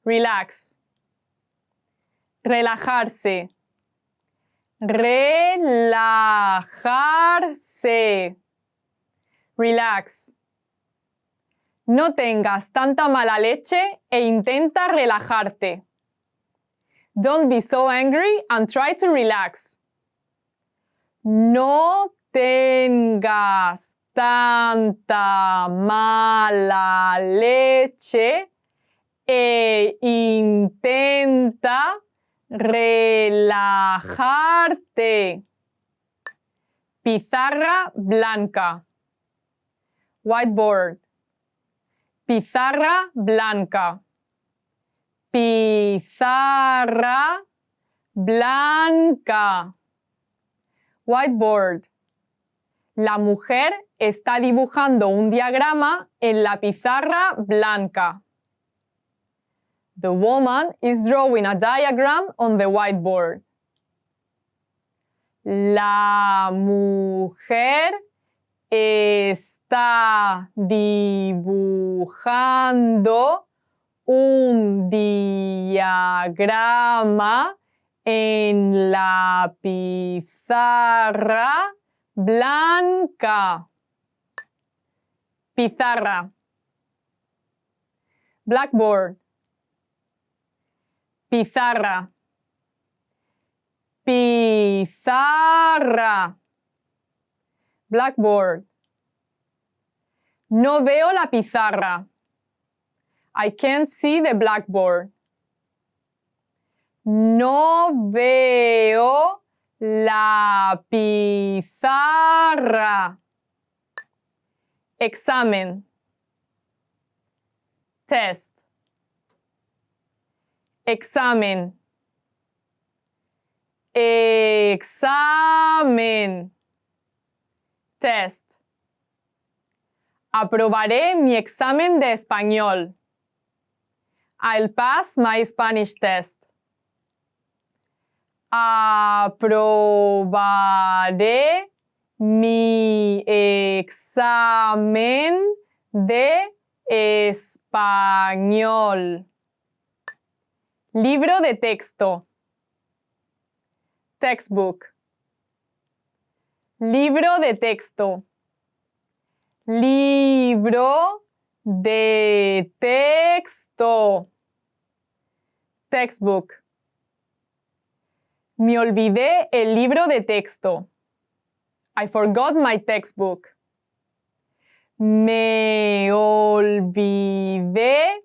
Relax. Relajarse. Relajarse. Relax. No tengas tanta mala leche e intenta relajarte. Don't be so angry and try to relax. No tengas tanta mala leche e intenta relajarte. Pizarra blanca. Whiteboard. Pizarra blanca. Pizarra blanca. Whiteboard. La mujer está dibujando un diagrama en la pizarra blanca. The woman is drawing a diagram on the whiteboard. La mujer está dibujando un diagrama en la pizarra blanca. Pizarra. Blackboard. Pizarra. Pizarra. Blackboard. No veo la pizarra. I can't see the blackboard. No veo la pizarra. Examen. Test. Examen. Examen. Test. Aprobaré mi examen de español. I'll pass my Spanish test. Aprobaré mi examen de español. Libro de texto. Textbook. Libro de texto. Libro de texto. Textbook. Me olvidé el libro de texto. I forgot my textbook. Me olvidé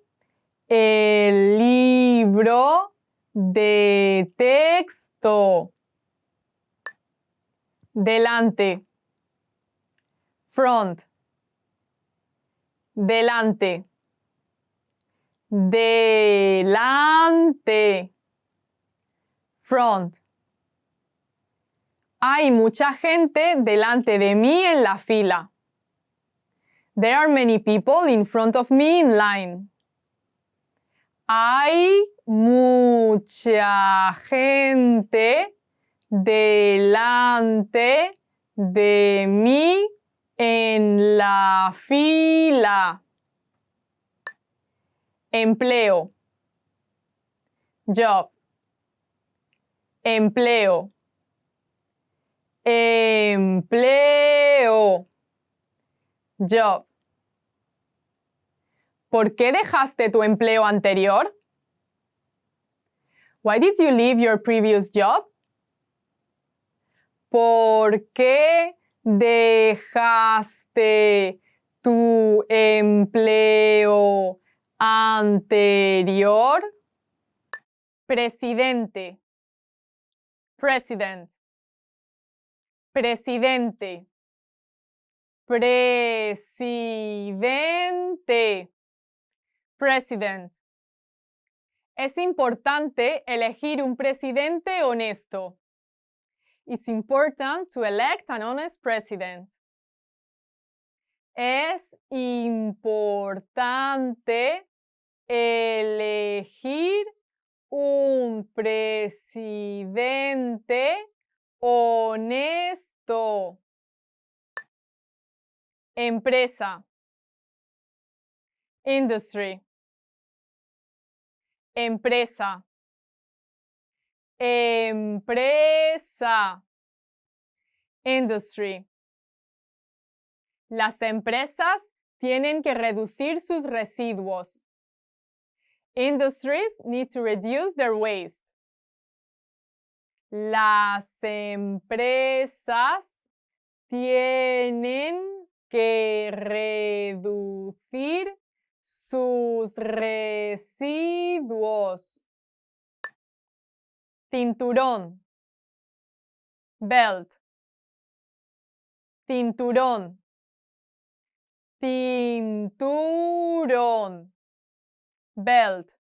el libro de texto. Delante. Front. Delante. Delante. Front. Hay mucha gente delante de mí en la fila. There are many people in front of me in line. Hay mucha gente delante de mí en la fila. Empleo. Job. Empleo. Empleo. Job. ¿Por qué dejaste tu empleo anterior? Why did you leave your previous job? ¿Por qué dejaste tu empleo anterior? Presidente. President. Presidente. Presidente. President. Es importante elegir un presidente honesto. It's important to elect an honest president. Es importante elegir un presidente honesto. Empresa. Industry. Empresa. Empresa. Industry. Las empresas tienen que reducir sus residuos. Industries need to reduce their waste. Las empresas tienen que reducir sus residuos. Cinturón. Belt. Cinturón. Cinturón. Belt.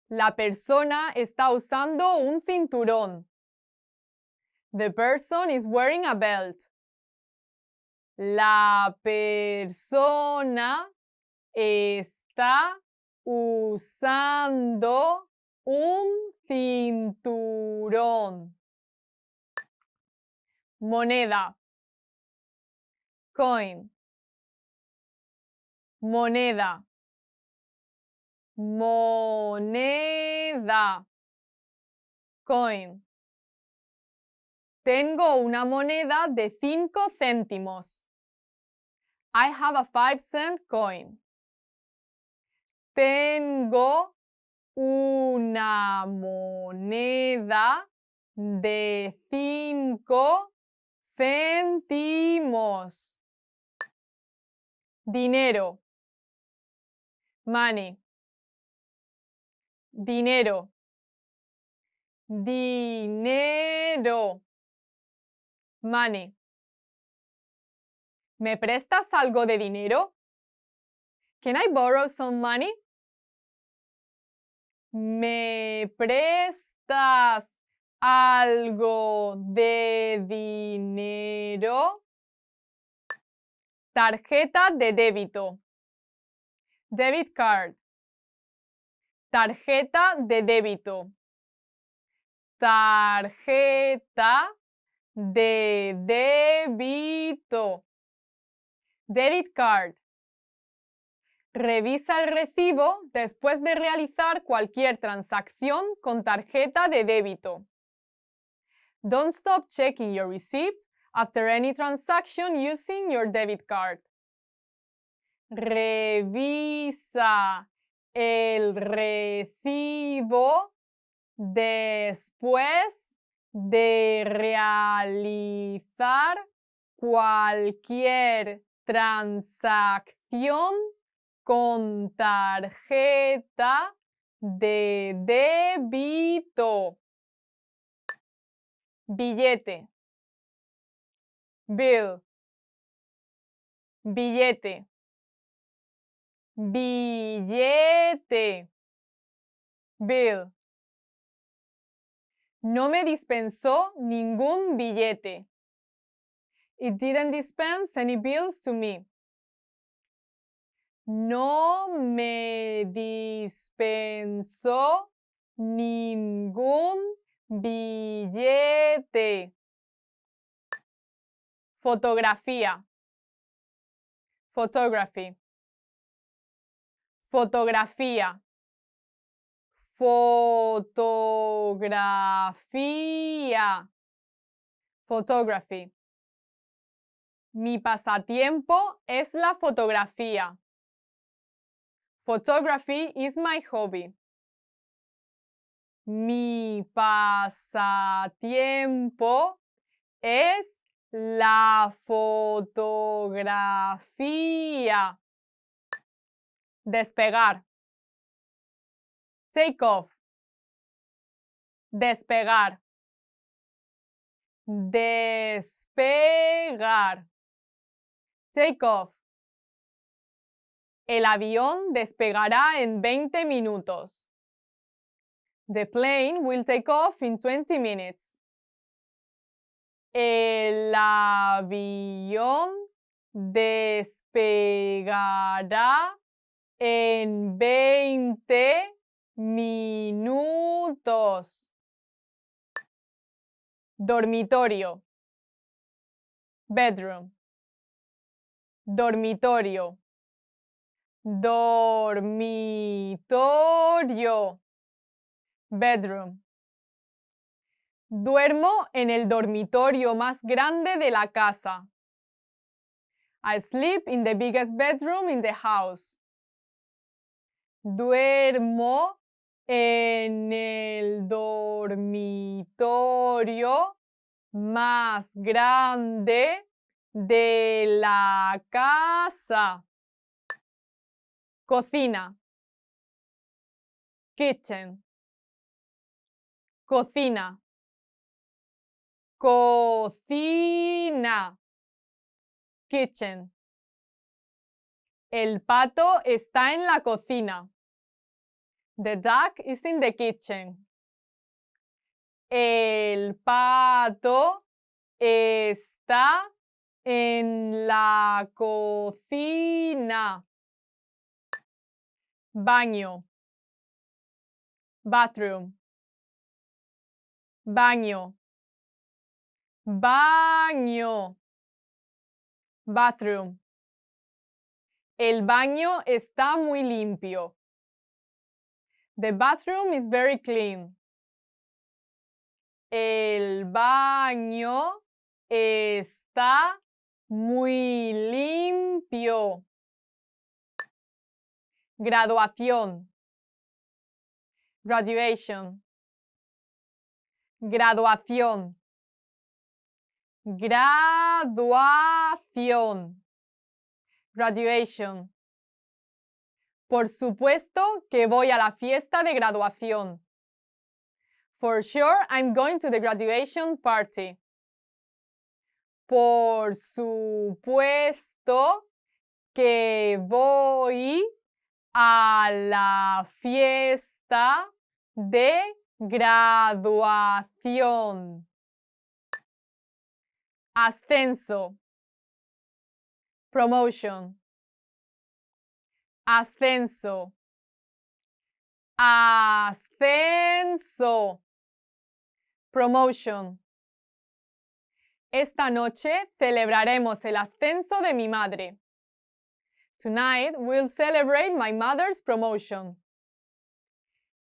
La persona está usando un cinturón. The person is wearing a belt. La persona está usando un cinturón. Moneda. Coin. Moneda. Moneda. Coin. Tengo una moneda de 5 céntimos. I have a 5-cent coin. Tengo una moneda de 5 céntimos. Dinero. Money. Dinero. Dinero. Money. ¿Me prestas algo de dinero? Can I borrow some money? ¿Me prestas algo de dinero? Tarjeta de débito. Debit card. Tarjeta de débito. Tarjeta de débito. Debit card. Revisa el recibo después de realizar cualquier transacción con tarjeta de débito. Don't stop checking your receipt after any transaction using your debit card. Revisa el recibo después de realizar cualquier transacción con tarjeta de débito. Billete. Bill. Billete. Billete. Bill. No me dispensó ningún billete. It didn't dispense any bills to me. No me dispensó ningún billete. Fotografía. Photography. Fotografía. Fotografía. Photography. Mi pasatiempo es la fotografía. Photography is my hobby. Mi pasatiempo es la fotografía. Despegar. Take off. Despegar. Despegar. Take off. El avión despegará en 20 minutos. The plane will take off in 20 minutes. El avión despegará en 20 minutos. Dormitorio. Bedroom. Dormitorio. Dormitorio. Bedroom. Duermo en el dormitorio más grande de la casa. I sleep in the biggest bedroom in the house. Duermo en el dormitorio más grande de la casa. Cocina. Kitchen. Cocina. Cocina. Kitchen. El pato está en la cocina. The duck is in the kitchen. El pato está en la cocina. Baño. Bathroom. Baño. Baño. Bathroom. El baño está muy limpio. The bathroom is very clean. El baño está muy limpio. Graduación. Graduation. Graduación. Graduación. Graduation. Por supuesto que voy a la fiesta de graduación. For sure, I'm going to the graduation party. Por supuesto que voy a la fiesta de graduación. Ascenso. Promotion. Ascenso. Ascenso. Promotion. Esta noche celebraremos el ascenso de mi madre. Tonight we'll celebrate my mother's promotion.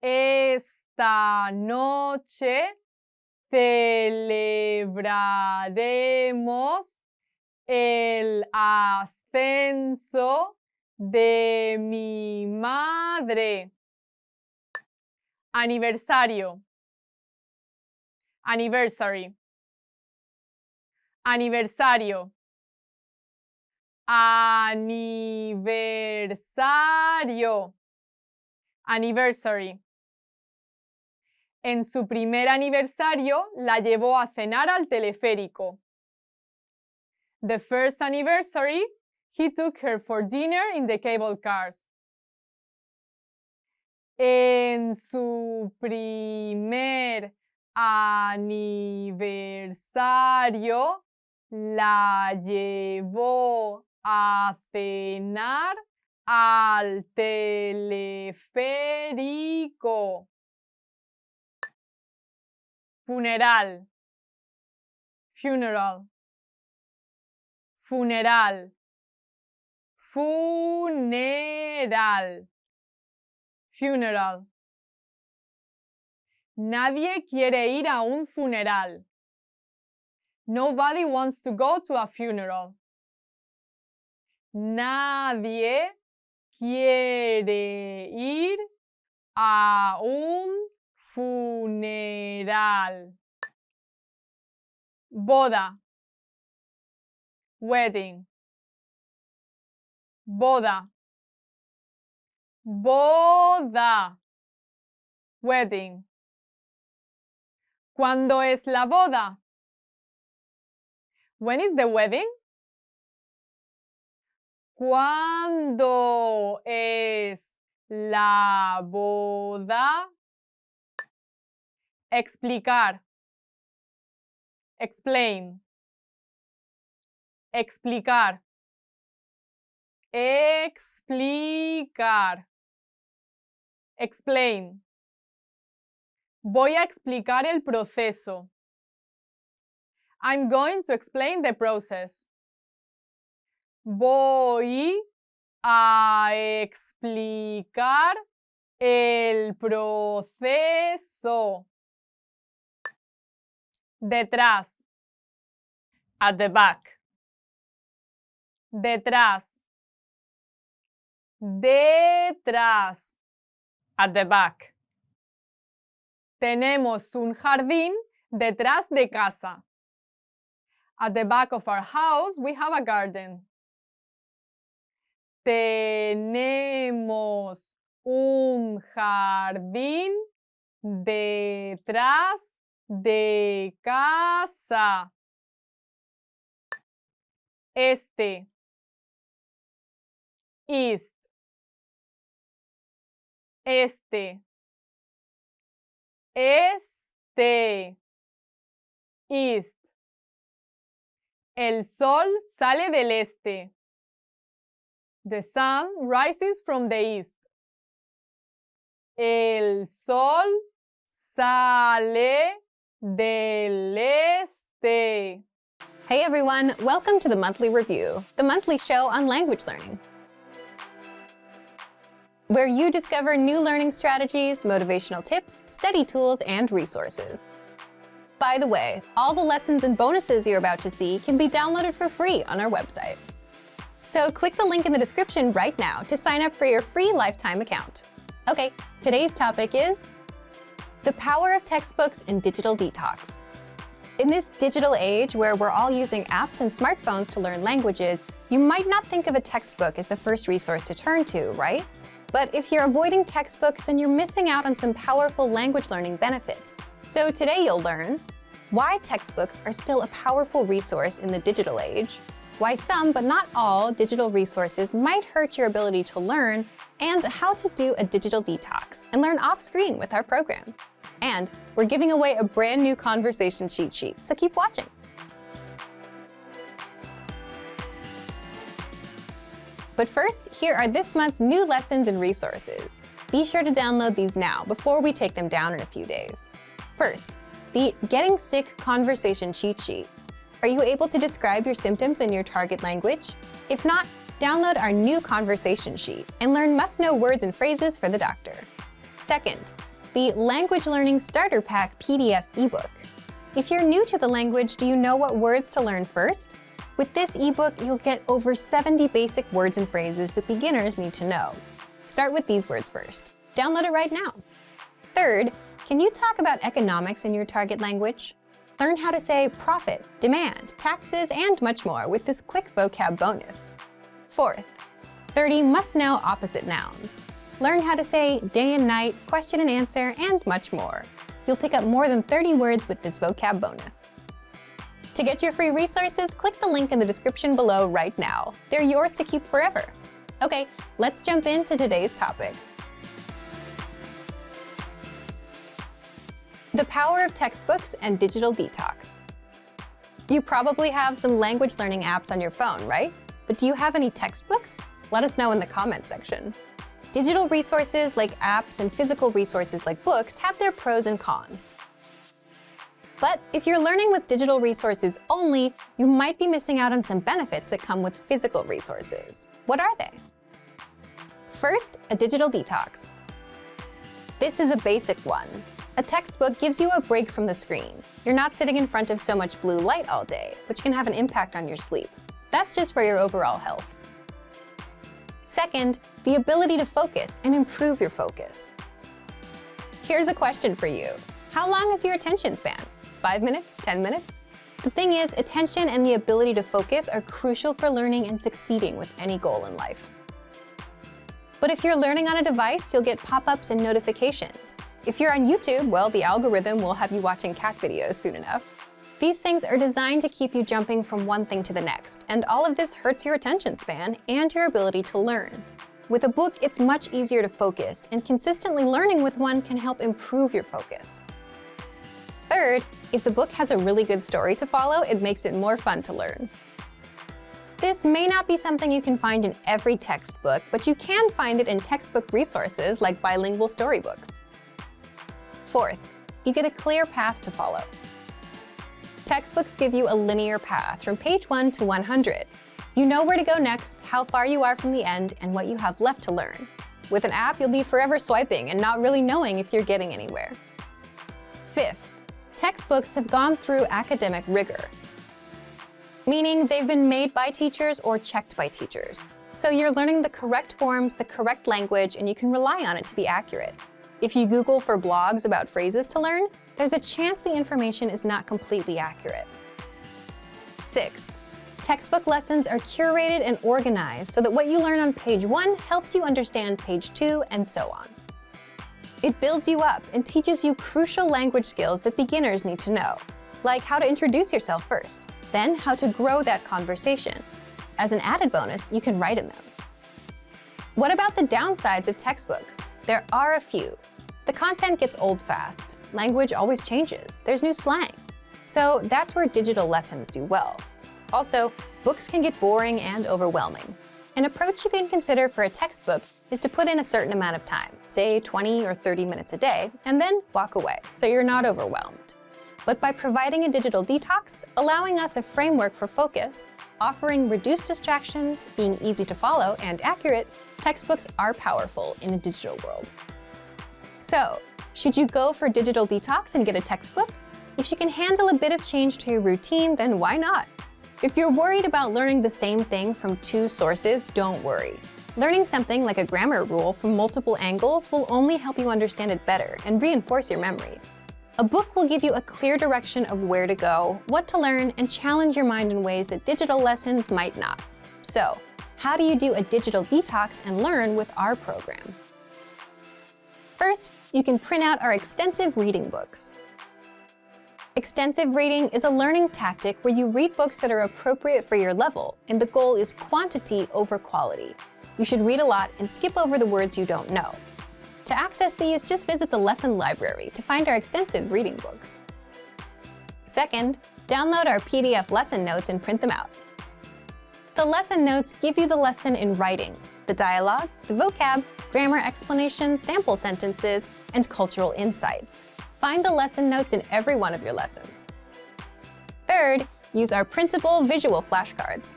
Esta noche celebraremos el ascenso de mi madre. Aniversario. Anniversary. Aniversario. Aniversario. Anniversary. En su primer aniversario la llevó a cenar al teleférico. The first anniversary, he took her for dinner in the cable cars. En su primer aniversario la llevó a cenar al teleférico. Funeral. Funeral. Funeral. Funeral. Funeral. Nadie quiere ir a un funeral. Nobody wants to go to a funeral. Nadie quiere ir a un funeral. Boda. Wedding. Boda. Boda. Wedding. ¿Cuándo es la boda? When is the wedding? ¿Cuándo es la boda? Explicar. Explain. Explicar. Explicar. Explain. Voy a explicar el proceso. I'm going to explain the process. Voy a explicar el proceso. Detrás. At the back. Detrás. Detrás. At the back. Tenemos un jardín detrás de casa. At the back of our house, we have a garden. Tenemos un jardín detrás de casa. Este. East. Este. Este. East. El sol sale del este. The sun rises from the east. El sol sale del este. Hey everyone, welcome to the Monthly Review, the monthly show on language learning, where you discover new learning strategies, motivational tips, study tools, and resources. By the way, all the lessons and bonuses you're about to see can be downloaded for free on our website. So click the link in the description right now to sign up for your free lifetime account. Okay, today's topic is the power of textbooks and digital detox. In this digital age where we're all using apps and smartphones to learn languages, you might not think of a textbook as the first resource to turn to, right? But if you're avoiding textbooks, then you're missing out on some powerful language learning benefits. So today you'll learn why textbooks are still a powerful resource in the digital age, why some, but not all, digital resources might hurt your ability to learn, and how to do a digital detox and learn off-screen with our program. And we're giving away a brand new conversation cheat sheet, so keep watching. But first, here are this month's new lessons and resources. Be sure to download these now before we take them down in a few days. First, the Getting Sick Conversation Cheat Sheet. Are you able to describe your symptoms in your target language? If not, download our new conversation sheet and learn must-know words and phrases for the doctor. Second, the Language Learning Starter Pack PDF ebook. If you're new to the language, do you know what words to learn first? With this ebook, you'll get over 70 basic words and phrases that beginners need to know. Start with these words first. Download it right now. Third, can you talk about economics in your target language? Learn how to say profit, demand, taxes, and much more with this quick vocab bonus. Fourth, 30 must-know opposite nouns. Learn how to say day and night, question and answer, and much more. You'll pick up more than 30 words with this vocab bonus. To get your free resources, click the link in the description below right now. They're yours to keep forever. Okay, let's jump into today's topic. The power of textbooks and digital detox. You probably have some language learning apps on your phone, right? But do you have any textbooks? Let us know in the comment section. Digital resources like apps and physical resources like books have their pros and cons. But if you're learning with digital resources only, you might be missing out on some benefits that come with physical resources. What are they? First, a digital detox. This is a basic one. A textbook gives you a break from the screen. You're not sitting in front of so much blue light all day, which can have an impact on your sleep. That's just for your overall health. Second, the ability to focus and improve your focus. Here's a question for you. How long is your attention span? 5 minutes? 10 minutes? The thing is, attention and the ability to focus are crucial for learning and succeeding with any goal in life. But if you're learning on a device, you'll get pop-ups and notifications. If you're on YouTube, well, the algorithm will have you watching cat videos soon enough. These things are designed to keep you jumping from one thing to the next, and all of this hurts your attention span and your ability to learn. With a book, it's much easier to focus, and consistently learning with one can help improve your focus. Third, if the book has a really good story to follow, it makes it more fun to learn. This may not be something you can find in every textbook, but you can find it in textbook resources like bilingual storybooks. Fourth, you get a clear path to follow. Textbooks give you a linear path from page 1 to 100. You know where to go next, how far you are from the end, and what you have left to learn. With an app, you'll be forever swiping and not really knowing if you're getting anywhere. Fifth, textbooks have gone through academic rigor, meaning they've been made by teachers or checked by teachers. So you're learning the correct forms, the correct language, and you can rely on it to be accurate. If you Google for blogs about phrases to learn, there's a chance the information is not completely accurate. Sixth, textbook lessons are curated and organized so that what you learn on page 1 helps you understand page 2 and so on. It builds you up and teaches you crucial language skills that beginners need to know, like how to introduce yourself first, then how to grow that conversation. As an added bonus, you can write in them. What about the downsides of textbooks? There are a few. The content gets old fast. Language always changes. There's new slang. So that's where digital lessons do well. Also, books can get boring and overwhelming. An approach you can consider for a textbook is to put in a certain amount of time, say 20 or 30 minutes a day, and then walk away, so you're not overwhelmed. But by providing a digital detox, allowing us a framework for focus, offering reduced distractions, being easy to follow and accurate, textbooks are powerful in a digital world. So, should you go for digital detox and get a textbook? If you can handle a bit of change to your routine, then why not? If you're worried about learning the same thing from two sources, don't worry. Learning something like a grammar rule from multiple angles will only help you understand it better and reinforce your memory. A book will give you a clear direction of where to go, what to learn, and challenge your mind in ways that digital lessons might not. So, how do you do a digital detox and learn with our program? First, you can print out our extensive reading books. Extensive reading is a learning tactic where you read books that are appropriate for your level, and the goal is quantity over quality. You should read a lot and skip over the words you don't know. To access these, just visit the lesson library to find our extensive reading books. Second, download our PDF lesson notes and print them out. The lesson notes give you the lesson in writing, the dialogue, the vocab, grammar explanations, sample sentences, and cultural insights. Find the lesson notes in every one of your lessons. Third, use our printable visual flashcards.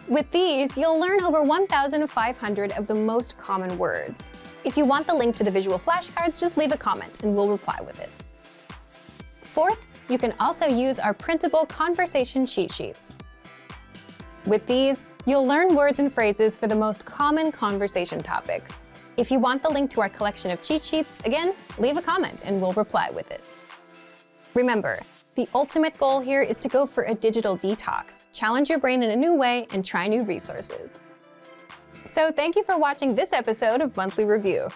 With these, you'll learn over 1,500 of the most common words. If you want the link to the visual flashcards, just leave a comment and we'll reply with it. Fourth, you can also use our printable conversation cheat sheets. With these, you'll learn words and phrases for the most common conversation topics. If you want the link to our collection of cheat sheets, again, leave a comment and we'll reply with it. Remember, the ultimate goal here is to go for a digital detox, challenge your brain in a new way, and try new resources. So thank you for watching this episode of Monthly Review.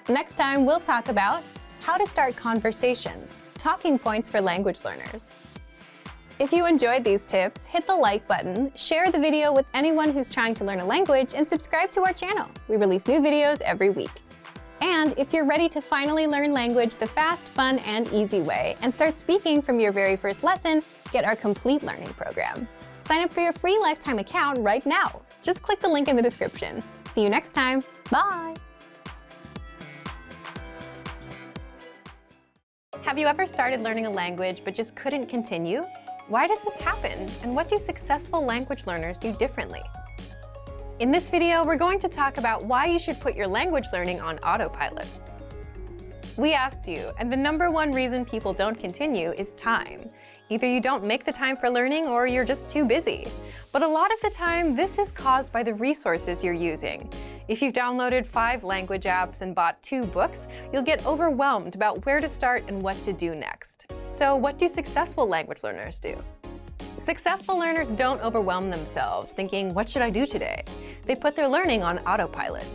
Next time, we'll talk about how to start conversations, talking points for language learners. If you enjoyed these tips, hit the like button, share the video with anyone who's trying to learn a language, and subscribe to our channel. We release new videos every week. And if you're ready to finally learn language the fast, fun, and easy way, and start speaking from your very first lesson, get our complete learning program. Sign up for your free lifetime account right now. Just click the link in the description. See you next time. Bye! Have you ever started learning a language but just couldn't continue? Why does this happen, and what do successful language learners do differently? In this video, we're going to talk about why you should put your language learning on autopilot. We asked you, and the #1 reason people don't continue is time. Either you don't make the time for learning or you're just too busy. But a lot of the time, this is caused by the resources you're using. If you've downloaded 5 language apps and bought 2 books, you'll get overwhelmed about where to start and what to do next. So what do successful language learners do? Successful learners don't overwhelm themselves thinking, what should I do today? They put their learning on autopilot.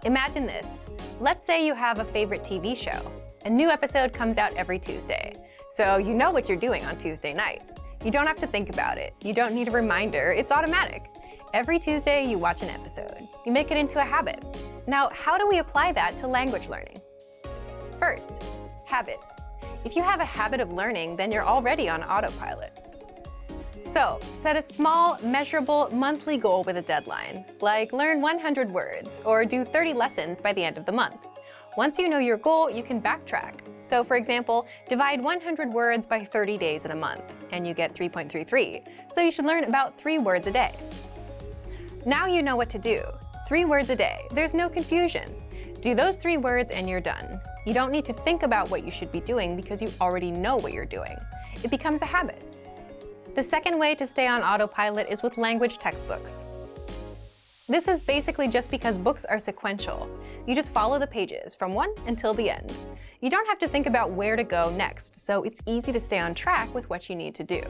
Imagine this. Let's say you have a favorite TV show. A new episode comes out every Tuesday. So you know what you're doing on Tuesday night. You don't have to think about it. You don't need a reminder. It's automatic. Every Tuesday, you watch an episode. You make it into a habit. Now, how do we apply that to language learning? First, habits. If you have a habit of learning, then you're already on autopilot. So, set a small, measurable monthly goal with a deadline, like learn 100 words or do 30 lessons by the end of the month. Once you know your goal, you can backtrack. So, for example, divide 100 words by 30 days in a month, and you get 3.33. So you should learn about 3 words a day. Now you know what to do. 3 words a day. There's no confusion. Do those 3 words and you're done. You don't need to think about what you should be doing because you already know what you're doing. It becomes a habit. The second way to stay on autopilot is with language textbooks. This is basically just because books are sequential. You just follow the pages from one until the end. You don't have to think about where to go next, so it's easy to stay on track with what you need to do.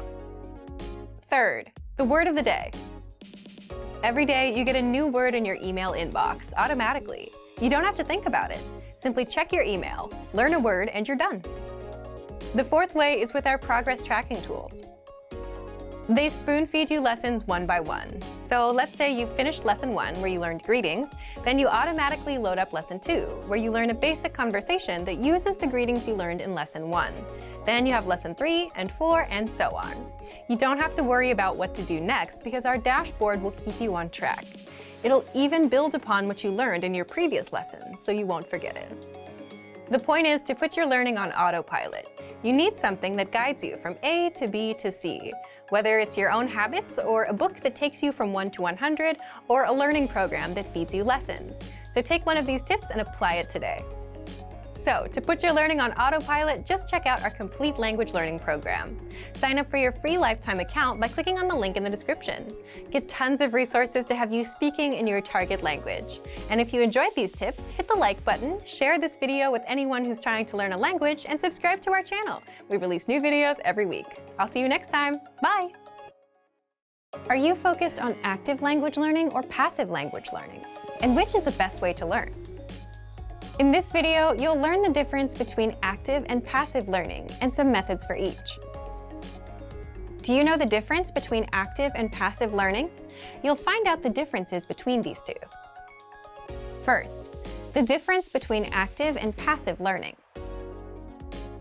Third, the word of the day. Every day, you get a new word in your email inbox automatically. You don't have to think about it. Simply check your email, learn a word, and you're done. The fourth way is with our progress tracking tools. They spoon-feed you lessons one by one. So let's say you finished lesson 1 where you learned greetings, then you automatically load up lesson 2 where you learn a basic conversation that uses the greetings you learned in lesson 1. Then you have lesson 3 and 4 and so on. You don't have to worry about what to do next because our dashboard will keep you on track. It'll even build upon what you learned in your previous lessons so you won't forget it. The point is to put your learning on autopilot. You need something that guides you from A to B to C, whether it's your own habits or a book that takes you from 1 to 100 or a learning program that feeds you lessons. So take one of these tips and apply it today. So, to put your learning on autopilot, just check out our complete language learning program. Sign up for your free lifetime account by clicking on the link in the description. Get tons of resources to have you speaking in your target language. And if you enjoyed these tips, hit the like button, share this video with anyone who's trying to learn a language, and subscribe to our channel. We release new videos every week. I'll see you next time. Bye! Are you focused on active language learning or passive language learning? And which is the best way to learn? In this video, you'll learn the difference between active and passive learning and some methods for each. Do you know the difference between active and passive learning? You'll find out the differences between these two. First, the difference between active and passive learning.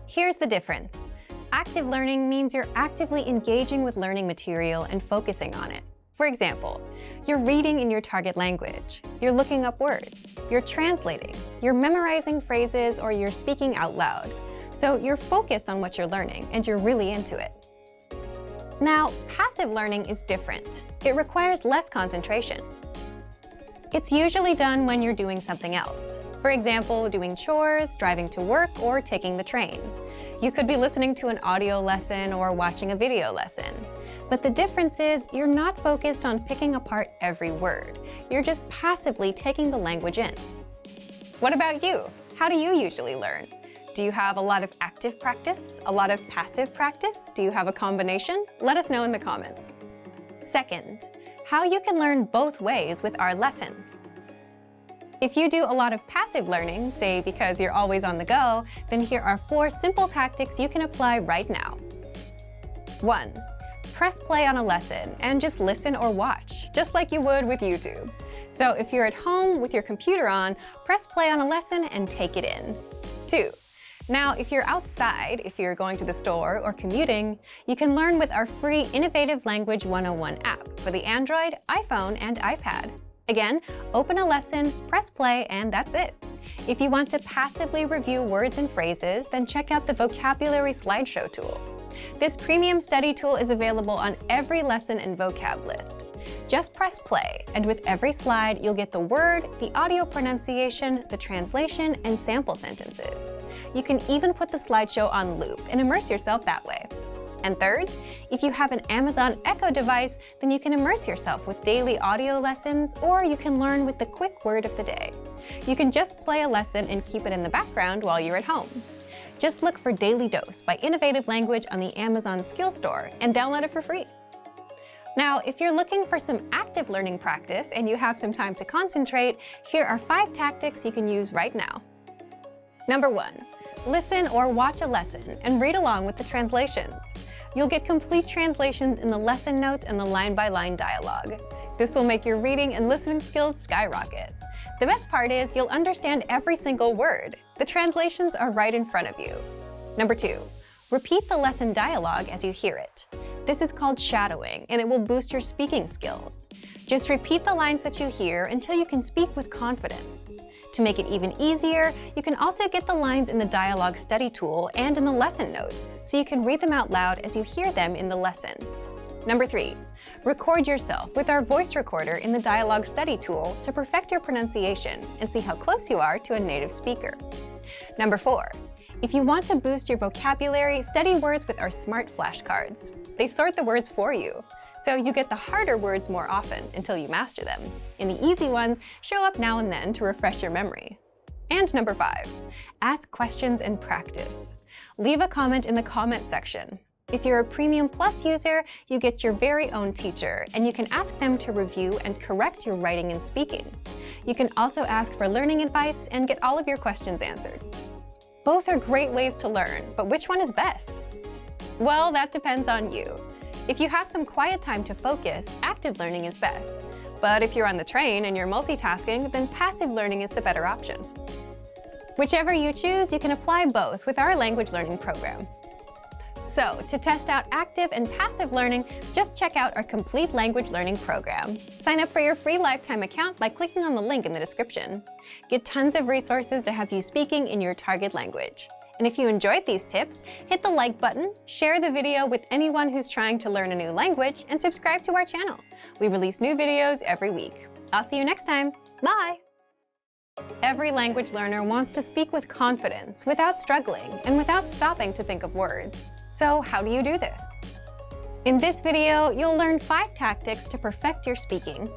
Here's the difference. Active learning means you're actively engaging with learning material and focusing on it. For example, you're reading in your target language, you're looking up words, you're translating, you're memorizing phrases, or you're speaking out loud. So you're focused on what you're learning and you're really into it. Now, passive learning is different. It requires less concentration. It's usually done when you're doing something else. For example, doing chores, driving to work, or taking the train. You could be listening to an audio lesson or watching a video lesson. But the difference is you're not focused on picking apart every word. You're just passively taking the language in. What about you? How do you usually learn? Do you have a lot of active practice? A lot of passive practice? Do you have a combination? Let us know in the comments. Second, how you can learn both ways with our lessons. If you do a lot of passive learning, say because you're always on the go, then here are 4 simple tactics you can apply right now. 1. Press play on a lesson and just listen or watch, just like you would with YouTube. So if you're at home with your computer on, press play on a lesson and take it in. 2. Now, if you're outside, if you're going to the store or commuting, you can learn with our free Innovative Language 101 app for the Android, iPhone, and iPad. Again, open a lesson, press play, and that's it. If you want to passively review words and phrases, then check out the Vocabulary Slideshow tool. This premium study tool is available on every lesson and vocab list. Just press play, and with every slide, you'll get the word, the audio pronunciation, the translation, and sample sentences. You can even put the slideshow on loop and immerse yourself that way. And third, if you have an Amazon Echo device, then you can immerse yourself with daily audio lessons, or you can learn with the quick word of the day. You can just play a lesson and keep it in the background while you're at home. Just look for Daily Dose by Innovative Language on the Amazon Skill Store and download it for free. Now, if you're looking for some active learning practice and you have some time to concentrate, here are 5 tactics you can use right now. Number 1. Listen or watch a lesson and read along with the translations. You'll get complete translations in the lesson notes and the line-by-line dialogue. This will make your reading and listening skills skyrocket. The best part is you'll understand every single word. The translations are right in front of you. Number 2. Repeat the lesson dialogue as you hear it. This is called shadowing, and it will boost your speaking skills. Just repeat the lines that you hear until you can speak with confidence. To make it even easier, you can also get the lines in the dialogue study tool and in the lesson notes, so you can read them out loud as you hear them in the lesson. Number 3. Record yourself with our voice recorder in the dialogue study tool to perfect your pronunciation and see how close you are to a native speaker. Number 4. If you want to boost your vocabulary, study words with our smart flashcards. They sort the words for you, so you get the harder words more often until you master them, and the easy ones show up now and then to refresh your memory. And number 5. Ask questions and practice. Leave a comment in the comment section. If you're a Premium Plus user, you get your very own teacher, and you can ask them to review and correct your writing and speaking. You can also ask for learning advice and get all of your questions answered. Both are great ways to learn, but which one is best? Well, that depends on you. If you have some quiet time to focus, active learning is best. But if you're on the train and you're multitasking, then passive learning is the better option. Whichever you choose, you can apply both with our language learning program. So, to test out active and passive learning, just check out our complete language learning program. Sign up for your free lifetime account by clicking on the link in the description. Get tons of resources to have you speaking in your target language. And if you enjoyed these tips, hit the like button, share the video with anyone who's trying to learn a new language, and subscribe to our channel. We release new videos every week. I'll see you next time. Bye! Every language learner wants to speak with confidence, without struggling, and without stopping to think of words. So how do you do this? In this video, you'll learn 5 tactics to perfect your speaking.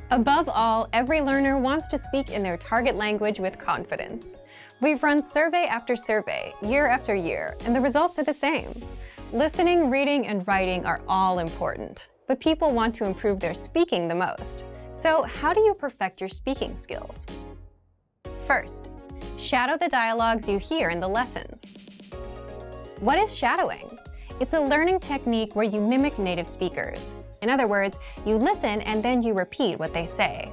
Above all, every learner wants to speak in their target language with confidence. We've run survey after survey, year after year, and the results are the same. Listening, reading, and writing are all important, but people want to improve their speaking the most. So how do you perfect your speaking skills? First, shadow the dialogues you hear in the lessons. What is shadowing? It's a learning technique where you mimic native speakers. In other words, you listen and then you repeat what they say.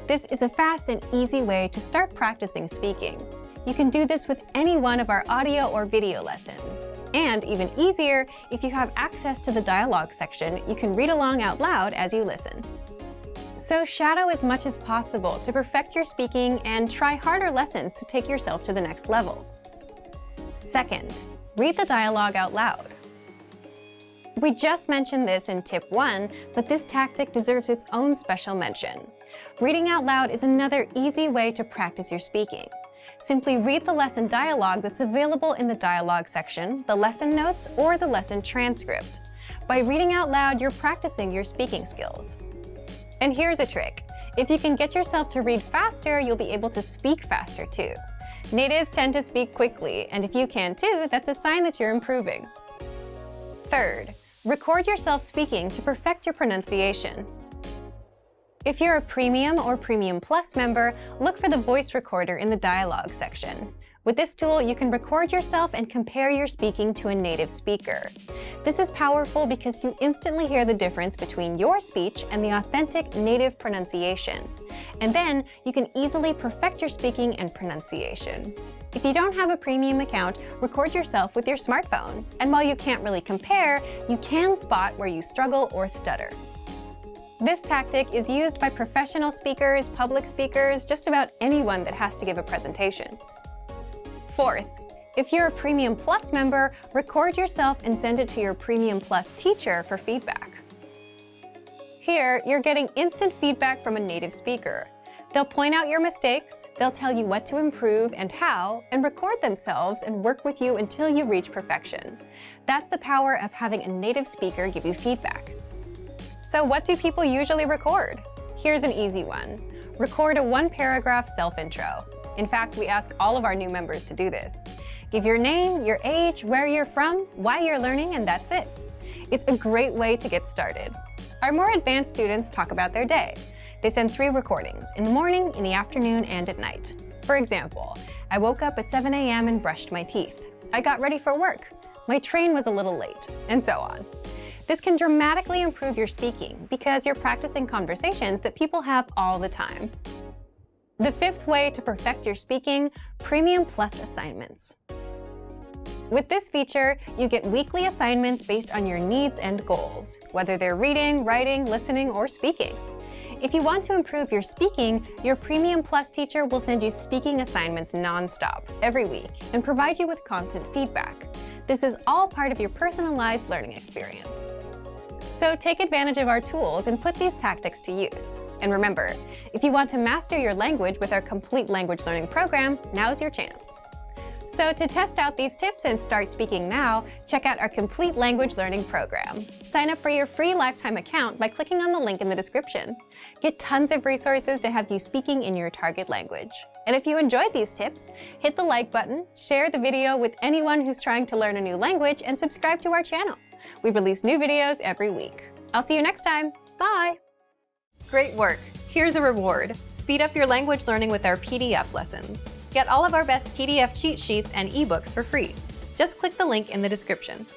This is a fast and easy way to start practicing speaking. You can do this with any one of our audio or video lessons. And even easier, if you have access to the dialogue section, you can read along out loud as you listen. So shadow as much as possible to perfect your speaking and try harder lessons to take yourself to the next level. Second, read the dialogue out loud. We just mentioned this in tip 1, but this tactic deserves its own special mention. Reading out loud is another easy way to practice your speaking. Simply read the lesson dialogue that's available in the dialogue section, the lesson notes, or the lesson transcript. By reading out loud, you're practicing your speaking skills. And here's a trick. If you can get yourself to read faster, you'll be able to speak faster too. Natives tend to speak quickly, and if you can too, that's a sign that you're improving. Third, record yourself speaking to perfect your pronunciation. If you're a Premium or Premium Plus member, look for the voice recorder in the dialogue section. With this tool, you can record yourself and compare your speaking to a native speaker. This is powerful because you instantly hear the difference between your speech and the authentic native pronunciation. And then you can easily perfect your speaking and pronunciation. If you don't have a premium account, record yourself with your smartphone. And while you can't really compare, you can spot where you struggle or stutter. This tactic is used by professional speakers, public speakers, just about anyone that has to give a presentation. Fourth, if you're a Premium Plus member, record yourself and send it to your Premium Plus teacher for feedback. Here, you're getting instant feedback from a native speaker. They'll point out your mistakes, they'll tell you what to improve and how, and record themselves and work with you until you reach perfection. That's the power of having a native speaker give you feedback. So what do people usually record? Here's an easy one. Record a 1-paragraph self-intro. In fact, we ask all of our new members to do this. Give your name, your age, where you're from, why you're learning, and that's it. It's a great way to get started. Our more advanced students talk about their day. They send 3 recordings, in the morning, in the afternoon, and at night. For example, I woke up at 7 a.m. and brushed my teeth. I got ready for work. My train was a little late, and so on. This can dramatically improve your speaking because you're practicing conversations that people have all the time. The 5th way to perfect your speaking, Premium Plus assignments. With this feature, you get weekly assignments based on your needs and goals, whether they're reading, writing, listening, or speaking. If you want to improve your speaking, your Premium Plus teacher will send you speaking assignments non-stop every week and provide you with constant feedback. This is all part of your personalized learning experience. So take advantage of our tools and put these tactics to use. And remember, if you want to master your language with our complete language learning program, now's your chance. So to test out these tips and start speaking now, check out our complete language learning program. Sign up for your free lifetime account by clicking on the link in the description. Get tons of resources to have you speaking in your target language. And if you enjoyed these tips, hit the like button, share the video with anyone who's trying to learn a new language, and subscribe to our channel. We release new videos every week. I'll see you next time. Bye! Great work! Here's a reward. Speed up your language learning with our PDF lessons. Get all of our best PDF cheat sheets and ebooks for free. Just click the link in the description.